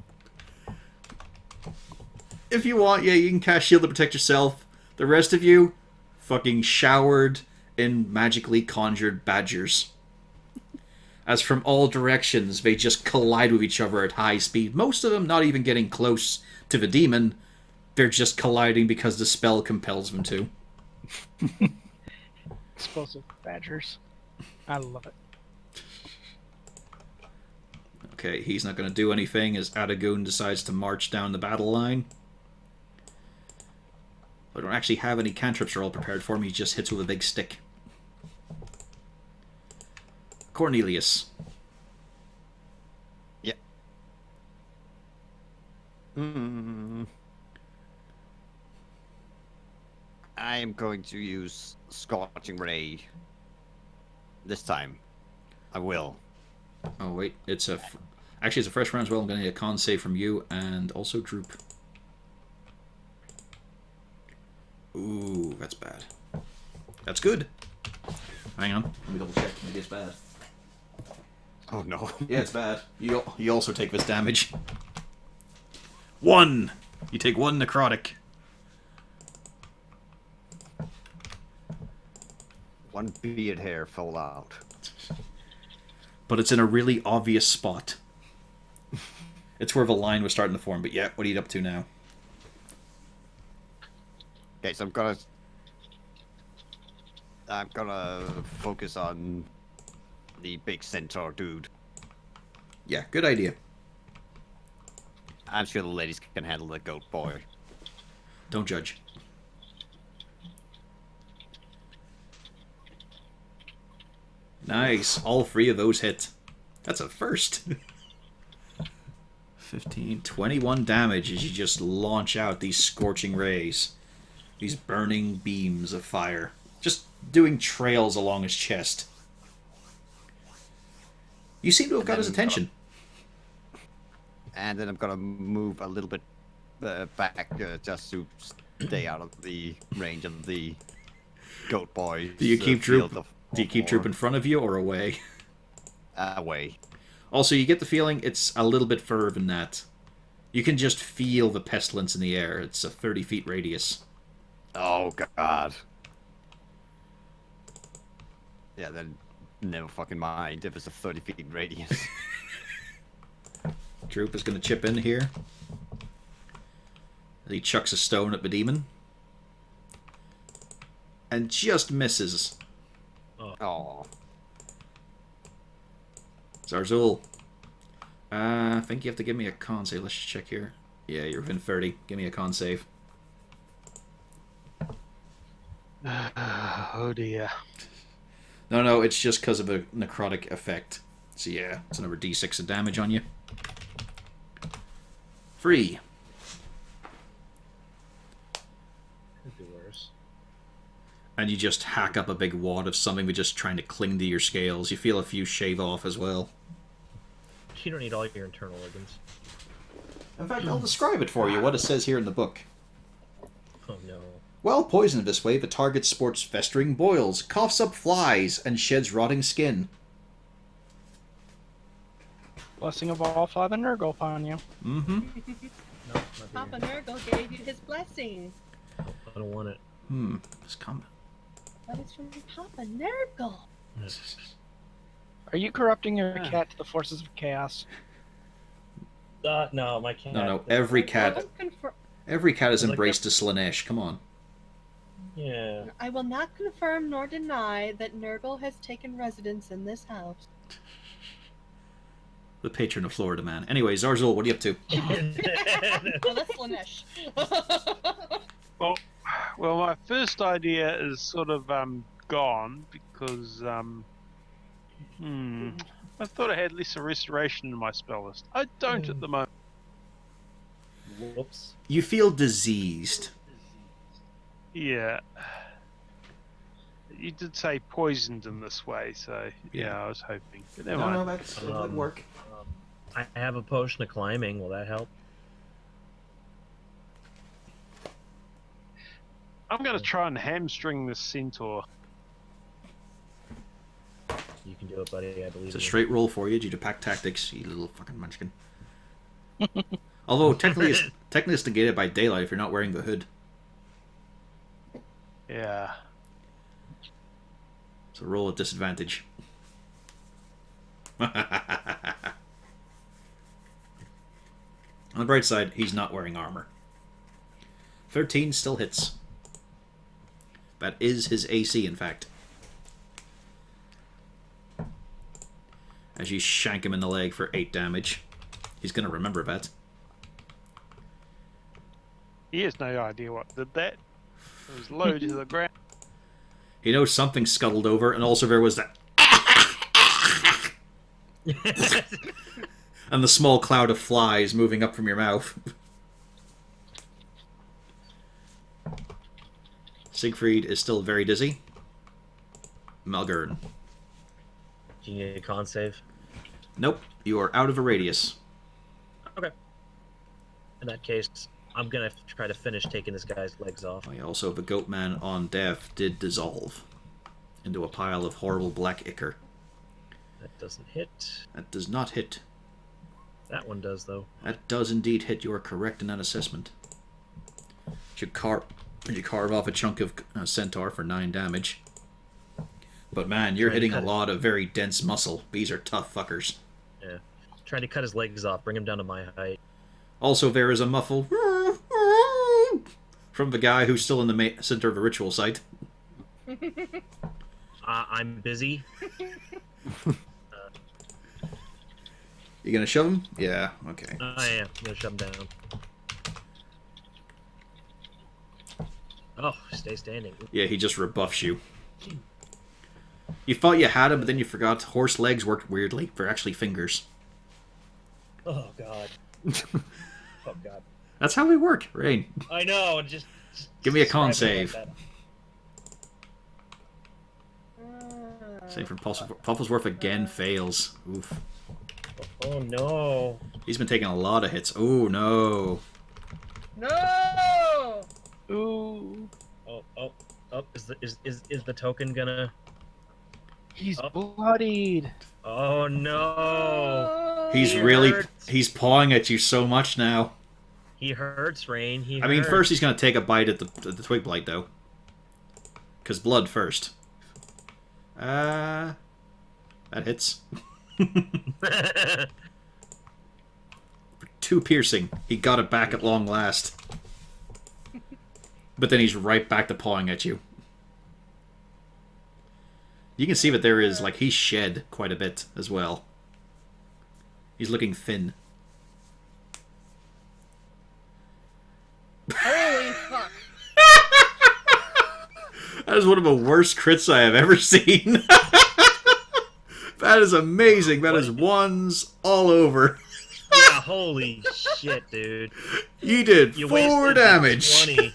If you want, yeah, you can cast shield to protect yourself. The rest of you, fucking showered in magically conjured badgers. As from all directions, they just collide with each other at high speed. Most of them not even getting close to the demon. They're just colliding because the spell compels them to. Explosive badgers. I love it. Okay, he's not going to do anything as Adagoon decides to march down the battle line. I don't actually have any cantrips are all prepared for him. He just hits with a big stick. Cornelius. Yeah. I am going to use Scorching Ray. This time. I will. Oh, wait. It's a... Actually, it's a fresh round as well. I'm going to need a con save from you and also Droop. Ooh, that's bad. That's good. Hang on. Let me double check. Maybe it's bad. Oh no. Yeah, it's bad. You also take this damage. 1! You take 1 necrotic. One beard hair fell out. But it's in a really obvious spot. It's where the line was starting to form. But yeah, what are you up to now? Okay, so I'm gonna focus on the big centaur dude. Yeah, good idea. I'm sure the ladies can handle the goat boy. Don't judge. Nice. All 3 of those hit. That's a first. 15, 21 damage as you just launch out these scorching rays. These burning beams of fire. Just doing trails along his chest. You seem to have got his attention. And then I'm gonna move a little bit back just to stay out of the range of the goat boy. Do you keep Droop in front of you or away? Away. Also, you get the feeling it's a little bit further than that. You can just feel the pestilence in the air. It's a 30 feet radius. Oh god. Yeah, then never fucking mind if it's a 30 feet radius. Droop is going to chip in here. He chucks a stone at the demon. And just misses. Oh. Zarzul. I think you have to give me a con save. Let's just check here. Yeah, you're within 30. Give me a con save. Oh dear. No, it's just because of a necrotic effect. So yeah, it's another d6 of damage on you. 3. Could be worse. And you just hack up a big wad of something with just trying to cling to your scales. You feel a few shave off as well. You don't need all your internal organs. In fact, I'll describe it for you, what it says here in the book. Oh no. While poisoned this way, the target sports festering boils, coughs up flies, and sheds rotting skin. Blessing of all Father Nurgle upon you. Mm-hmm. No, not Papa here. Nurgle gave you his blessing. I don't want it. This comment. That is from Papa Nurgle. Are you corrupting your cat to the forces of chaos? No, my cat. No, every cat has Like embraced a Slanesh, come on. Yeah. I will not confirm nor deny that Nurgle has taken residence in this house. The patron of Florida, man. Anyway, Zarzul, what are you up to? Well, that's Slanesh. Well, my first idea is sort of gone because I thought I had lesser restoration in my spell list. I don't at the moment. Whoops. You feel diseased. Yeah. You did say poisoned in this way, so yeah, Yeah. I was hoping. But never mind. that would work. I have a potion of climbing. Will that help? I'm going to try and hamstring this centaur. You can do it, buddy. I believe It's a you. straight roll for you due to pack tactics, you little fucking munchkin. Although, technically it's negated by daylight if you're not wearing the hood. Yeah. So roll at disadvantage. On the bright side, he's not wearing armor. 13 still hits. That is his AC, in fact. As you shank him in the leg for 8 damage. He's going to remember that. He has no idea what did that. It was low to the ground. He knows something scuttled over, and also there was that... and the small cloud of flies moving up from your mouth. Siegfried is still very dizzy. Malgern. Do you need a con save? Nope, you are out of a radius. Okay. In that case, I'm gonna try to finish taking this guy's legs off. Oh, yeah, also, the goat man on death did dissolve into a pile of horrible black ichor. That doesn't hit. That does not hit. That one does, though. That does indeed hit. You are correct in that assessment. You carve off a chunk of centaur for 9 damage. But man, you're hitting a lot of very dense muscle. These are tough fuckers. Yeah. Trying to cut his legs off, bring him down to my height. Also, there is a muffle from the guy who's still in the center of the ritual site. I'm busy. You gonna shove him? Yeah, okay. I am. I'm gonna shove him down. Oh, stay standing. Yeah, he just rebuffs you. You thought you had him, but then you forgot horse legs worked weirdly. They're actually fingers. Oh, God. Oh, God. That's how they work, Rain. I know. Just Give me a con describe it save. like Same for Pufflesworth again fails. Oof. that. Oh, no. He's been taking a lot of hits. Oh, no. No! Ooh. Oh. Is the token gonna... He's Oh. bloodied. Oh, no. He's He really... hurts. He's pawing at you so much now. He hurts, Rain. He I mean, hurts. first he's going to take a bite at the twig blight, though. Because blood first. That hits. 2 piercing. He got it back at long last. But then he's right back to pawing at you. You can see that there is, like, he's shed quite a bit as well. He's looking thin. Holy fuck. That is one of the worst crits I have ever seen. That is amazing. That is ones all over. Yeah, holy shit, dude. You did You 4 wasted damage. 20.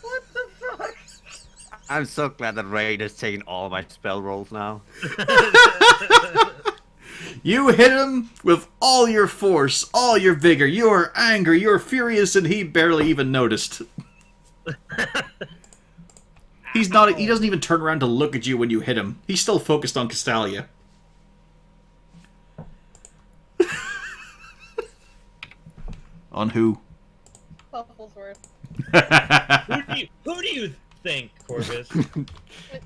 What the fuck? I'm so glad that Raid has taken all my spell rolls now. You hit him with all your force, all your vigor. You are angry, you are furious, and he barely even noticed. He doesn't even turn around to look at you when you hit him. He's still focused on Castalia. On who? Pufflesworth. Who do you think, Corvus?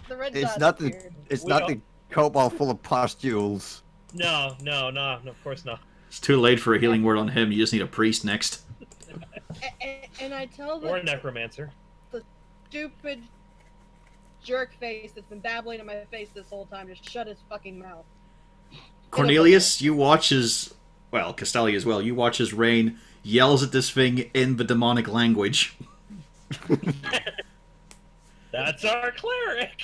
The red It's dot's not the weird. it's We not don't- the cobalt full of pustules. No, of course not. It's too late for a healing word on him. You just need a priest next. And I tell Or a the necromancer. stupid jerk face that's been babbling in my face this whole time to shut his fucking mouth. Cornelius, you watch as... Well, Castalia as well. You watch as Rain yells at this thing in the demonic language. That's our cleric.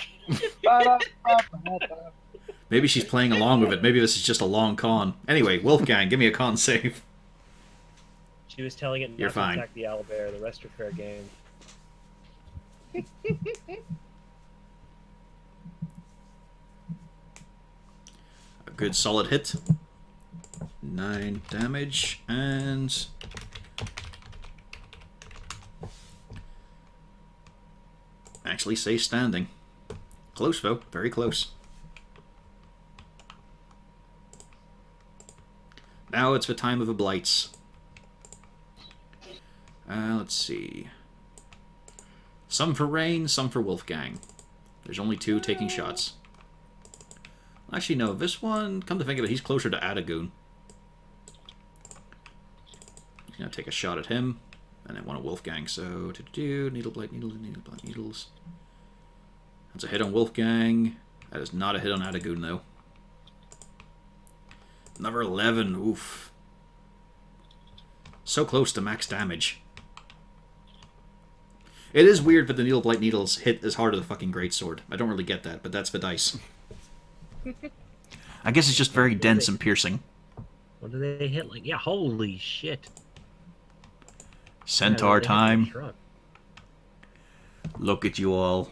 Maybe she's playing along with it. Maybe this is just a long con. Anyway, Wolfgang, give me a con save. She was telling it not You're to fine. attack the owlbear. The rest are fair game. A good solid hit. 9 damage, and... Actually stays standing. Close, though. Very close. Now it's the time of the blights. Let's see. Some for Rain, some for Wolfgang. There's only 2 taking shots. Actually, no. This one, come to think of it, he's closer to Adagoon. He's going to take a shot at him. And then one at Wolfgang. So, needle blight, needles. That's a hit on Wolfgang. That is not a hit on Adagoon, though. Number 11. Oof. So close to max damage. It is weird that the needle blight needles hit as hard as the fucking greatsword. I don't really get that, but that's the dice. I guess it's just very dense and piercing. What do they hit like? Yeah, holy shit. Centaur Yeah, they hit like a time. truck. Look at you all.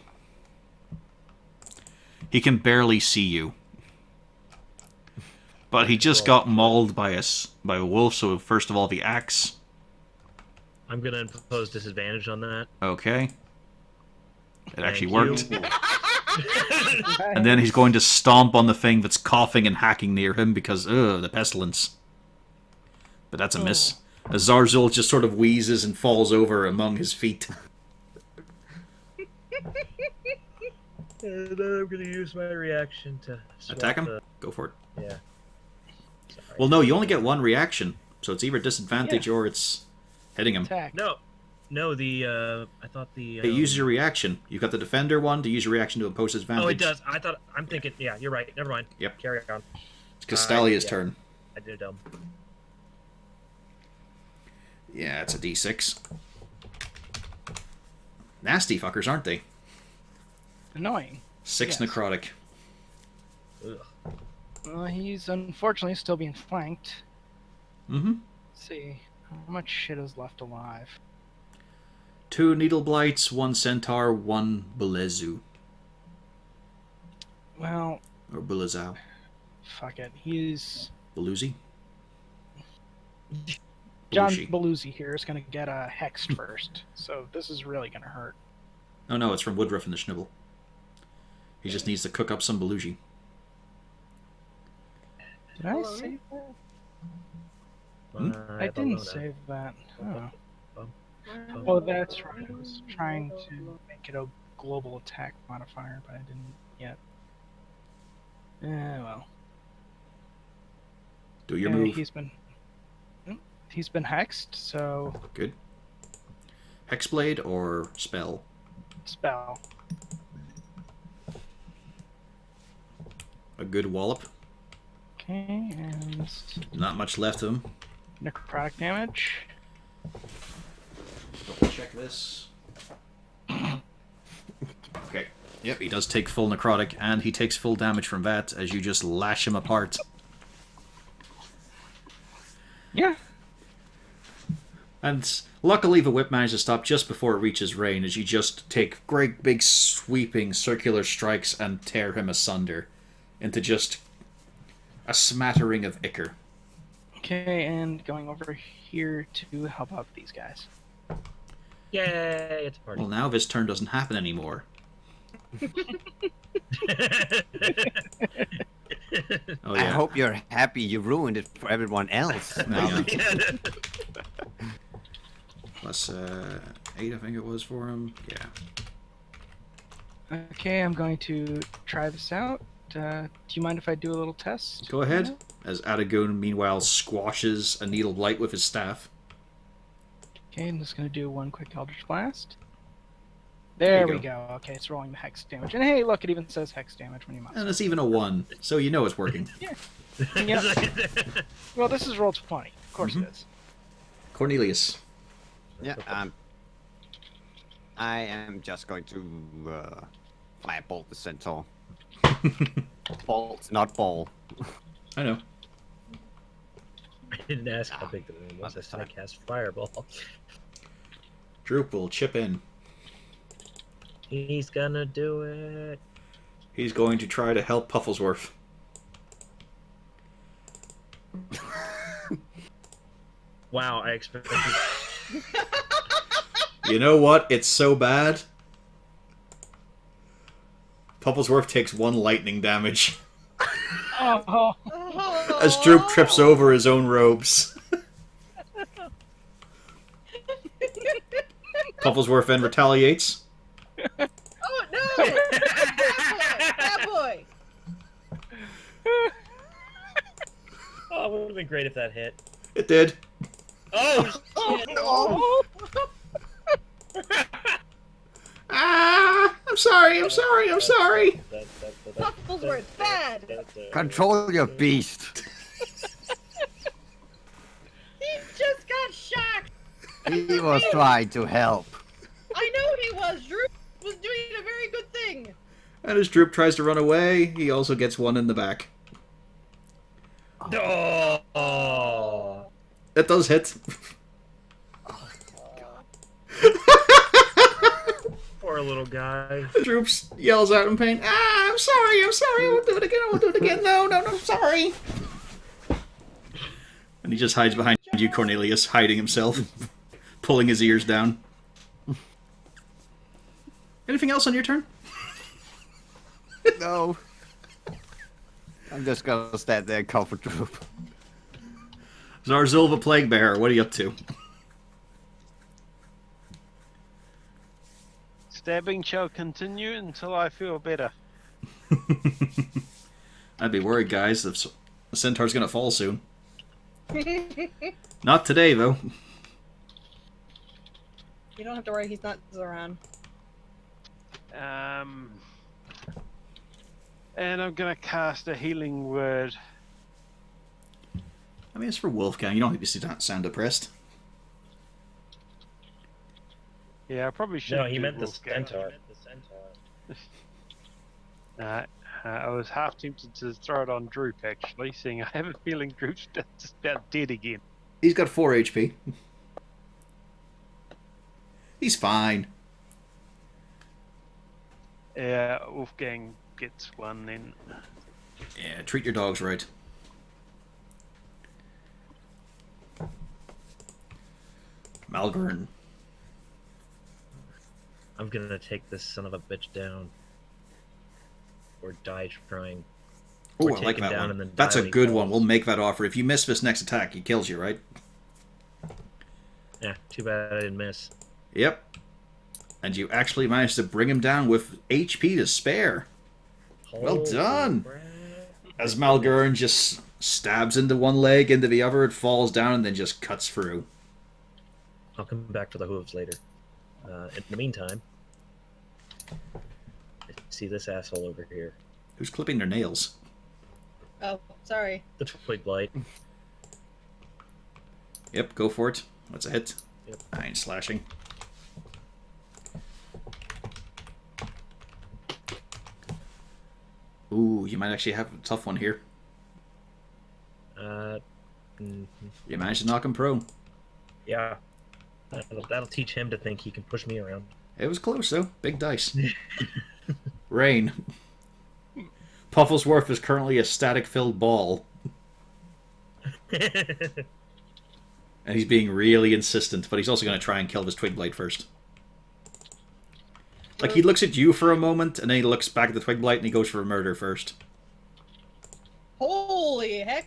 He can barely see you. But he just got mauled by a wolf, so first of all the axe. I'm gonna impose disadvantage on that. Okay. It actually Thank you. worked. And then he's going to stomp on the thing that's coughing and hacking near him because, the pestilence. But that's a miss. As Zarzul just sort of wheezes and falls over among his feet. And then I'm gonna use my reaction to swap Attack him? the- Go for it. Yeah. Sorry. Well, no, you only get one reaction. So it's either disadvantage or it's hitting him. Attack. No, the I thought the It uses your reaction. You've got the defender one to use your reaction to impose disadvantage. Oh, it does. I'm thinking. Yeah, you're right. Never mind. Yep. Carry on. It's Castalia's yeah. turn. I did dumb. Yeah, it's a d6. Nasty fuckers, aren't they? Annoying. 6 Yes. necrotic. Ugh. He's unfortunately still being flanked. Mm-hmm. Let's see. How much shit is left alive? 2 needle blights, 1 centaur, 1 bulezu. Well, Or bulezau. fuck it. He's... Beluzi? John Belushi. Belushi here is going to get hexed first. So this is really going to hurt. Oh no, it's from Woodruff and the Schnibble. He just needs to cook up some Belushi. Did I Hello? save that? Hmm? I didn't save that. Oh. Oh, that's right. I was trying to make it a global attack modifier, but I didn't yet. Well. Do your Yeah, move. He's been hexed, so Good. Hexblade or spell? spell. A good wallop. Okay, and Not much left of him. necrotic damage. Double check this. Okay. Yep, he does take full necrotic, and he takes full damage from that as you just lash him apart. Yeah. And luckily the whip managed to stop just before it reaches Rain as you just take great big sweeping circular strikes and tear him asunder into just a smattering of ichor. Okay, and going over here to help out these guys. Yay! It's a party. Well, now this turn doesn't happen anymore. Oh I yeah. hope you're happy you ruined it for everyone else. Hang on. Plus 8, I think it was for him. Yeah. Okay, I'm going to try this out. Do you mind if I do a little test? Go ahead. As Adagun, meanwhile, squashes a needle blight with his staff. Okay, I'm just going to do one quick Eldritch Blast. There There you we go. Okay, it's rolling the hex damage. And hey, look, it even says hex damage when you mouse. And it's even a 1, so you know it's working. Yep. Well, this is roll 20. Of course it is. Cornelius. Yeah, I am just going to firebolt the centaur. Bolt, not ball. I know. I didn't ask how big the room was. I said I cast Fireball. Droop will chip in. He's gonna do it. He's going to try to help Pufflesworth. Wow, I expected. You know what? It's so bad. Pufflesworth takes 1 lightning damage Oh, as Droop trips over his own robes. Pufflesworth then retaliates. Oh no! Bad boy! Oh, it would have been great if that hit. It did. Oh, shit. oh. Ah! I'm sorry, I'm sorry, I'm sorry! Pufflesworth, bad! Control your beast. He just got shocked! He was trying to help. I know he was! Drew was doing a very good thing! And as Droop tries to run away, he also gets 1 in the back. Oh. That does hit. Poor little guy. Droop yells out in pain, ah, I'm sorry, I won't do it again, I won't do it again, no, I'm sorry. And he just hides behind you, Cornelius, hiding himself, pulling his ears down. Anything else on your turn? No. I'm just gonna stand there and comfort Droop. Zarzil the Plague Bearer, what are you up to? Stabbing shall continue until I feel better. I'd be worried, guys. The centaur's gonna fall soon. Not today, though. You don't have to worry, he's not around. And I'm gonna cast a healing word. I mean, it's for Wolfgang. You don't need to sound depressed. Yeah, I probably should. No, he do meant the Wolfgang. centaur. I was half tempted to throw it on Droop, actually, seeing I have a feeling Droop's just about dead again. He's got 4 HP. He's fine. Yeah, Wolfgang gets 1 then. Yeah, treat your dogs right. Malgorn. I'm gonna take this son of a bitch down. Or die trying. Oh, Or I take like him that down one. and then That's die a when he good falls. one. We'll make that offer. If you miss this next attack, he kills you, right? Yeah, too bad I didn't miss. Yep. And you actually managed to bring him down with HP to spare. Well Holy done. crap. As Malgorn just stabs into one leg, into the other, it falls down and then just cuts through. I'll come back for the hooves later. In the meantime, see this asshole over here. Who's clipping their nails? Oh, sorry. The twig blight. Yep, go for it. What's a hit? Yep. 9 slashing. Ooh, you might actually have a tough one here. Mhm. You managed to knock him prone. Yeah. That'll teach him to think he can push me around. It was close, though. Big dice. Rain. Pufflesworth is currently a static-filled ball. And he's being really insistent, but he's also going to try and kill this Twig Blight first. Like, he looks at you for a moment, and then he looks back at the Twig Blight, and he goes for a murder first. Holy heck!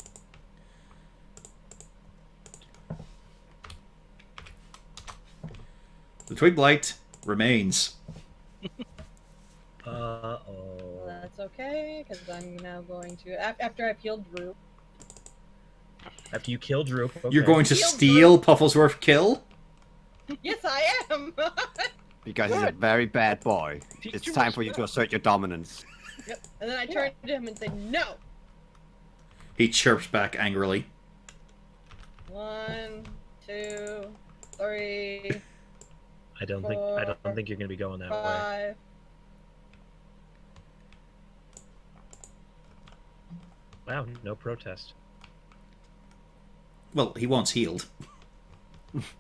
The Twig Blight remains. Uh-oh. That's okay, because I'm now going to... After I've healed Drew. After you kill Drew, okay. You're going to Heal steal Pufflesworth kill? Yes, I am! Because he's a very bad boy. Teach It's him time for you to assert your dominance. Yep. And then I turn to him and say, no! He chirps back angrily. 1, 2, 3, I don't think you're gonna be going that way. 5. Wow, no protest. Well, he wants healed.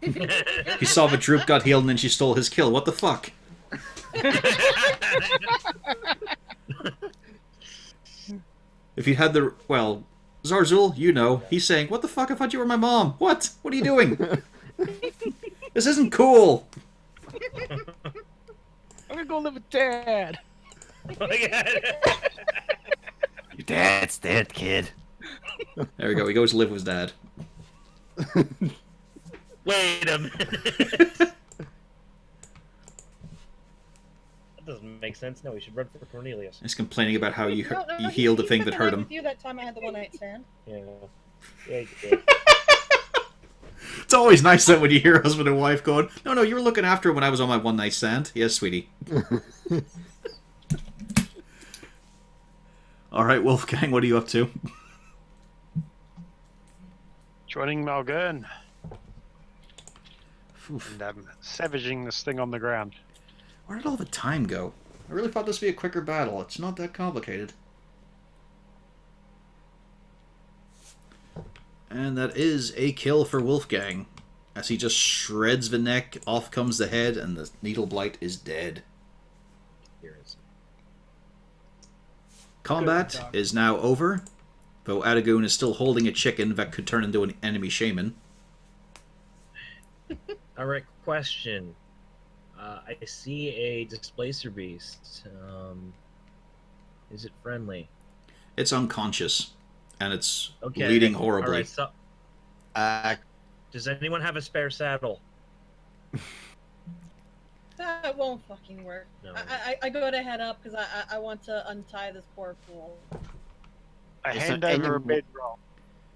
He saw the Droop got healed and then she stole his kill. What the fuck? If you had the... Well, Zarzul, you know. He's saying, what the fuck? I thought you were my mom. What? What are you doing? This isn't cool. I'm gonna go live with Dad. Your dad's dead, kid. There we go. He goes to live with his dad. Wait a minute. That doesn't make sense. No, we should run for Cornelius. He's complaining about how you No, you healed the thing that hurt him. With you that time I had the one-night stand. Yeah. Yeah, you did. It's always nice that when you hear husband and wife going, no, you were looking after him when I was on my one-night stand. Yes, sweetie. Alright, Wolfgang, what are you up to? Joining Malgern. And savaging this thing on the ground. Where did all the time go? I really thought this would be a quicker battle. It's not that complicated. And that is a kill for Wolfgang. As he just shreds the neck, off comes the head, and the Needle Blight is dead. Here it is. Combat is now over, though Adagoon is still holding a chicken that could turn into an enemy shaman. Alright, question. I see a Displacer Beast. Is it friendly? It's unconscious, and it's Okay. bleeding horribly. Alright, so does anyone have a spare saddle? That won't fucking work. No. I go to head up because I want to untie this poor fool. I Is hand there over a any- bedroll.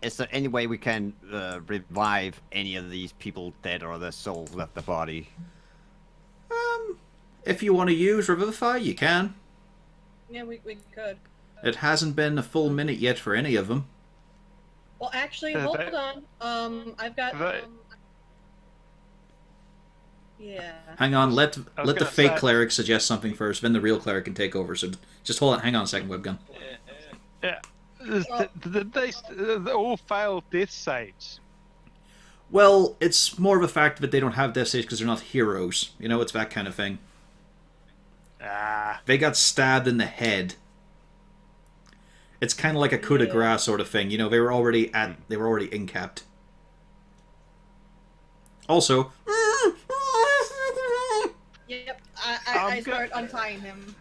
Is there any way we can revive any of these people dead or their souls left the body? If you want to use Revivify, you can. Yeah, we could. It hasn't been a full minute yet for any of them. Well, actually, Uh, hold that- on. I've got. that- Yeah. Hang on, let the gonna fake say- cleric suggest something first, then the real cleric can take over. So just hold on, hang on a second, Webgun. Yeah. They all failed death saves. Well, it's more of a fact that they don't have death saves because they're not heroes. You know, it's that kind of thing. Ah. They got stabbed in the head. It's kind of like a coup de grace sort of thing. You know, they were already incapped. Also, Yep. I I'm start good. untying him.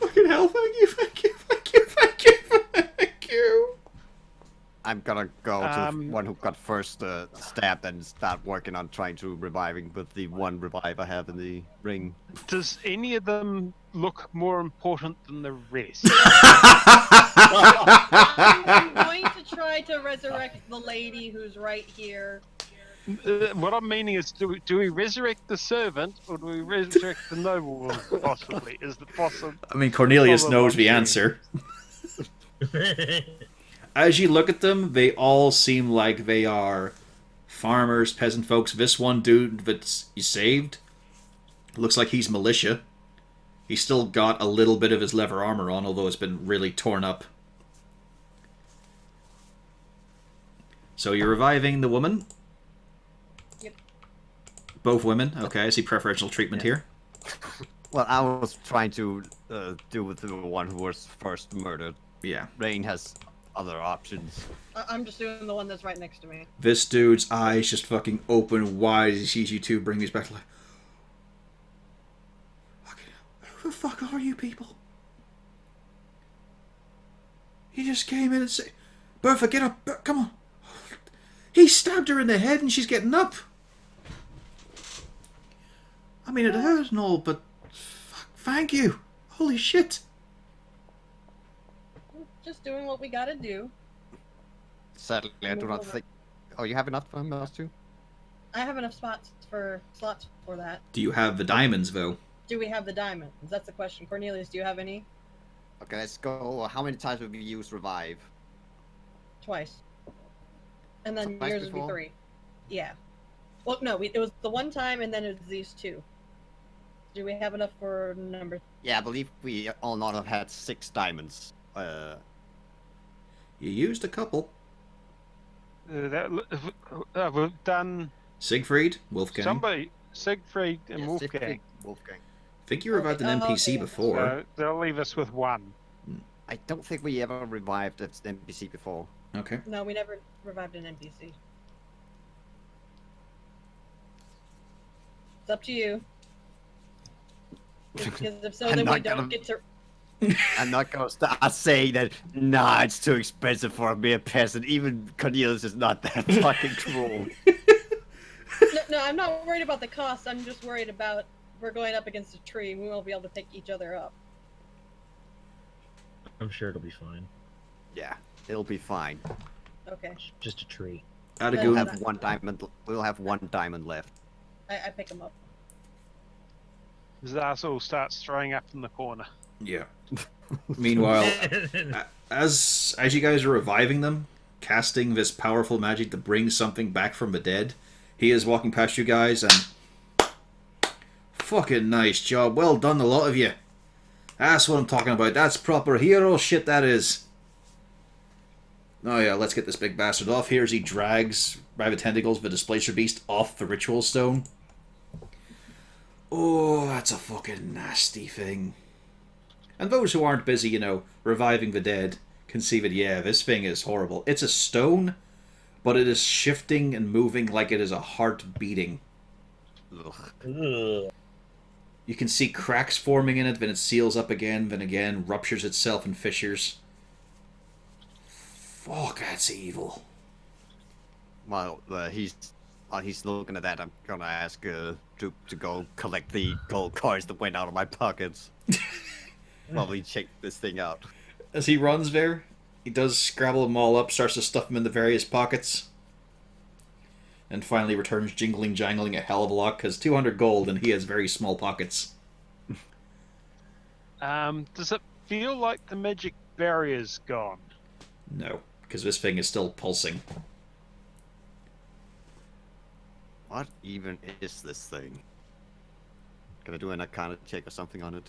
fucking hell! Thank you. I'm gonna go to the Um, one who got first stabbed and start working on trying to reviving with the one revive I have in the ring. Does any of them look more important than the rest? I'm going to try to resurrect the lady who's right here. What I'm meaning is, do we resurrect the servant or do we resurrect the noblewoman? Possibly is the possible. I mean, Cornelius Follow knows on the through. answer. As you look at them, they all seem like they are farmers, peasant folks. This one dude that you saved looks like he's militia. He's still got a little bit of his leather armor on, although it's been really torn up. So you're reviving the woman? Yep. Both women? Okay, I see preferential treatment here. Well, I was trying to do with the one who was first murdered. Yeah. Rain has other options. I'm just doing the one that's right next to me. This dude's eyes just fucking open wide as he sees you two bring these back to life. Fucking hell. Who the fuck are you people? He just came in and said, Bertha, get up, come on. He stabbed her in the head and she's getting up. I mean, it hurt and all, but thank you. Holy shit. Just doing what we gotta do. Sadly, I do not think. Oh, you have enough for him, those two? I have enough slots for that. Do you have the diamonds, though? Do we have the diamonds? That's the question. Cornelius, do you have any? Okay, let's go. How many times have you used revive? Twice. And then Twice yours would before? be 3. Yeah. Well, no, it was the one time, and then it was these 2. Do we have enough for number? Yeah, I believe we all not have had 6 diamonds. You used a couple. We've done Siegfried, Wolfgang. somebody, Siegfried and yeah, Wolfgang. Siegfried, Wolfgang. I think you revived an Okay, NPC okay. before. So they'll leave us with 1. I don't think we ever revived an NPC before. Okay. No, we never revived an NPC. It's up to you. Because if so, I'm then we not don't gonna- get to. I'm not gonna start saying that, nah, it's too expensive for a mere peasant. Even Cornelius is not that fucking cruel. No, I'm not worried about the cost. I'm just worried about we're going up against a tree. We won't be able to pick each other up. I'm sure it'll be fine. Yeah, it'll be fine. Okay, It's just a tree. Add a Then goon. We'll have 1 diamond. We'll have 1 diamond left. I pick them up. Zazzle starts throwing up in the corner. Yeah. Meanwhile, as you guys are reviving them, casting this powerful magic to bring something back from the dead, he is walking past you guys and... Fucking nice job. Well done, the lot of you. That's what I'm talking about. That's proper hero shit, that is. Oh yeah, let's get this big bastard off here as he drags, by the tentacles, the Displacer Beast off the ritual stone. Oh, that's a fucking nasty thing. And those who aren't busy, reviving the dead, can see that, yeah, this thing is horrible. It's a stone, but it is shifting and moving like it is a heart beating. Ugh. Ugh. You can see cracks forming in it, then it seals up again, then again, ruptures itself in fissures. Fuck, that's evil. While he's looking at that, I'm gonna ask to go collect the gold coins that went out of my pockets. Probably check this thing out. As he runs there, he does scrabble them all up, starts to stuff them into various pockets, and finally returns jingling, jangling a hell of a lot, because 200 gold and he has very small pockets. Does it feel like the magic barrier's gone? No, because this thing is still pulsing. What even is this thing? Can I do an Arcana check or something on it?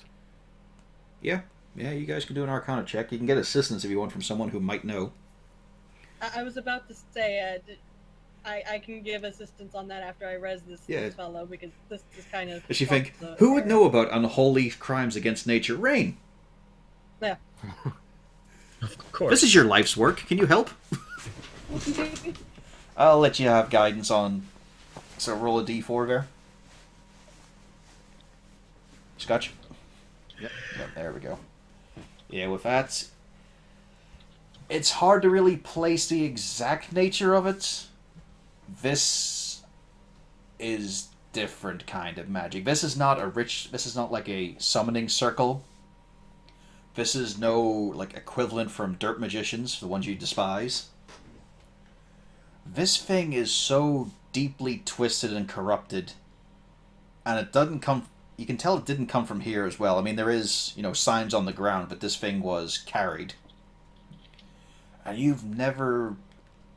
Yeah, you guys can do an Arcana check. You can get assistance if you want from someone who might know. I was about to say, I can give assistance on that after I res this fellow, because this is kind of... Does she think, off the who would air. know about unholy crimes against nature? Rain! Yeah. Of course. This is your life's work. Can you help? I'll let you have guidance on... So roll a d4 there. Scotch? Yep. There we go. Yeah, with that... It's hard to really place the exact nature of it. This is different kind of magic. This is not like a summoning circle. This is no like equivalent from dirt magicians, the ones you despise. This thing is so deeply twisted and corrupted, and it doesn't come. You can tell it didn't come from here as well. I mean, there is signs on the ground, but this thing was carried. And you've never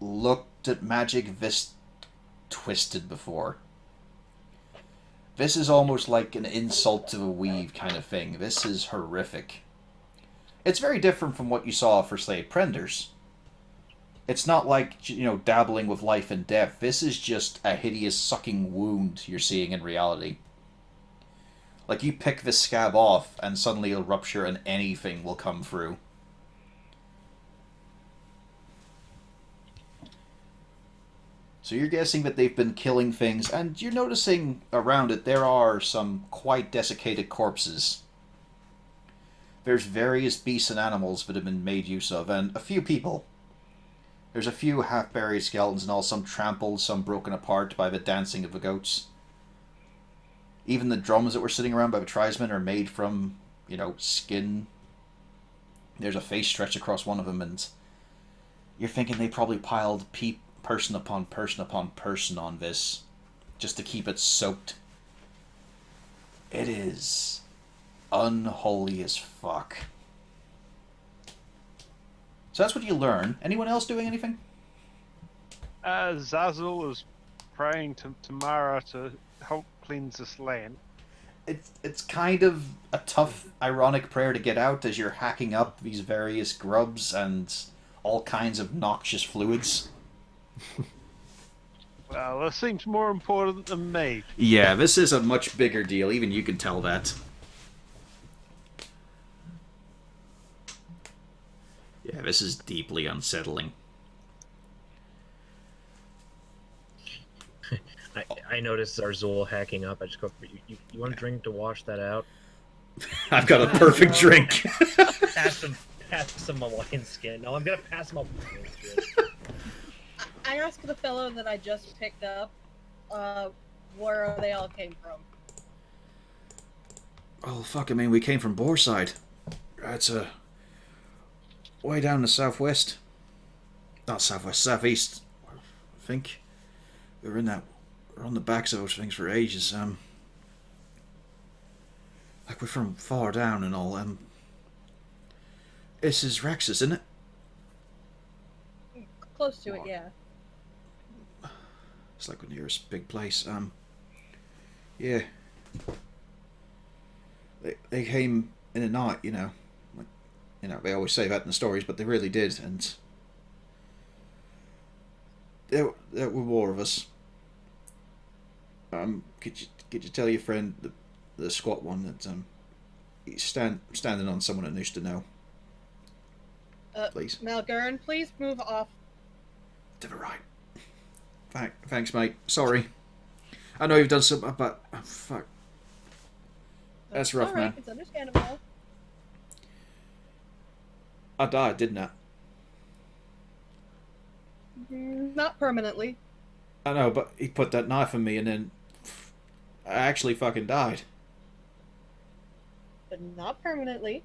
looked at magic this twisted before. This is almost like an insult to the weave kind of thing. This is horrific. It's very different from what you saw for, say, Prenders. It's not like, dabbling with life and death. This is just a hideous sucking wound you're seeing in reality. Like, you pick this scab off, and suddenly it'll rupture and anything will come through. So you're guessing that they've been killing things, and you're noticing around it there are some quite desiccated corpses. There's various beasts and animals that have been made use of, and a few people. There's a few half-buried skeletons and all, some trampled, some broken apart by the dancing of the goats. Even the drums that were sitting around by the tribesmen are made from, skin. There's a face stretched across one of them, and you're thinking they probably piled person upon person upon person on this just to keep it soaked. It is unholy as fuck. So that's what you learn. Anyone else doing anything? Zazzle is praying to Mara to help cleanse this land. It's kind of a tough, ironic prayer to get out as you're hacking up these various grubs and all kinds of noxious fluids. Well, this seems more important than me. Yeah, this is a much bigger deal. Even you can tell that. Yeah, this is deeply unsettling. I noticed Zarzul hacking up. I just go, you want a drink to wash that out? I've got a perfect drink. Pass him a wine skin. No, I'm gonna pass him a wine skin. I asked the fellow that I just picked up, where they all came from. Oh, fuck, I mean, we came from Boarside. It's way down the southwest. Not southwest, southeast, I think. We're on the backs of those things for ages. Like, we're from far down and all. This is Raxis, isn't it? Close to it, yeah. It's like the nearest big place. Yeah. They came in the night, Like, they always say that in the stories, but they really did, and there were more of us. Could you tell your friend, the squat one, that he's standing on someone that needs to know? Please. Malgern, please move off. To the right. Thanks, mate. Sorry. I know you've done some, but fuck. That's rough, all right, man. It's understandable. I died, didn't I? Not permanently. I know, but he put that knife in me, and then I actually fucking died. But not permanently.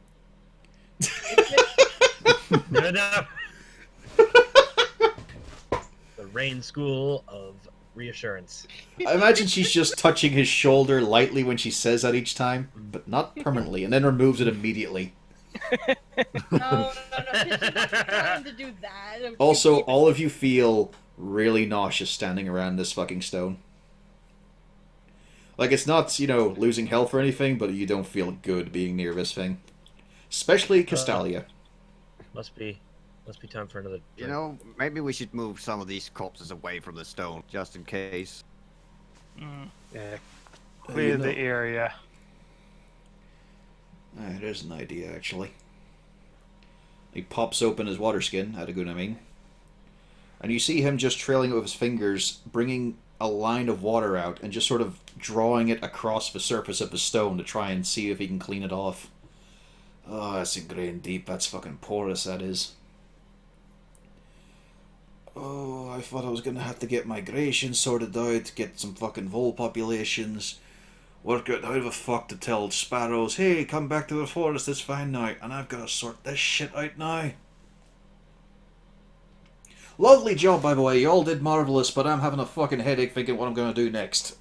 No. The Rain School of Reassurance. I imagine she's just touching his shoulder lightly when she says that each time, but not permanently, and then removes it immediately. No. She's not trying to do that. Also, all of you feel really nauseous standing around this fucking stone. Like, it's not, losing health or anything, but you don't feel good being near this thing. Especially Castalia. Must be time for another drink. Maybe we should move some of these corpses away from the stone, just in case. Yeah. Clear the area. There's an idea, actually. He pops open his water skin, and you see him just trailing it with his fingers, bringing a line of water out, and just sort of drawing it across the surface of the stone to try and see if he can clean it off. Oh, that's ingrained deep. That's fucking porous, that is. Oh, I thought I was gonna have to get migration sorted out, get some fucking vole populations, work out how the fuck to tell sparrows, hey, come back to the forest, it's fine now, and I've got to sort this shit out now. Lovely job, by the way, you all did marvellous, but I'm having a fucking headache thinking what I'm gonna do next.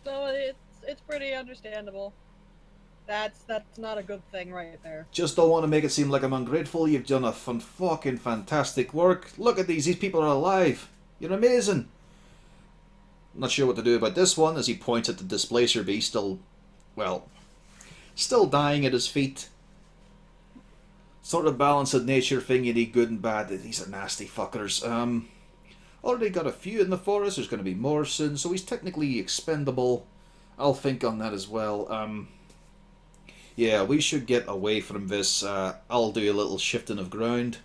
So it's pretty understandable. That's not a good thing right there. Just don't want to make it seem like I'm ungrateful. You've done a fucking fantastic work. Look at these people are alive. You're amazing. Not sure what to do about this one, as he points at the displacer beast, still dying at his feet. Sort of balance of nature thing, you need good and bad. These are nasty fuckers. Already got a few in the forest, there's going to be more soon, so he's technically expendable. I'll think on that as well. Yeah, we should get away from this. I'll do a little shifting of ground.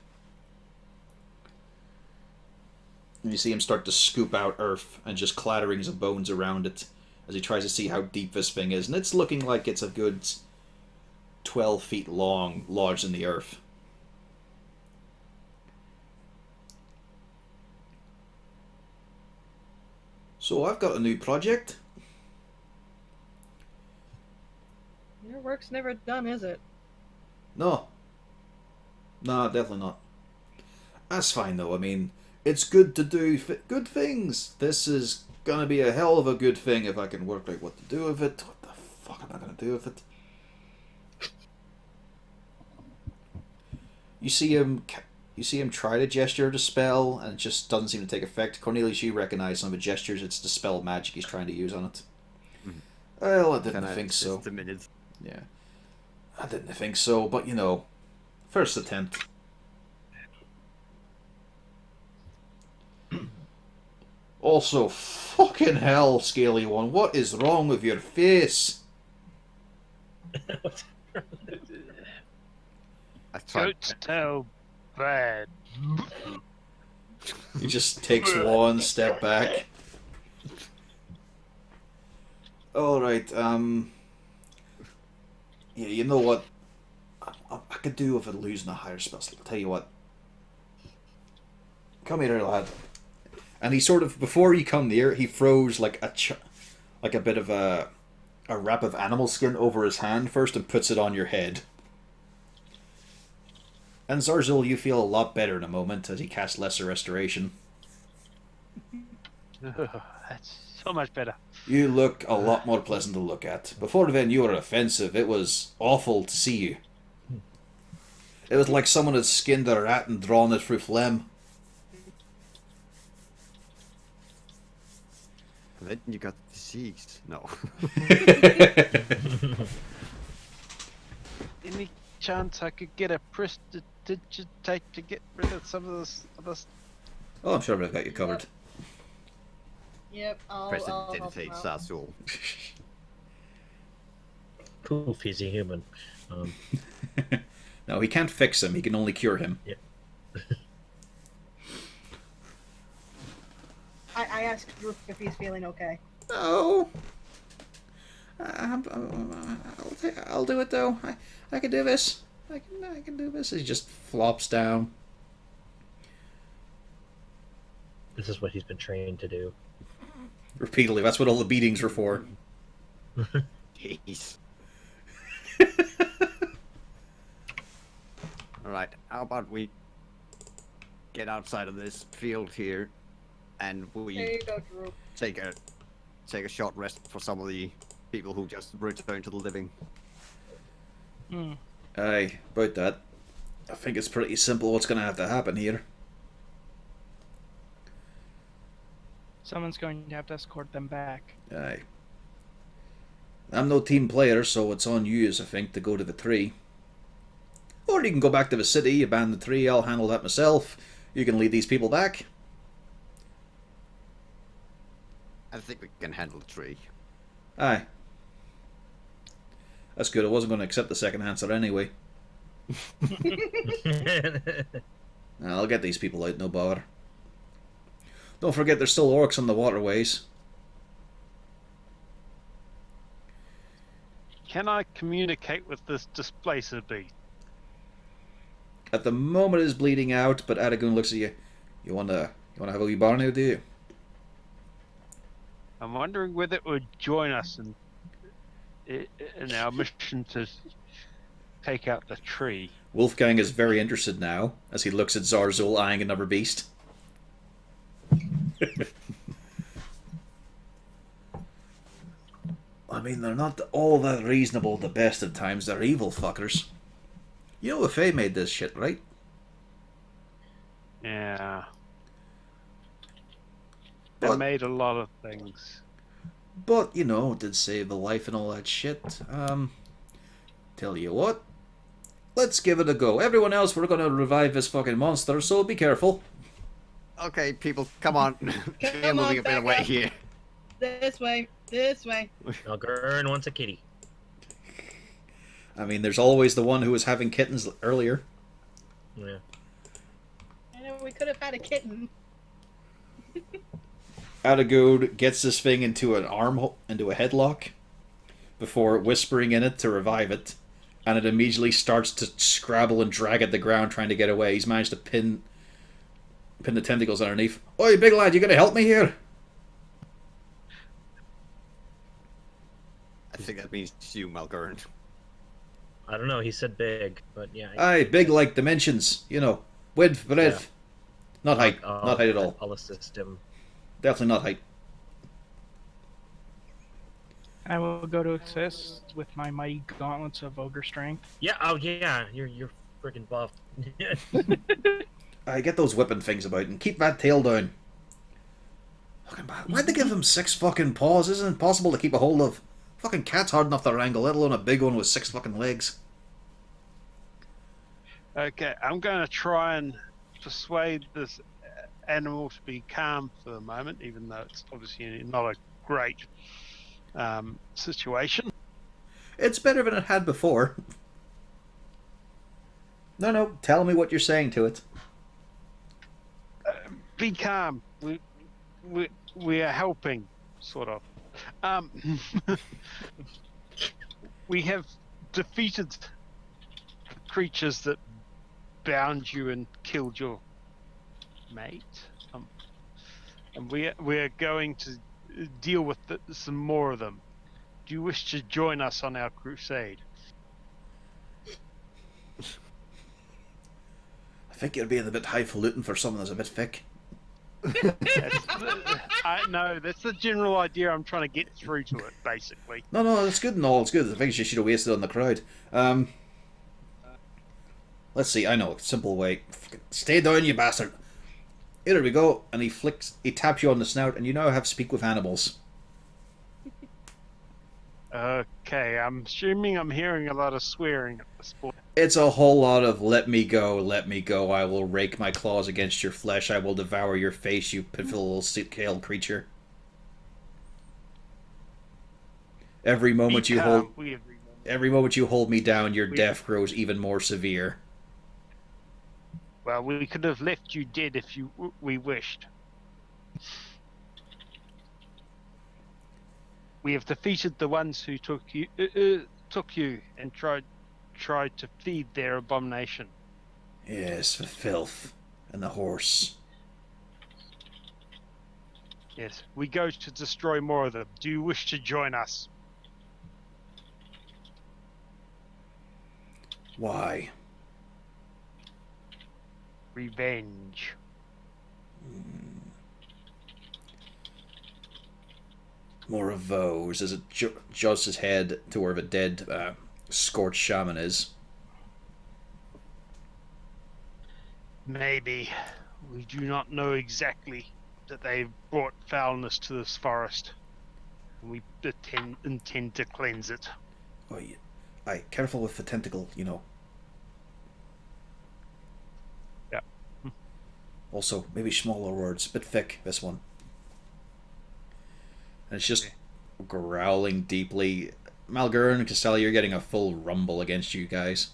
And you see him start to scoop out earth and just clatterings of bones around it as he tries to see how deep this thing is. And it's looking like it's a good 12 feet long, lodged in the earth. So I've got a new project. Your work's never done, is it? No. No, definitely not. That's fine though, I mean, it's good to do good things. This is gonna be a hell of a good thing if I can work out what to do with it. What the fuck am I gonna do with it? You see him try to gesture to spell, and it just doesn't seem to take effect. Cornelius, you recognize some of the gestures. It's the spell magic he's trying to use on it. Well, I didn't think so. Just a minute. Yeah. I didn't think so, but you know, first attempt. Also, fucking hell, Scaly One, what is wrong with your face? I tried. Goat's tail bad. He just takes one step back. Alright, yeah, you know what? I could do with it losing a higher spell slot. I'll tell you what. Come here, lad. And he sort of, before you come near, he throws like a bit of a wrap of animal skin over his hand first and puts it on your head. And Zarzul, you feel a lot better in a moment as he casts Lesser Restoration. That's so much better. You look a lot more pleasant to look at. Before then, you were offensive. It was awful to see you. It was like someone had skinned a rat and drawn it through phlegm. And then you got disease. No. Any chance I could get a prestidigitate to get rid of some of this? Oh, I'm sure I've got you covered. Yep, I'll Press help it, deditate, out. that's all. Poof, he's a human. No, he can't fix him. He can only cure him. I asked Rook if he's feeling okay. No. I'll do it though. I can do this. I can do this. He just flops down. This is what he's been trained to do. Repeatedly. That's what all the beatings were for. Jeez. Alright, how about we get outside of this field here and There we you go, Drew. take a short rest for some of the people who just returned to the living. Aye, about that. I think it's pretty simple what's going to have to happen here. Someone's going to have to escort them back. Aye. I'm no team player, so it's on you, I think, to go to the tree. Or you can go back to the city, abandon the tree, I'll handle that myself. You can lead these people back. I think we can handle the tree. Aye. That's good, I wasn't going to accept the second answer anyway. I'll get these people out, no bother. Don't forget there's still orcs on the waterways. Can I communicate with this displacer beast? At the moment it is bleeding out, but Adagun looks at you. You wanna have a wee bar now, do you? I'm wondering whether it would join us in our mission to take out the tree. Wolfgang is very interested now, as he looks at Zarzul eyeing another beast. I mean, they're not all that reasonable the best of times. They're evil fuckers. You know Faye made this shit, right? Yeah. They But- made a lot of things. But, you know, did save the life and all that shit. Tell you what. Let's give it a go. Everyone else, we're gonna revive this fucking monster, so be careful. Okay, people, come on. We're on, moving a bit back away up. here. This way. This way. Now, Gurn wants a kitty. I mean, there's always the one who was having kittens earlier. Yeah. I know we could have had a kitten. Adagode gets this thing into into a headlock before whispering in it to revive it, and it immediately starts to scrabble and drag at the ground trying to get away. He's managed to pin the tentacles underneath. Oi, big lad, you gonna help me here? I think that means you, Malgorn. I don't know. He said big, but yeah. Aye, big like dimensions. You know, width, breadth. Not height. Not height at all. I'll assist him. Definitely not height. I will go to assist with my mighty gauntlets of ogre strength. Yeah. Oh yeah. You're freaking buff. I get those whipping things about and keep that tail down. Fucking bad. Why'd they give him 6 fucking paws? Isn't it possible to keep a hold of? Fucking cat's hard enough to wrangle, let alone a big one with 6 fucking legs. Okay, I'm going to try and persuade this animal to be calm for the moment, even though it's obviously not a great situation. It's better than it had before. No, tell me what you're saying to it. Be calm. We are helping, sort of. We have defeated the creatures that bound you and killed your mate, and we are going to deal with some more of them. Do you wish to join us on our crusade? I think you're being a bit highfalutin for someone that's a bit thick. No, that's the general idea I'm trying to get through to it, basically. No, that's good and all. It's good. The things you should have wasted on the crowd. Let's see. I know a simple way. Stay down, you bastard. Here we go. And he taps you on the snout, and you now have speak with animals. Okay, I'm assuming I'm hearing a lot of swearing at this point. It's a whole lot of let me go, I will rake my claws against your flesh, I will devour your face, you pitiful little scale creature. Every moment you hold me down, your death grows even more severe. Well, we could have left you dead if we wished. We have defeated the ones who took you and tried to feed their abomination. Yes, the filth and the horse. Yes, we go to destroy more of them. Do you wish to join us? Why? Revenge. More of those, as it adjusts his head to where the dead, scorched shaman is. Maybe. We do not know exactly that they've brought foulness to this forest. And we intend to cleanse it. Oh, yeah. Aye, careful with the tentacle, you know. Yeah. Also, maybe smaller words. Bit thick, this one. And it's just growling deeply. Malgurn and Castelli, you're getting a full rumble against you guys.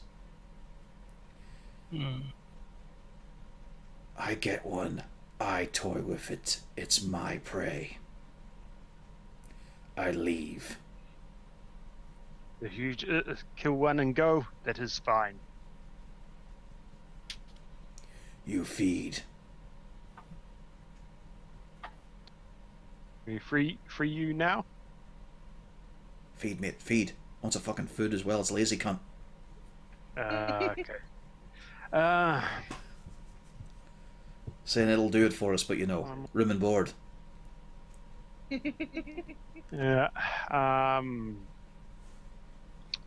I get one. I toy with it. It's my prey. I leave. If you kill one and go, that is fine. You feed. We free you now? Feed, mate, feed. Wants a fucking food as well, it's lazy cunt. Okay. Saying it'll do it for us, but you know, room and board. Yeah. I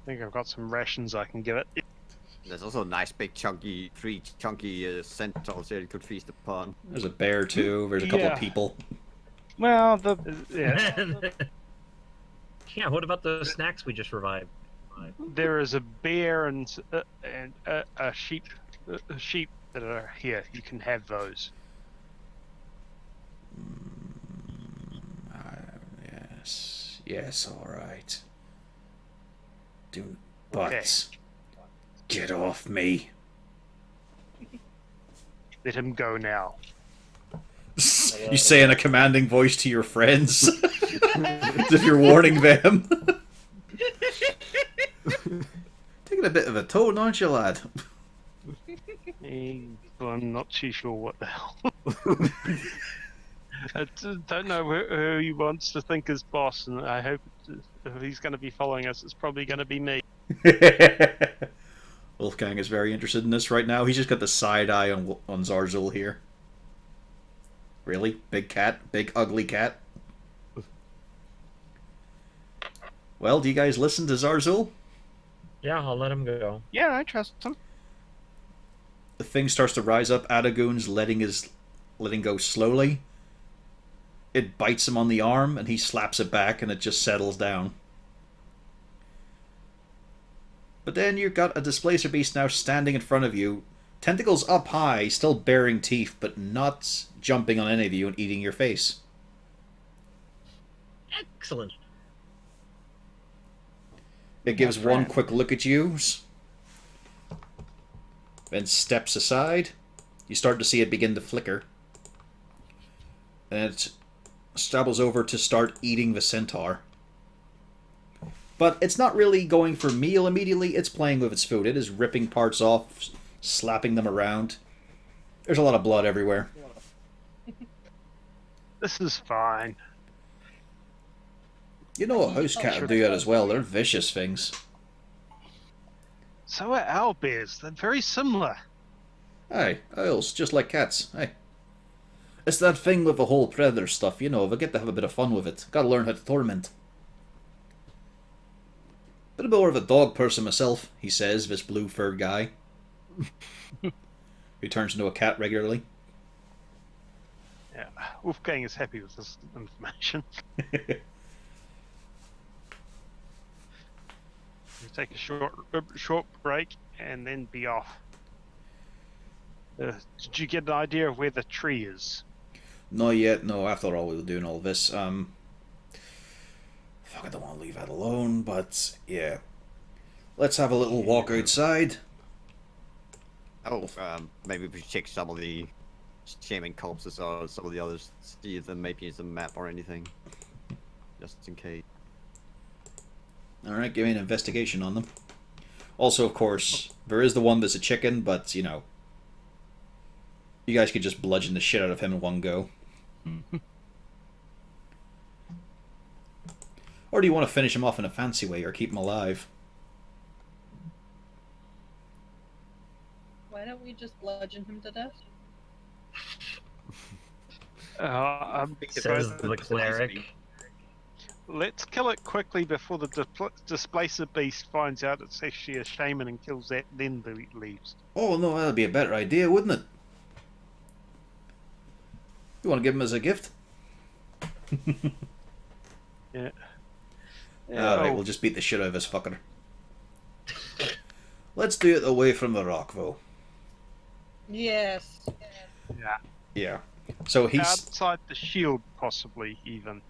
think I've got some rations I can give it. There's also a nice big chunky centaurs here you could feast upon. There's a bear too, there's a couple of people. Well, Yeah. Yeah. What about the snacks we just revived? There is a bear and a sheep. A sheep that are here. You can have those. Yes, alright. But Okay. get off me. Let him go now. You say in a commanding voice to your friends, as if you're warning them. Taking a bit of a tone, aren't you, lad? I'm not too sure what the hell. Don't know who he wants to think is boss, and I hope if he's going to be following us, it's probably going to be me. Wolfgang is very interested in this right now. He's just got the side eye on Zarzul here. Really? Big cat? Big ugly cat? Well, do you guys listen to Zarzul? Yeah, I'll let him go. Yeah, I trust him. The thing starts to rise up. Adagun's letting go slowly. It bites him on the arm, and he slaps it back, and it just settles down. But then you've got a displacer beast now standing in front of you, tentacles up high, still bearing teeth, but not jumping on any of you and eating your face. Excellent. It gives one friend. quick look at you, then steps aside. You start to see it begin to flicker. And it stumbles over to start eating the centaur. But it's not really going for meal immediately, it's playing with its food. It is ripping parts off, slapping them around. There's a lot of blood everywhere. This is fine. You know, a house cat will do that as well. They're vicious things. So are owlbears. They're very similar. Aye, owls, just like cats. Aye. It's that thing with the whole predator stuff, you know, they get to have a bit of fun with it. Gotta learn how to torment. Bit more of a dog person myself, he says, this blue-furred guy. Who turns into a cat regularly. Yeah, Wolfgang is happy with this information. We'll take a short break and then be off. Did you get an idea of where the tree is? Not yet, no, after all we were doing all this, fuck, I don't want to leave that alone, but, yeah. Let's have a little walk outside. Oh, maybe we should check some of the shaman corpses or some of the others, see if there maybe is a map or anything. Just in case. Alright, give me an investigation on them. Also, of course, there is the one that's a chicken, but, you know, you guys could just bludgeon the shit out of him in one go. Or do you want to finish him off in a fancy way, or keep him alive? Why don't we just bludgeon him to death? Says the cleric. Let's kill it quickly before the displacer beast finds out it's actually a shaman and kills that, then leaves. Oh no, that'd be a better idea, wouldn't it? You want to give him as a gift? Yeah. Alright, we'll just beat the shit out of this fucker. Let's do it away from the rock, though. Yes. Yeah. Yeah. So he's... Outside the shield, possibly, even.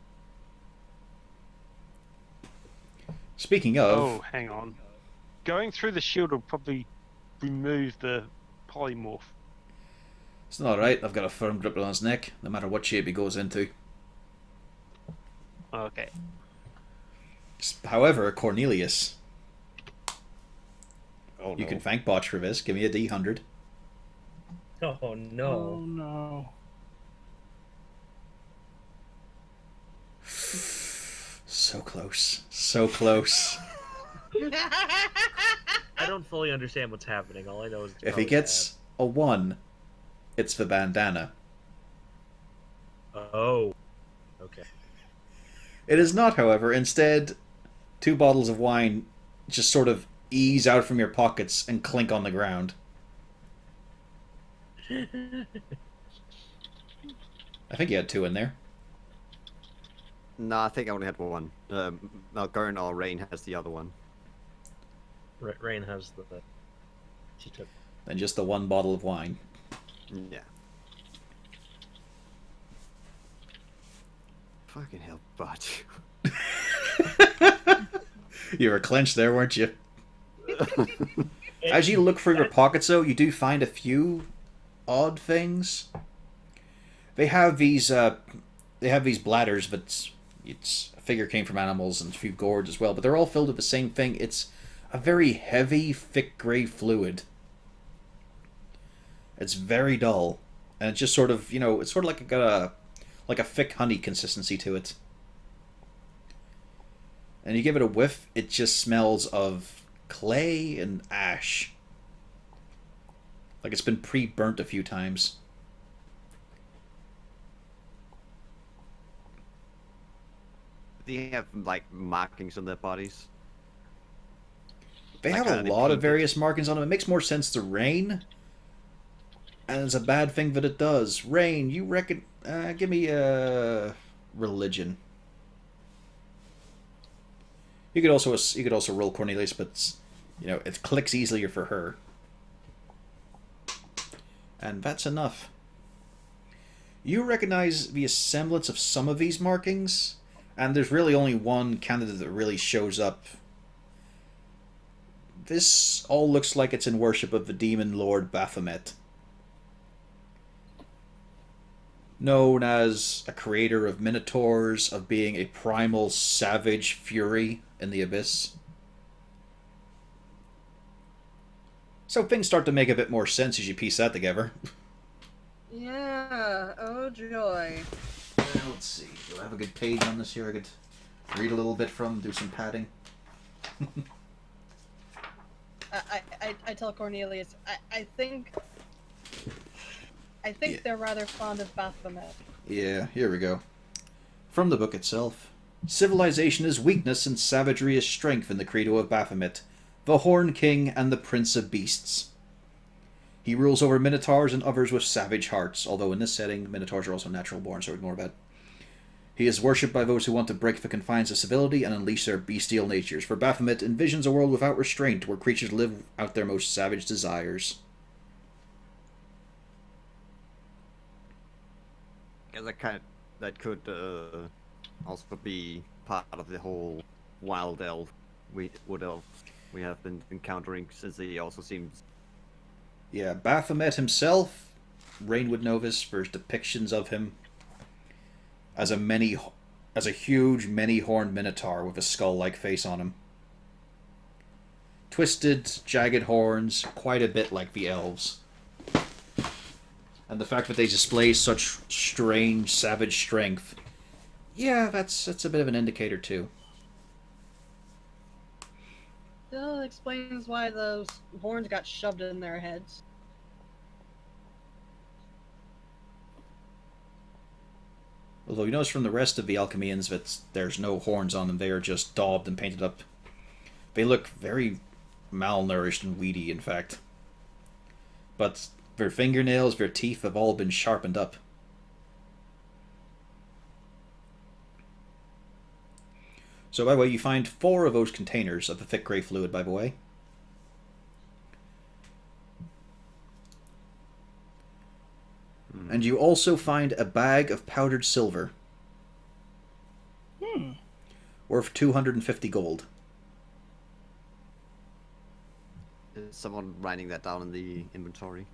Speaking of... Oh, hang on. Going through the shield will probably remove the polymorph. It's not alright, I've got a firm grip on his neck, no matter what shape he goes into. Okay. However, Cornelius, Oh, you no. can thank Botch for this. Give me a D100. Oh Oh no. no. So close. So close. I don't fully understand what's happening. All I know is it's If he probably gets a 1, it's the bandana. bad. Oh. Okay. It is not, however. Instead, 2 bottles of wine just sort of ease out from your pockets and clink on the ground. I think you had 2 in there. No, I think I only had one. Gurn or Rain has the other one. Rain has the. She took. And just the 1 bottle of wine. Yeah. Fucking hell, Butch. You were clenched there, weren't you? As you look through your pockets, though, you do find a few odd things. They have these bladders, but it's a figure came from animals and a few gourds as well. But they're all filled with the same thing. It's a very heavy, thick gray fluid. It's very dull, and it's just sort of it's sort of like like a thick honey consistency to it. And you give it a whiff, it just smells of clay and ash. Like it's been pre-burnt a few times. Do you have like markings on their bodies? They Like, have are a they lot of painted? various markings on them. It makes more sense to rain. And it's a bad thing that it does. Rain, you reckon... give me a religion. You could also roll Cornelius, but it clicks easier for her. And that's enough. You recognize the semblance of some of these markings, and there's really only one candidate that really shows up. This all looks like it's in worship of the demon lord Baphomet. Known as a creator of minotaurs, of being a primal savage fury in the abyss. So things start to make a bit more sense as you piece that together. Yeah. Oh joy. Let's see. Do I have a good page on this here I could read a little bit from, do some padding? I tell Cornelius. I think Yeah. they're rather fond of Baphomet. Yeah, here we go. From the book itself. Civilization is weakness and savagery is strength in the credo of Baphomet, the Horn King and the Prince of Beasts. He rules over minotaurs and others with savage hearts, although in this setting, minotaurs are also natural born, so ignore that. He is worshipped by those who want to break the confines of civility and unleash their bestial natures, for Baphomet envisions a world without restraint, where creatures live out their most savage desires. Yeah, that could also be part of the whole wild elf, wood elf we have been encountering, since he also seems. Yeah, Baphomet himself, Rain would know this, there's depictions of him as a huge many-horned minotaur with a skull-like face on him. Twisted, jagged horns, quite a bit like the elves. And the fact that they display such strange, savage strength, yeah, that's a bit of an indicator too. Still explains why those horns got shoved in their heads. Although you notice from the rest of the Alchemians that there's no horns on them, they are just daubed and painted up. They look very malnourished and weedy, in fact. But their fingernails, their teeth have all been sharpened up. So, by the way, you find 4 of those containers of the thick grey fluid, by the way. And you also find a bag of powdered silver. Worth 250 gold. Is someone writing that down in the inventory?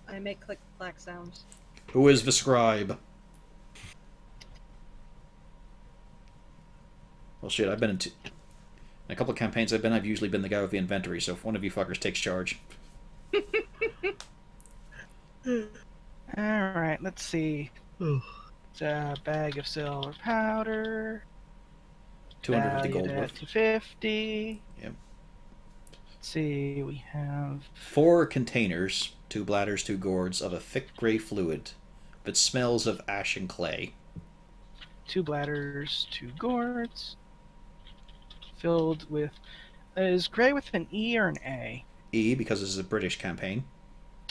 I make click-clack sounds. Who is the scribe? Well, shit, I've been in a couple of campaigns I've usually been the guy with the inventory, so if one of you fuckers takes charge. Alright, let's see. It's a bag of silver powder. 250 gold valued at worth. 250. Yep. Let's see, we have 4 containers, 2 bladders, 2 gourds, of a thick grey fluid that smells of ash and clay. 2 bladders, 2 gourds. Filled with... Is grey with an E or an A? E, because this is a British campaign.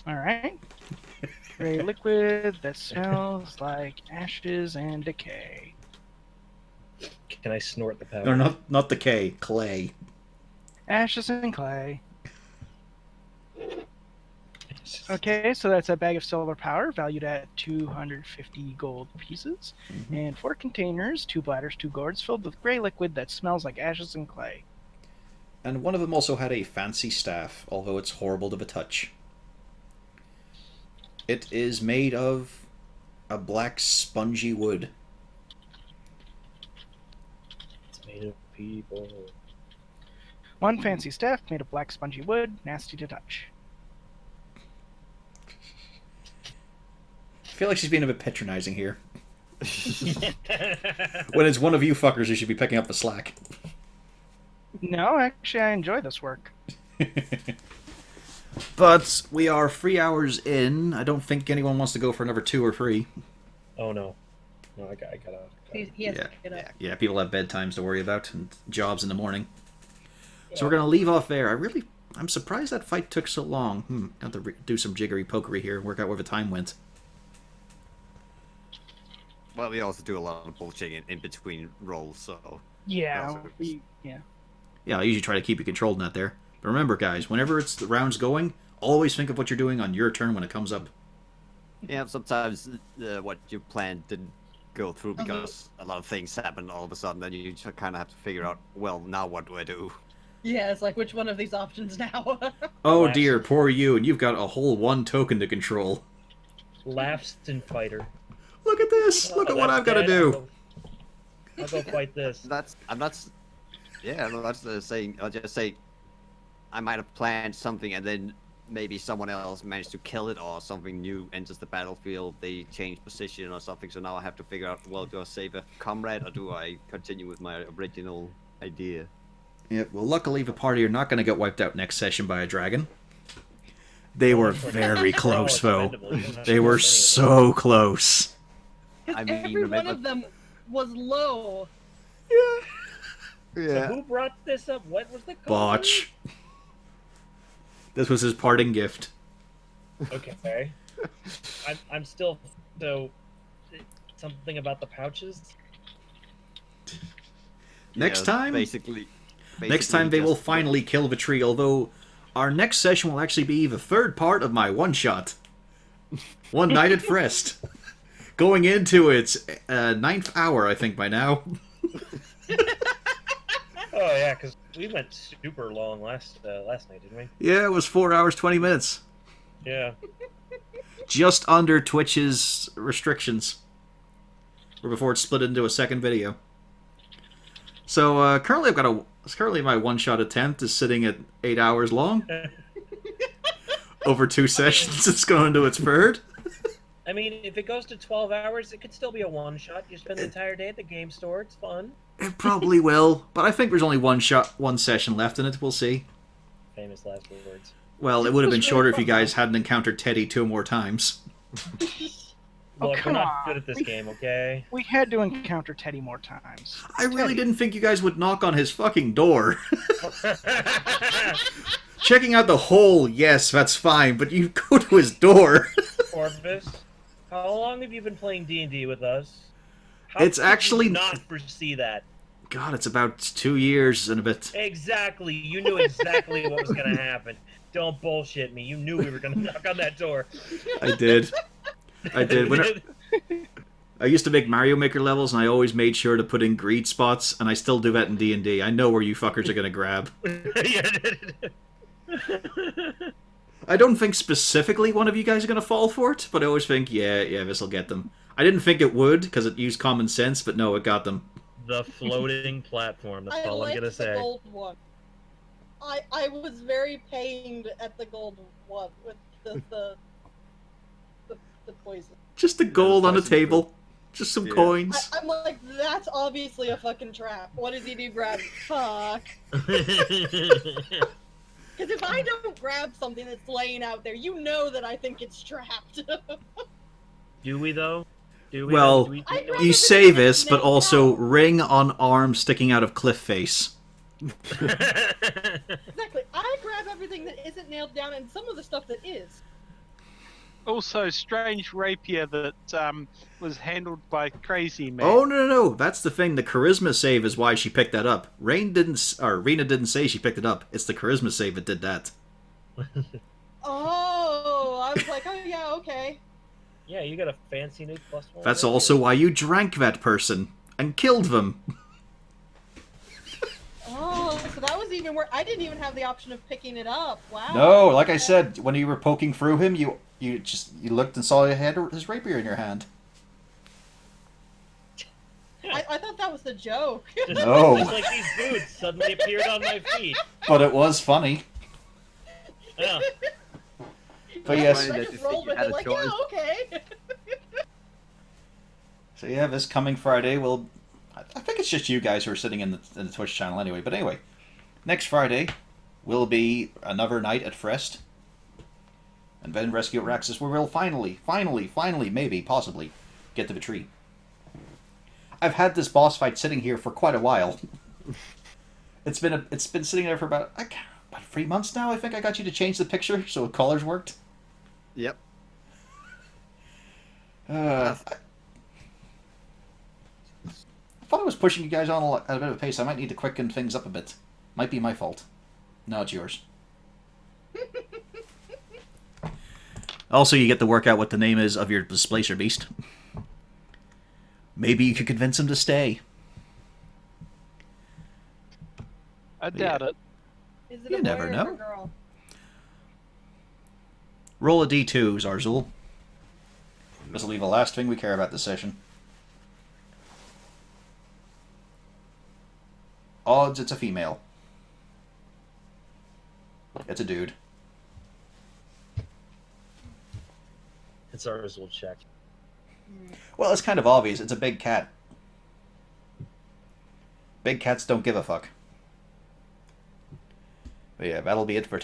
Alright. Grey liquid that smells like ashes and decay. Can I snort the powder? No, not the K, clay. Ashes and clay. Okay, so that's a bag of silver powder valued at 250 gold pieces. And 4 containers, 2 bladders, 2 gourds filled with grey liquid that smells like ashes and clay. And one of them also had a fancy staff, although it's horrible to the touch. It is made of a black spongy wood. It's made of people. One fancy staff made of black spongy wood, nasty to touch. I feel like she's being a bit patronizing here. When it's one of you fuckers who should be picking up the slack. No, actually, I enjoy this work. But we are 3 hours in. I don't think anyone wants to go for another 2 or 3. Oh no. No, I gotta. He has to get up. Yeah, people have bedtimes to worry about and jobs in the morning. So we're going to leave off there. I'm surprised that fight took so long. Have to do some jiggery pokery here and work out where the time went. Well, we also do a lot of bullshitting in between rolls, so... Yeah, Yeah. Yeah, I usually try to keep you controlled in that there. But remember, guys, whenever it's the rounds going, always think of what you're doing on your turn when it comes up. Yeah, sometimes what you planned didn't go through because a lot of things happen all of a sudden, then you just kind of have to figure out, well, now what do I do? Yeah, it's like, which one of these options now? Oh dear, poor you, and you've got a whole 1 token to control. Laughs and fighter. Look at this! Look at what I've got to do! I'll go fight this. I'm not saying, I'll just say, I might have planned something and then maybe someone else managed to kill it or something new enters the battlefield, they change position or something, so now I have to figure out, well, do I save a comrade or do I continue with my original idea? Yeah, well, luckily the party are not going to get wiped out next session by a dragon. They were very close, though. They were so close. I mean, Every one remember- of them was low. Yeah. So who brought this up? What was the code? Botch. This was his parting gift. Okay. I'm still so something about the pouches. Next time, Basically next time they will just- finally kill the tree, although our next session will actually be the 3rd part of my one-shot. One Night at Frest. Going into its 9th hour, I think, by now. Oh yeah, because we went super long last night, didn't we? Yeah, it was 4 hours, 20 minutes. Yeah. Just under Twitch's restrictions. Or before it split into a second video. So, currently my one-shot attempt is sitting at 8 hours long. Over 2 sessions, it's going into its 3rd. I mean, if it goes to 12 hours, it could still be a one-shot. You spend the entire day at the game store. It's fun. It probably will, but I think there's only one session left in it. We'll see. Famous last words. Well, it would have been shorter if you guys hadn't encountered Teddy 2 more times. Oh, Look, we're come not on. good at this game, okay? We had to encounter Teddy more times. I really Teddy. didn't think you guys would knock on his fucking door. Checking out the hole, yes, that's fine, but you go to his door. Corvus, how long have you been playing D&D with us? How It's could you actually- not foresee that. God, it's about 2 years and a bit. Exactly. You knew exactly what was going to happen. Don't bullshit me. You knew we were going to knock on that door. I did. I used to make Mario Maker levels, and I always made sure to put in greed spots, and I still do that in D&D. I know where you fuckers are going to grab. I don't think specifically one of you guys are going to fall for it, but I always think, yeah, this will get them. I didn't think it would, because it used common sense, but no, it got them. The floating platform. That's I all I'm liked going to the say. gold one. I was very pained at the gold one with the poison. Just the gold on the table. Just some Yeah. coins. I'm like, that's obviously a fucking trap. What does he do? Grab? Fuck. Because if I don't grab something that's laying out there, you know that I think it's trapped. Do we, though? Do we? Well, Do we- I do we- grab You everything say that's this, but nailed also down. ring on arm sticking out of cliff face. Exactly. I grab everything that isn't nailed down and some of the stuff that is. Also, strange rapier that was handled by Crazy Man. Oh no! That's the thing. The charisma save is why she picked that up. Rena didn't say she picked it up. It's the charisma save that did that. Oh, I was like, oh yeah, okay. Yeah, you got a fancy new +1. That's right also here. why you drank that person and killed them. Oh, so that was even worse. I didn't even have the option of picking it up. Wow. No, like I said, when you were poking through him, you You looked and saw he had his rapier in your hand. I thought that was the joke. Just, No. just like these boots suddenly appeared on my feet. But it was funny. Yeah. But yes, Funny I that just you rolled think with you it had a like, yeah, choice. okay. so yeah, this coming Friday will. I think it's just you guys who are sitting in the Twitch channel anyway. But anyway, next Friday will be another night at Frest. And then Rescue at Raxis, where we'll finally, maybe, possibly, get to the tree. I've had this boss fight sitting here for quite a while. It's been sitting there for about 3 months now. I think I got you to change the picture so the colors worked. Yep. I thought I was pushing you guys on at a bit of a pace. I might need to quicken things up a bit. Might be my fault. No, it's yours. Also, you get to work out what the name is of your displacer beast. Maybe you could convince him to stay. I doubt it. Is it You a never boy or know. a girl? Roll a d2, Zarzul. This will be the last thing we care about this session. Odds it's a female. It's a dude. It's ours will check. Well, it's kind of obvious. It's a big cat. Big cats don't give a fuck. But yeah, that'll be it for tonight.